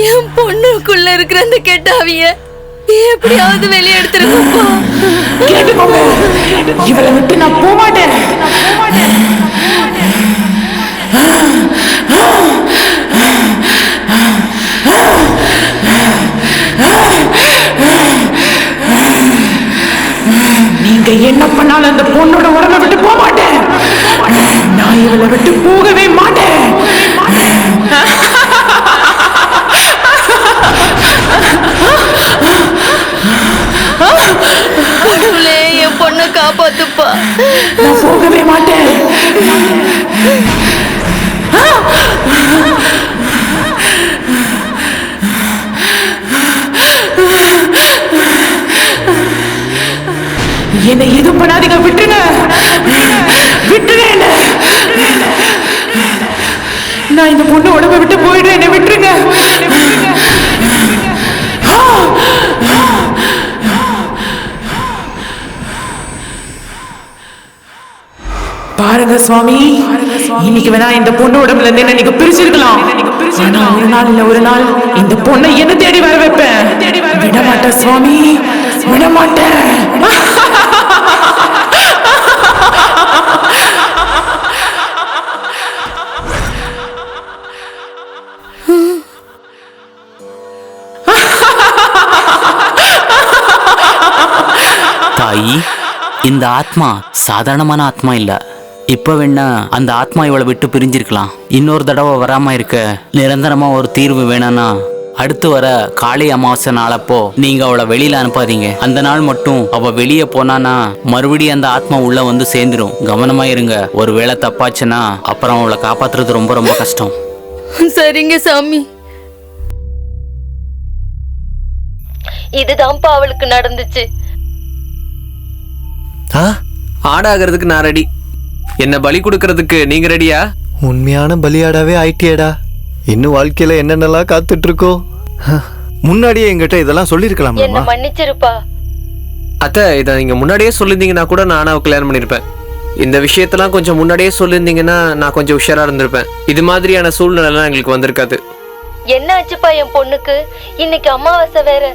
என் பொண்ணுக்குள்ள இருக்கிற அந்த கெட்டாவிய எப்படியாவது வெளியே எடுத்துருக்கப்பா. இவளை விட்டு நான் போக மாட்டேன். நீங்க என்ன பண்ணாலும் அந்த பொண்ணோட உடம்பை விட்டு போக மாட்டேன். நான் இவளை விட்டு போகவே மாட்டேன். கடவுளே, என் பொண்ணை காப்பாத்துப்பா. நான் போகவே மாட்டேன். என்னை எதுவும் பண்ணாதீங்க, விட்டுங்க விட்டுங்க. நான் இந்த பொண்ணு உடம்பை விட்டு போயிடுறேன், என்னை விட்டுருங்க. பாருங்க சுவாமி, இன்னைக்கு வேணா இந்த பொண்ணு உடம்புல இருந்து என்ன நீங்க பிரிச்சிருக்கலாம். ஆனா ஒரு நாள் இல்ல ஒரு நாள் இந்த பொண்ணை என்ன தேடி வர வைப்பேன். விட மாட்டேன் சுவாமி, விட மாட்டேன். தாயி, இந்த ஆத்மா சாதாரணமான ஆத்மா இல்ல. இப்ப வேணா அந்த ஆத்மா இவளை விட்டு பிரிஞ்சிருக்கலாம். இன்னொரு தடவை வராம இருக்க நிரந்தரமா ஒரு தீர்வு வேணும்னா அடுத்து வர காளி அமாவாசை நாளப்போ நீங்க அவளை வெளியில அனுப்பாதீங்க. அந்த நாள் மட்டும் அவ வெளியே போனானா மறுபடியும் அந்த ஆத்மா உள்ள வந்து சேர்ந்துடும். கவனமா இருங்க. ஒருவேளை தப்பாச்சுன்னா அப்புறம் அவளை காப்பாத்துறது ரொம்ப ரொம்ப கஷ்டம். சரிங்க சாமி. இதுதான்ப்பா அவளுக்கு நடந்துச்சு. ஆடாகிறதுக்கு நான் ரெடி. என்ன பலி கொடுக்கறதுக்கு நீங்க ரெடியா? உண்மையான பலியாடாவே ஆயிட்டியடா. இன்னும் வாழ்க்கையில என்னென்னலாம் காத்துட்டு இருக்கோ. முன்னாடியே எங்கிட்ட இதெல்லாம் சொல்லிருக்கலாம். என்ன மன்னிச்சிருப்பா. அத்தை, இதை நீங்க முன்னாடியே சொல்லியிருந்தீங்கன்னா கூட நானா கல்யாணம் பண்ணிருப்பேன். இந்த விஷயத்தெல்லாம் கொஞ்சம் முன்னாடியே சொல்லியிருந்தீங்கன்னா நான் கொஞ்சம் உஷாரா இருந்திருப்பேன். இது மாதிரியான சூழ்நிலைலாம் எங்களுக்கு வந்திருக்காது. என்ன ஆச்சுப்பா என் பொண்ணுக்கு? இன்னைக்கு அமாவாசை வேற.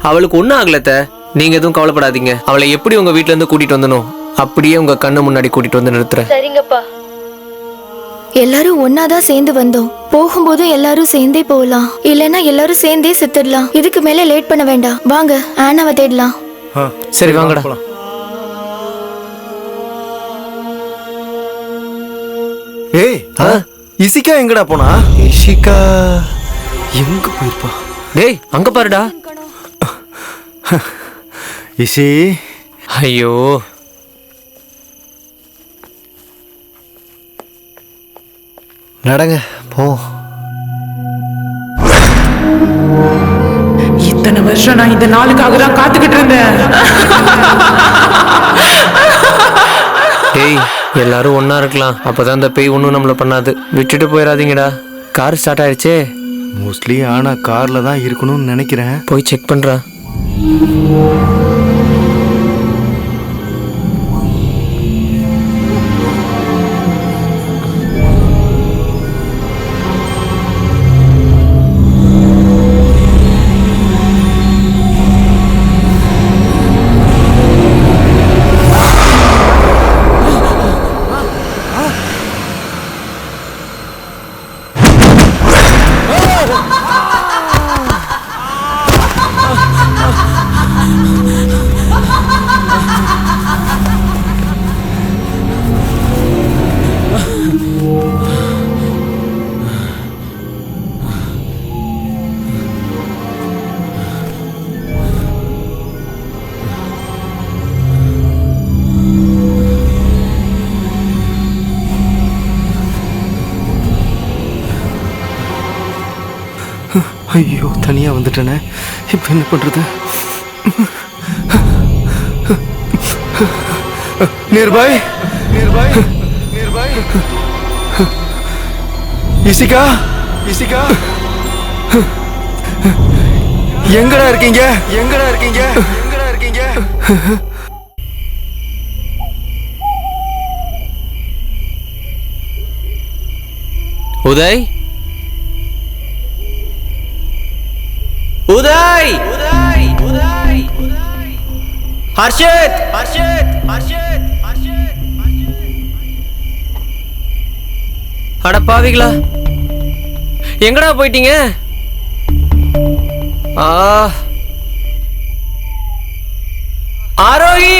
அவளுக்கு ஒன்றும் ஆகலத்த, நீங்க எதுவும் கவலைப்படாதீங்க. அவளை எப்படி உங்க வீட்ல இருந்து கூட்டிட்டு வந்தனும் அப்படியே உங்க கண்ணு முன்னாடி கூட்டிட்டு வந்து நிறுத்துறேன். சரிங்கப்பா. எல்லாரும் ஒன்னாதான் சேர்ந்து வந்தோம். போகும்போது எல்லாரும் சேர்ந்தே போகலாம், இல்லைன்னா எல்லாரும் சேர்ந்தே செத்துடலாம். இதுக்கு மேல லேட் பண்ண வேண்டாம். வாங்க ஆனாவை தேடலாம். சரி வாங்கடா. ஏய், இசிகா எங்கடா போனா? இஷிகா எங்க போயிருப்பா? டேய் அங்க பாருடா. இசி, ஐயோ நடங்க போ. இத்தனை வருஷம் நான் இந்த நாளுக்காக தான் காத்துக்கிட்டு இருந்தேன். டேய் எல்லாரும் ஒன்னா இருக்கலாம், அப்பதான் இந்த பேய் ஒன்றும் நம்மள பண்ணாது. விட்டுட்டு போயிடாதீங்கடா. கார் ஸ்டார்ட் ஆயிடுச்சே. மோஸ்ட்லி ஆனா கார்ல தான் இருக்கணும்னு நினைக்கிறேன். போய் செக் பண்றேன். ஐயோ, தனியா வந்துட்டேனே. இப்ப என்ன பண்றது? நிர்பாய், நிர்பாய், நிர்பாய். இசிகா, இசிகா, எங்கடா இருக்கீங்க? எங்கடா இருக்கீங்க? எங்கடா இருக்கீங்க? உதய், உதய், உதய், உதய், ஹர்ஷித், ஹர்ஷித், ஹர்ஷித், ஹர்ஷித். அட பாவிங்களா, எங்கடா போயிட்டீங்க? ஆரோஹி,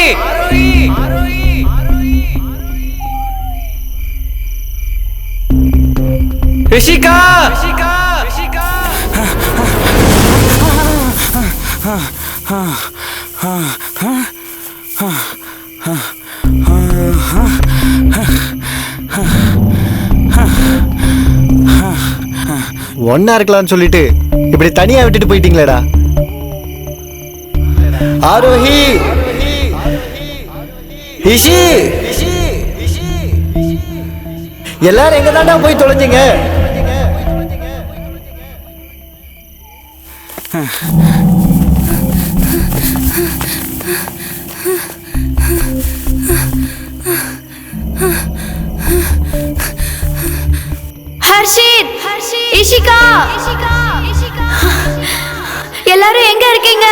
ரிஷிகா, ரிஷிகா, ரிஷிகா. ஒன்னா இருக்கலாம்னு சொல்லிட்டு இப்படி தனியா விட்டுட்டு போயிட்டீங்களேடா. ஆரோஹி, இஷி, எல்லாரும் எங்க தாண்டா போய் தொலைஞ்சிங்க? ஹர்ஷித், இஷிகா, எல்லாரும் எங்க இருக்கீங்க?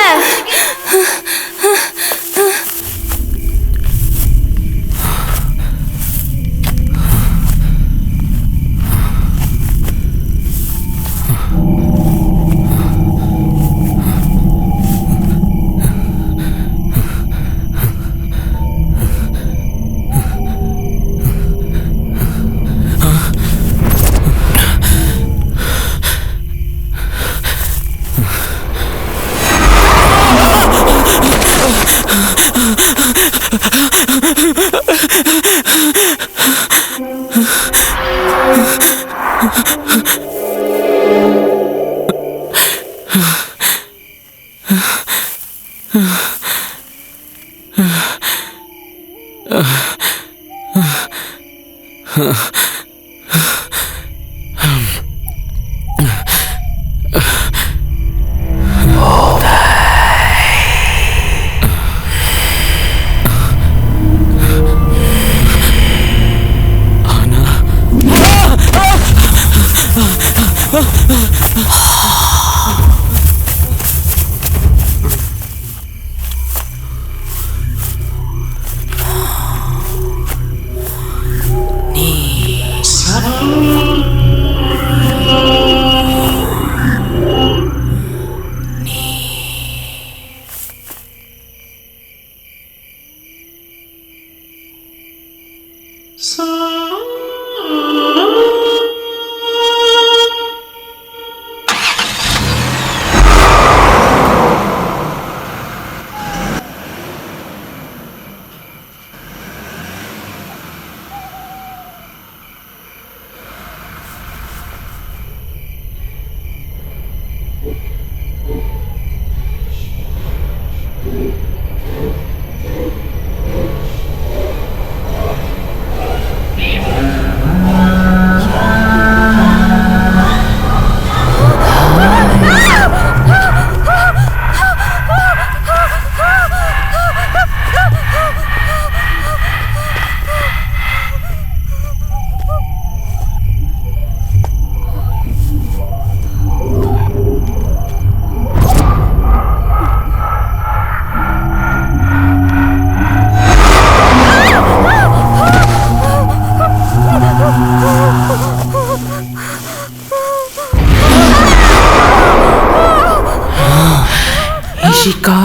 இஷிகா,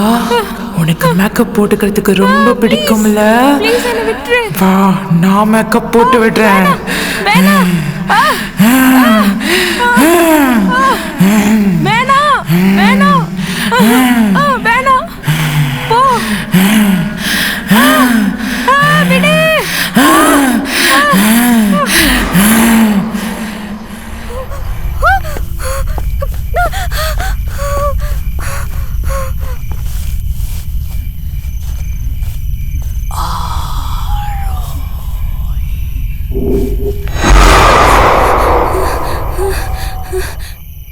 உனக்கு மேக்கப் போட்டுக்கிறதுக்கு ரொம்ப பிடிக்கும்ல? வா, நான் மேக்கப் போட்டு விடுறேன். வேணாம் வேணாம் வேணாம், போ. விடு.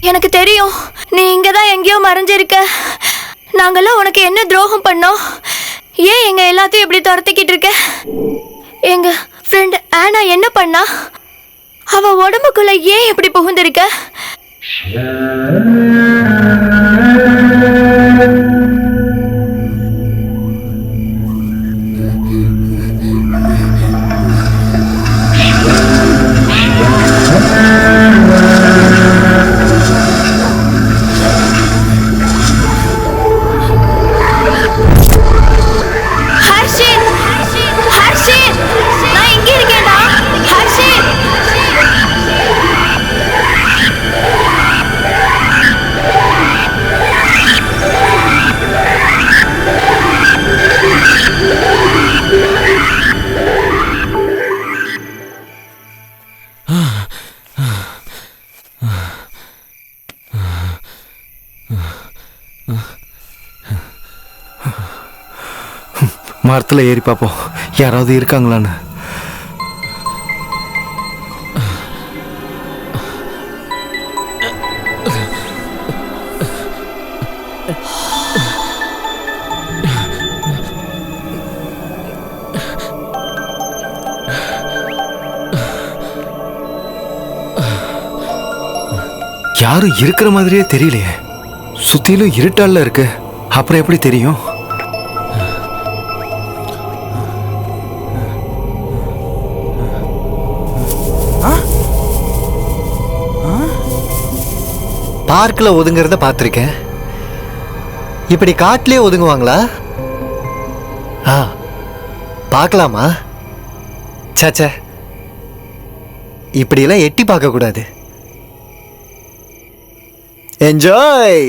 எனக்கு தெரியும் நீ இங்கதான் எங்கேயோ மறைஞ்சிருக்க. நாங்கெல்லாம் உனக்கு என்ன துரோகம் பண்ணோம்? ஏன் எங்க எல்லாத்தையும் இப்படி துரத்திக்கிட்டு இருக்க? எங்க ஃப்ரெண்ட் ஆனா என்ன பண்ணா? அவ உடம்புக்குள்ள ஏன் இப்படி புகுந்திருக்க? மரத்தில் ஏறி பார்ப்போம், யாராவது இருக்காங்களான்னு. யாரும் இருக்கிற மாதிரியே தெரியலையே. சுத்திலும் இருட்டால இருக்கு, அப்புறம் எப்படி தெரியும்? பார்க்கில் ஒதுங்கிறத பார்த்துருக்கேன். இப்படி காட்டிலே ஒதுங்குவாங்களா? பார்க்கலாமா? சாச்சா, இப்படியெல்லாம் எட்டி பார்க்கக்கூடாது. என்ஜாய்.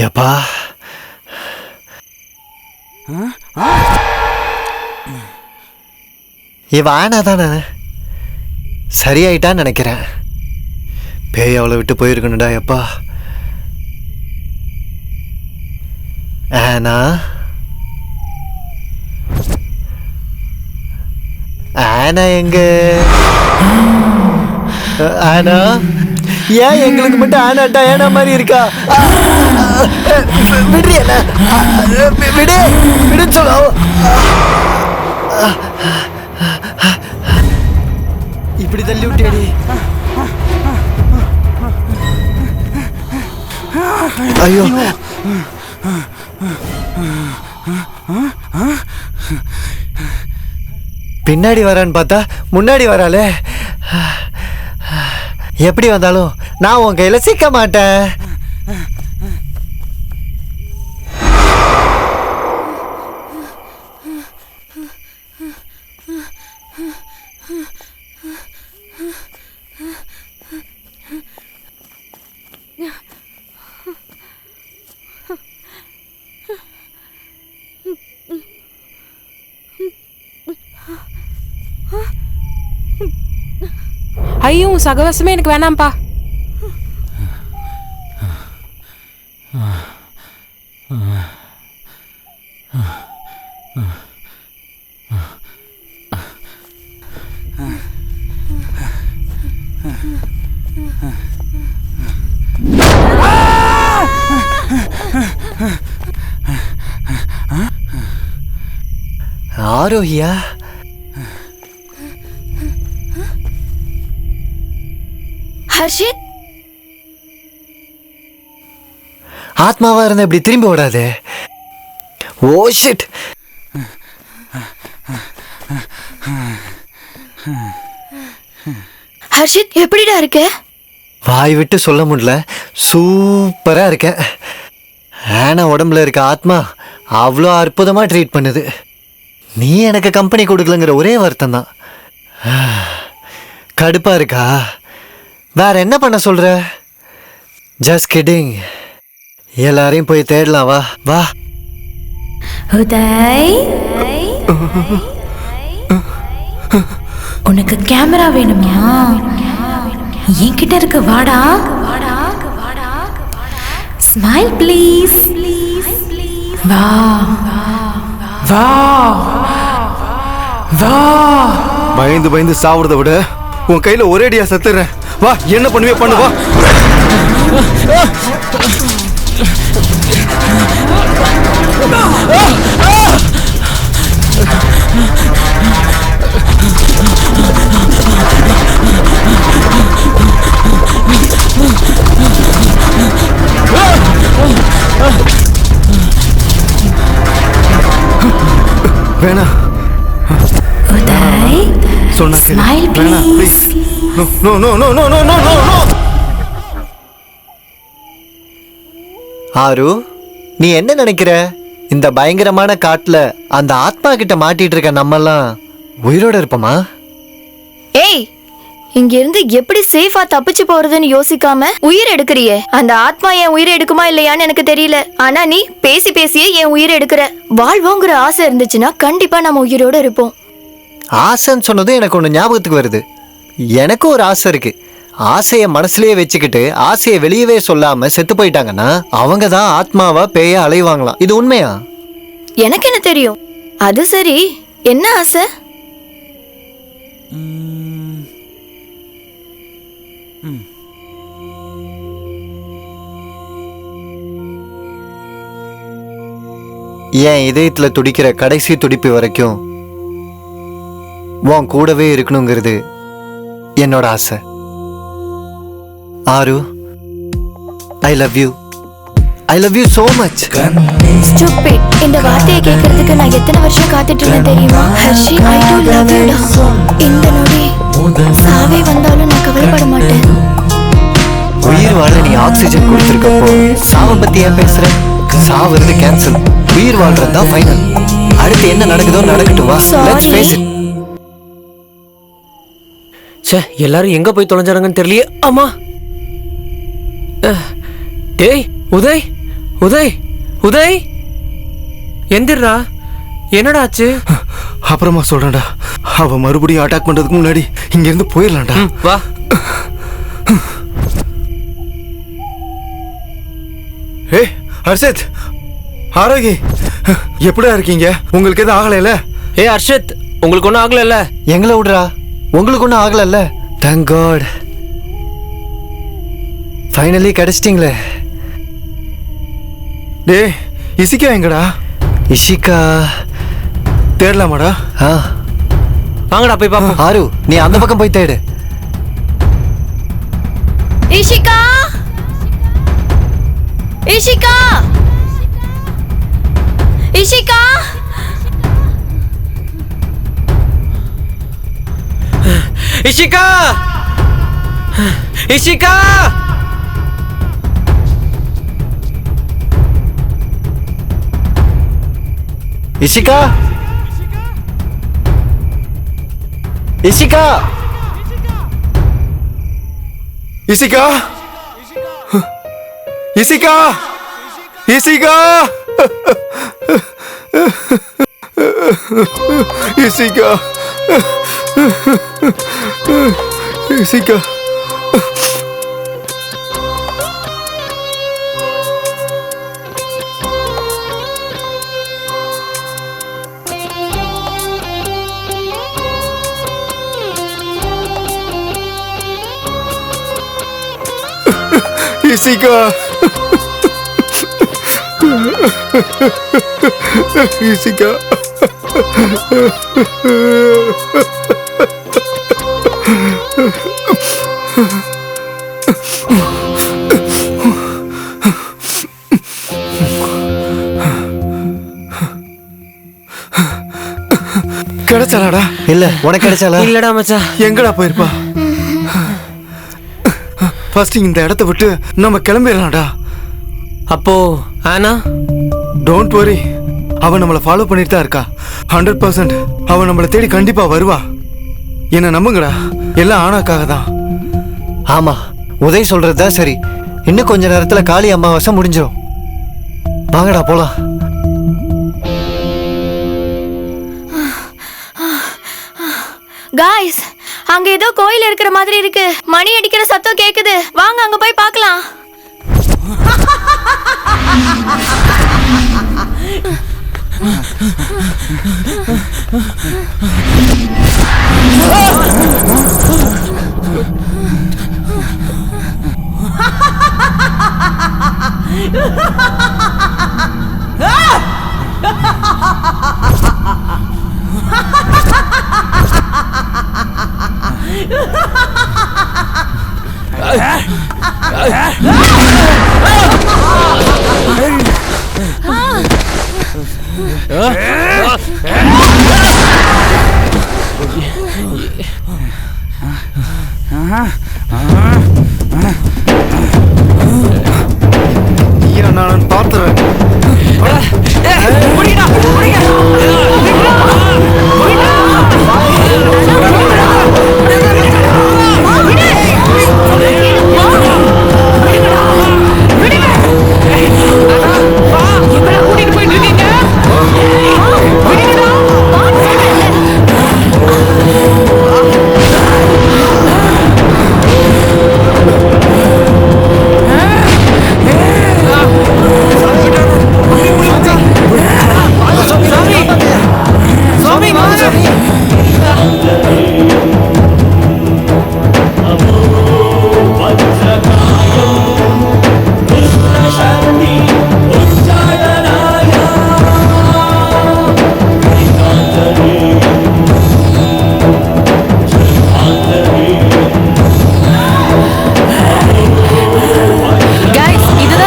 எப்பா இவ ஆனா தானே சரியாயிட்டான்னு நினைக்கிறேன். பேய் அவளை விட்டு போயிருக்கணுடா எப்பா. ஆனா ஆனா எங்க ஆனா ஏன் எங்களுக்கு மட்டும் ஆனாட்டா ஏனா மாதிரி இருக்கா? விடுறியா? விடு விடு சொல்லு. இப்படி தள்ளி விட்டியாடி. ஐயோ பின்னாடி வரான்னு பார்த்தா முன்னாடி வராளே. எப்படி வந்தாலும் நான் உன் கையில சிக்க மாட்டேன். ஐயோ சகவாசமே எனக்கு வேணாம்ப்பா. ஆரோஹியா ஹர்ஷித் ஆத்மாவா இருந்தா இப்படி திரும்பி ஓடாது. Oh shit. ஹர்ஷித் எப்படிடா இருக்க? வாய் விட்டு சொல்ல முடியல. சூப்பரா இருக்க. ஆனா உடம்புல இருக்க ஆத்மா அவ்வளோ அற்புதமா ட்ரீட் பண்ணுது. நீ எனக்கு கம்பெனி கொடுக்கலங்கிற ஒரே வருத்தம் தான். கடுப்பா இருக்கா? வேற என்ன பண்ண சொல்ற? Just kidding. எல்லாரையும் போய் தேடலாம். வா வா. உதய், உனக்கு கேமரா வேணுமா? என்கிட்ட இருக்கு, வாடா. Smile please. வா வா வா. பயந்து பயந்து சாவுறத விட உன் கையில ஒரேடியா செத்துறேன். வா, என்ன பண்ணுவே பண்ணு. வா. வேணா சொன்னா வேணா please. No no no no no no no. Aaru, நீ என்ன நினைக்கிற? இந்த பயங்கரமான காட்டுல அந்த ஆத்மா கிட்ட மாட்டிட்டு இருக்க நம்மெல்லாம் உயிரோட இருப்போமா? ஏய், இங்க இருந்து எப்படி சேஃபா தப்பிச்சு போறதுன்னு யோசிக்காம உயிர் எடுக்கிறியே. அந்த ஆத்மா என் உயிரை எடுக்குமா இல்லையான்னு எனக்கு தெரியல. ஆனா நீ பேசி பேசியே என் உயிரை எடுக்கிற. வாழ்வோங்கிற ஆசை இருந்துச்சுன்னா கண்டிப்பா நம்ம உயிரோட இருப்போம். ஆசைன்னு சொன்னதும் எனக்கு ஒண்ணு ஞாபகத்துக்கு வருது. எனக்கும் ஒரு ஆசை இருக்கு. ஆசையை மனசுலயே வச்சுக்கிட்டு ஆசையை வெளியவே சொல்லாம செத்து போயிட்டாங்கன்னா அவங்க தான் ஆத்மாவா பேய அலைவாங்களாம். இது உண்மையா? எனக்கு என்ன தெரியும். அது சரி, என்ன ஆசை? என் இதயத்துல துடிக்கிற கடைசி துடிப்பு வரைக்கும் உன் கூடவே இருக்கணுங்கிறது என்னோட ஆசை. Aaru, I love you. I love you so much. Stupid. இந்த வார்த்தையை கேட்கறதுக்கு நான் எத்தனை வருஷம் காத்துட்டு இருந்தேன் தெரியுமா? ஹர்ஷி, I do love you டா. இந்த நொடி சாவே வந்தாலும் நான் கவலைப்பட மாட்டேன். உயிர் வாழ நீ ஆக்சிஜன் கொடுத்திருக்கப்போ சாவை பத்தி ஏன் பேசுற? சாவுறது கேன்சல், உயிர் வாழ்றது தான் ஃபைனல். அடுத்து என்ன நடக்குதோ நடக்கட்டும். வா, let's face it. சே, எல்லாரும் எங்க போய் தொலைஞ்சாங்கன்னு தெரியலையே. ஆமா. டேய் உதய், உதய் உதய் எந்திரா, என்னடா ஆச்சு? அப்புறமா சொல்றேன்டா. அவ மறுபடியும் அட்டாக் பண்றதுக்கு முன்னாடி இங்க இருந்து போயிடலாம்டா. வா. ஏய் ஹர்ஷத், ஆரோகி, எப்படிடா இருக்கீங்க? உங்களுக்கு எதுவும் ஆகலைல? ஏய் ஹர்ஷத், உங்களுக்கு ஒன்றும் ஆகலைல்ல? எங்களை விடுறா, உங்களுக்கு ஒன்றும் ஆகலைல்ல? தேங்க் காட், ஃபைனலி கிடைச்சிட்டிங்களே. டேய் இசிகா எங்கடா? இஷிகா தேடலாமாடா? வாங்கடா போய் பாப்போம். ஆரு, நீ அந்த பக்கம் போய் தேடு. இஷிகா, இஷிகா, இஷிகா. இஷிகா, இஷிகா. இஷிகா, இஷிகா, இசிகா, இசிகா, இசிகா, இசிகா, இசிகா. Jessica. Jessica. கிடைச்சாலாடா? இல்ல, உனக்கு கிடைச்சாலா? இல்லடா மச்சான். எங்கடா போயிருப்பா? ஃபர்ஸ்ட் இந்த இடத்த விட்டு நம்ம கிளம்பிடலாம்டா. அப்போ ஆனா? டோன்ட் வரி, அவன் நம்மளை ஃபாலோ பண்ணிட்டு தான் இருக்கா. 100% அவன் நம்மளை தேடி கண்டிப்பா வருவா. என்ன நம்புங்கடா, எல்லாம் ஆனாக்காக தான். ஆமா, உதய் சொல்றதுதான் சரி. இன்னும் கொஞ்ச நேரத்துல காளி அமாவாசை முடிஞ்சிடும். வாங்கடா போலாம். காய்ஸ், அங்க ஏதோ கோயில் இருக்கிற மாதிரி இருக்கு. மணி அடிக்கிற சத்தம் கேக்குது. வாங்க அங்க போய் பார்க்கலாம். நான் பார்த்துறேன்.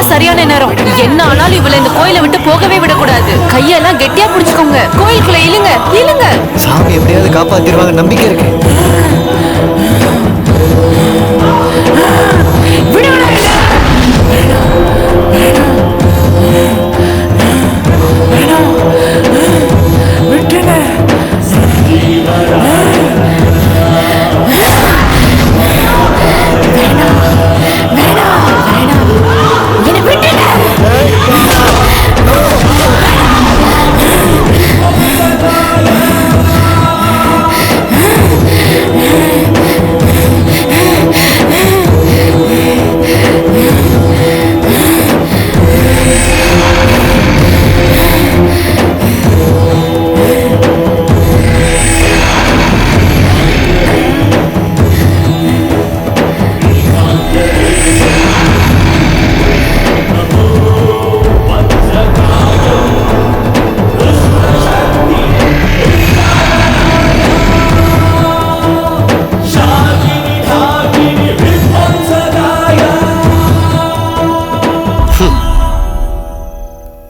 சரியான நேரம். என்ன ஆனாலும் இவளை இந்த கோயிலை விட்டு போகவே விடக்கூடாது. கையெல்லாம் கெட்டியா பிடிச்சுக்கோங்க. கோயிலுக்குள்ள இழுங்க இழுங்க. சாமி எப்படியாவது காப்பாத்திடுவாங்க, நம்பிக்கை இருக்கு.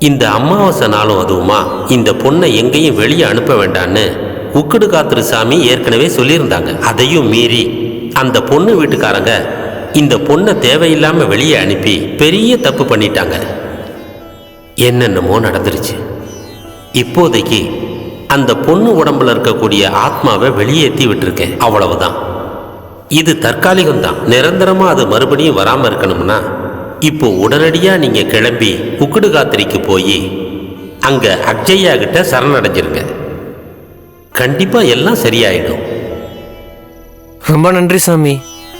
இந்த அமாவாசை நாளும் அதுவுமா இந்த பொண்ணை எங்கேயும் வெளியே அனுப்ப வேண்டான்னு உக்கடு காத்திரு சாமி ஏற்கனவே சொல்லியிருந்தாங்க. அதையும் மீறி அந்த பொண்ணு வீட்டுக்காரங்க இந்த பொண்ணை தேவையில்லாம வெளியே அனுப்பி பெரிய தப்பு பண்ணிட்டாங்க. என்னென்னமோ நடந்துருச்சு. இப்போதைக்கு அந்த பொண்ணு உடம்புல இருக்கக்கூடிய ஆத்மாவை வெளியேற்றி விட்டுருக்கேன், அவ்வளவுதான். இது தற்காலிகம்தான். நிரந்தரமா அது மறுபடியும் வராம இருக்கணும்னா இப்போ உடனடியா நீங்க கிளம்பி உக்குடு காத்திரிக்கு போய் அங்க அக்ஷயா கிட்ட சரணடைஞ்சிருங்க. கண்டிப்பா எல்லாம் சரியாயிடும். ரொம்ப நன்றி சாமி,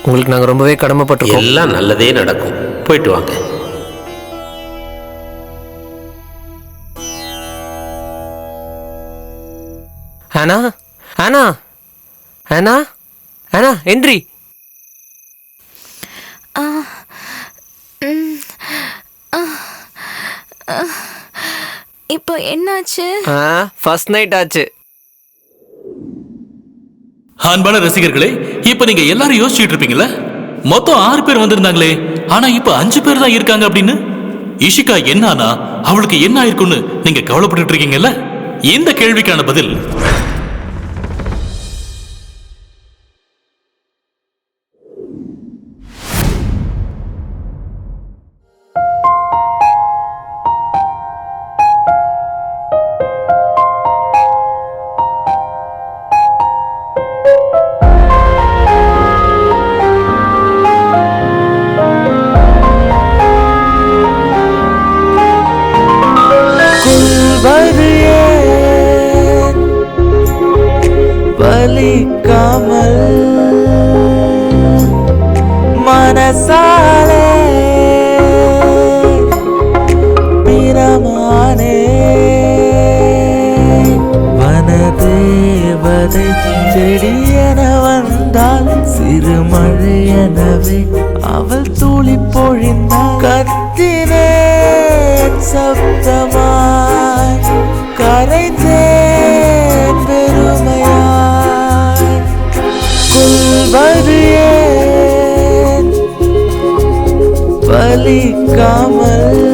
உங்களுக்கு நாங்க ரொம்பவே கடமைப்பட்டிருக்கோம். எல்லாம் நல்லதே நடக்கும். போயிட்டு வாங்க. ஆனா ஆனா ஆனா ஆனா என்ட்ரி. இப்போ என்னாச்சு? ஃபர்ஸ்ட் நைட் ஆச்சு. அன்பான ரசிகர்களே, இப்ப நீங்க எல்லாரும் யோசிச்சுட்டு இருப்பீங்கல்ல, மொத்தம் 6 பேர் வந்திருந்தாங்களே, ஆனா இப்ப 5 பேர் தான் இருக்காங்க அப்படின்னு. இஷிகா என்னானா, அவளுக்கு என்ன ஆயிருக்குன்னு நீங்க கவலைப்பட்டு இருக்கீங்கல்ல? இந்த கேள்விக்கான பதில் பலிக்காமல் மனசாலே பிரமானே வனதேவதை செடியென வந்தால் சிறு மழையெனவே அவள் துளி பொழிந்தாள். கத்தினேன் சப்தமாய் கரைந்தேன் பெருமையாய். கொல்வது ஏன் பலிக்காமல்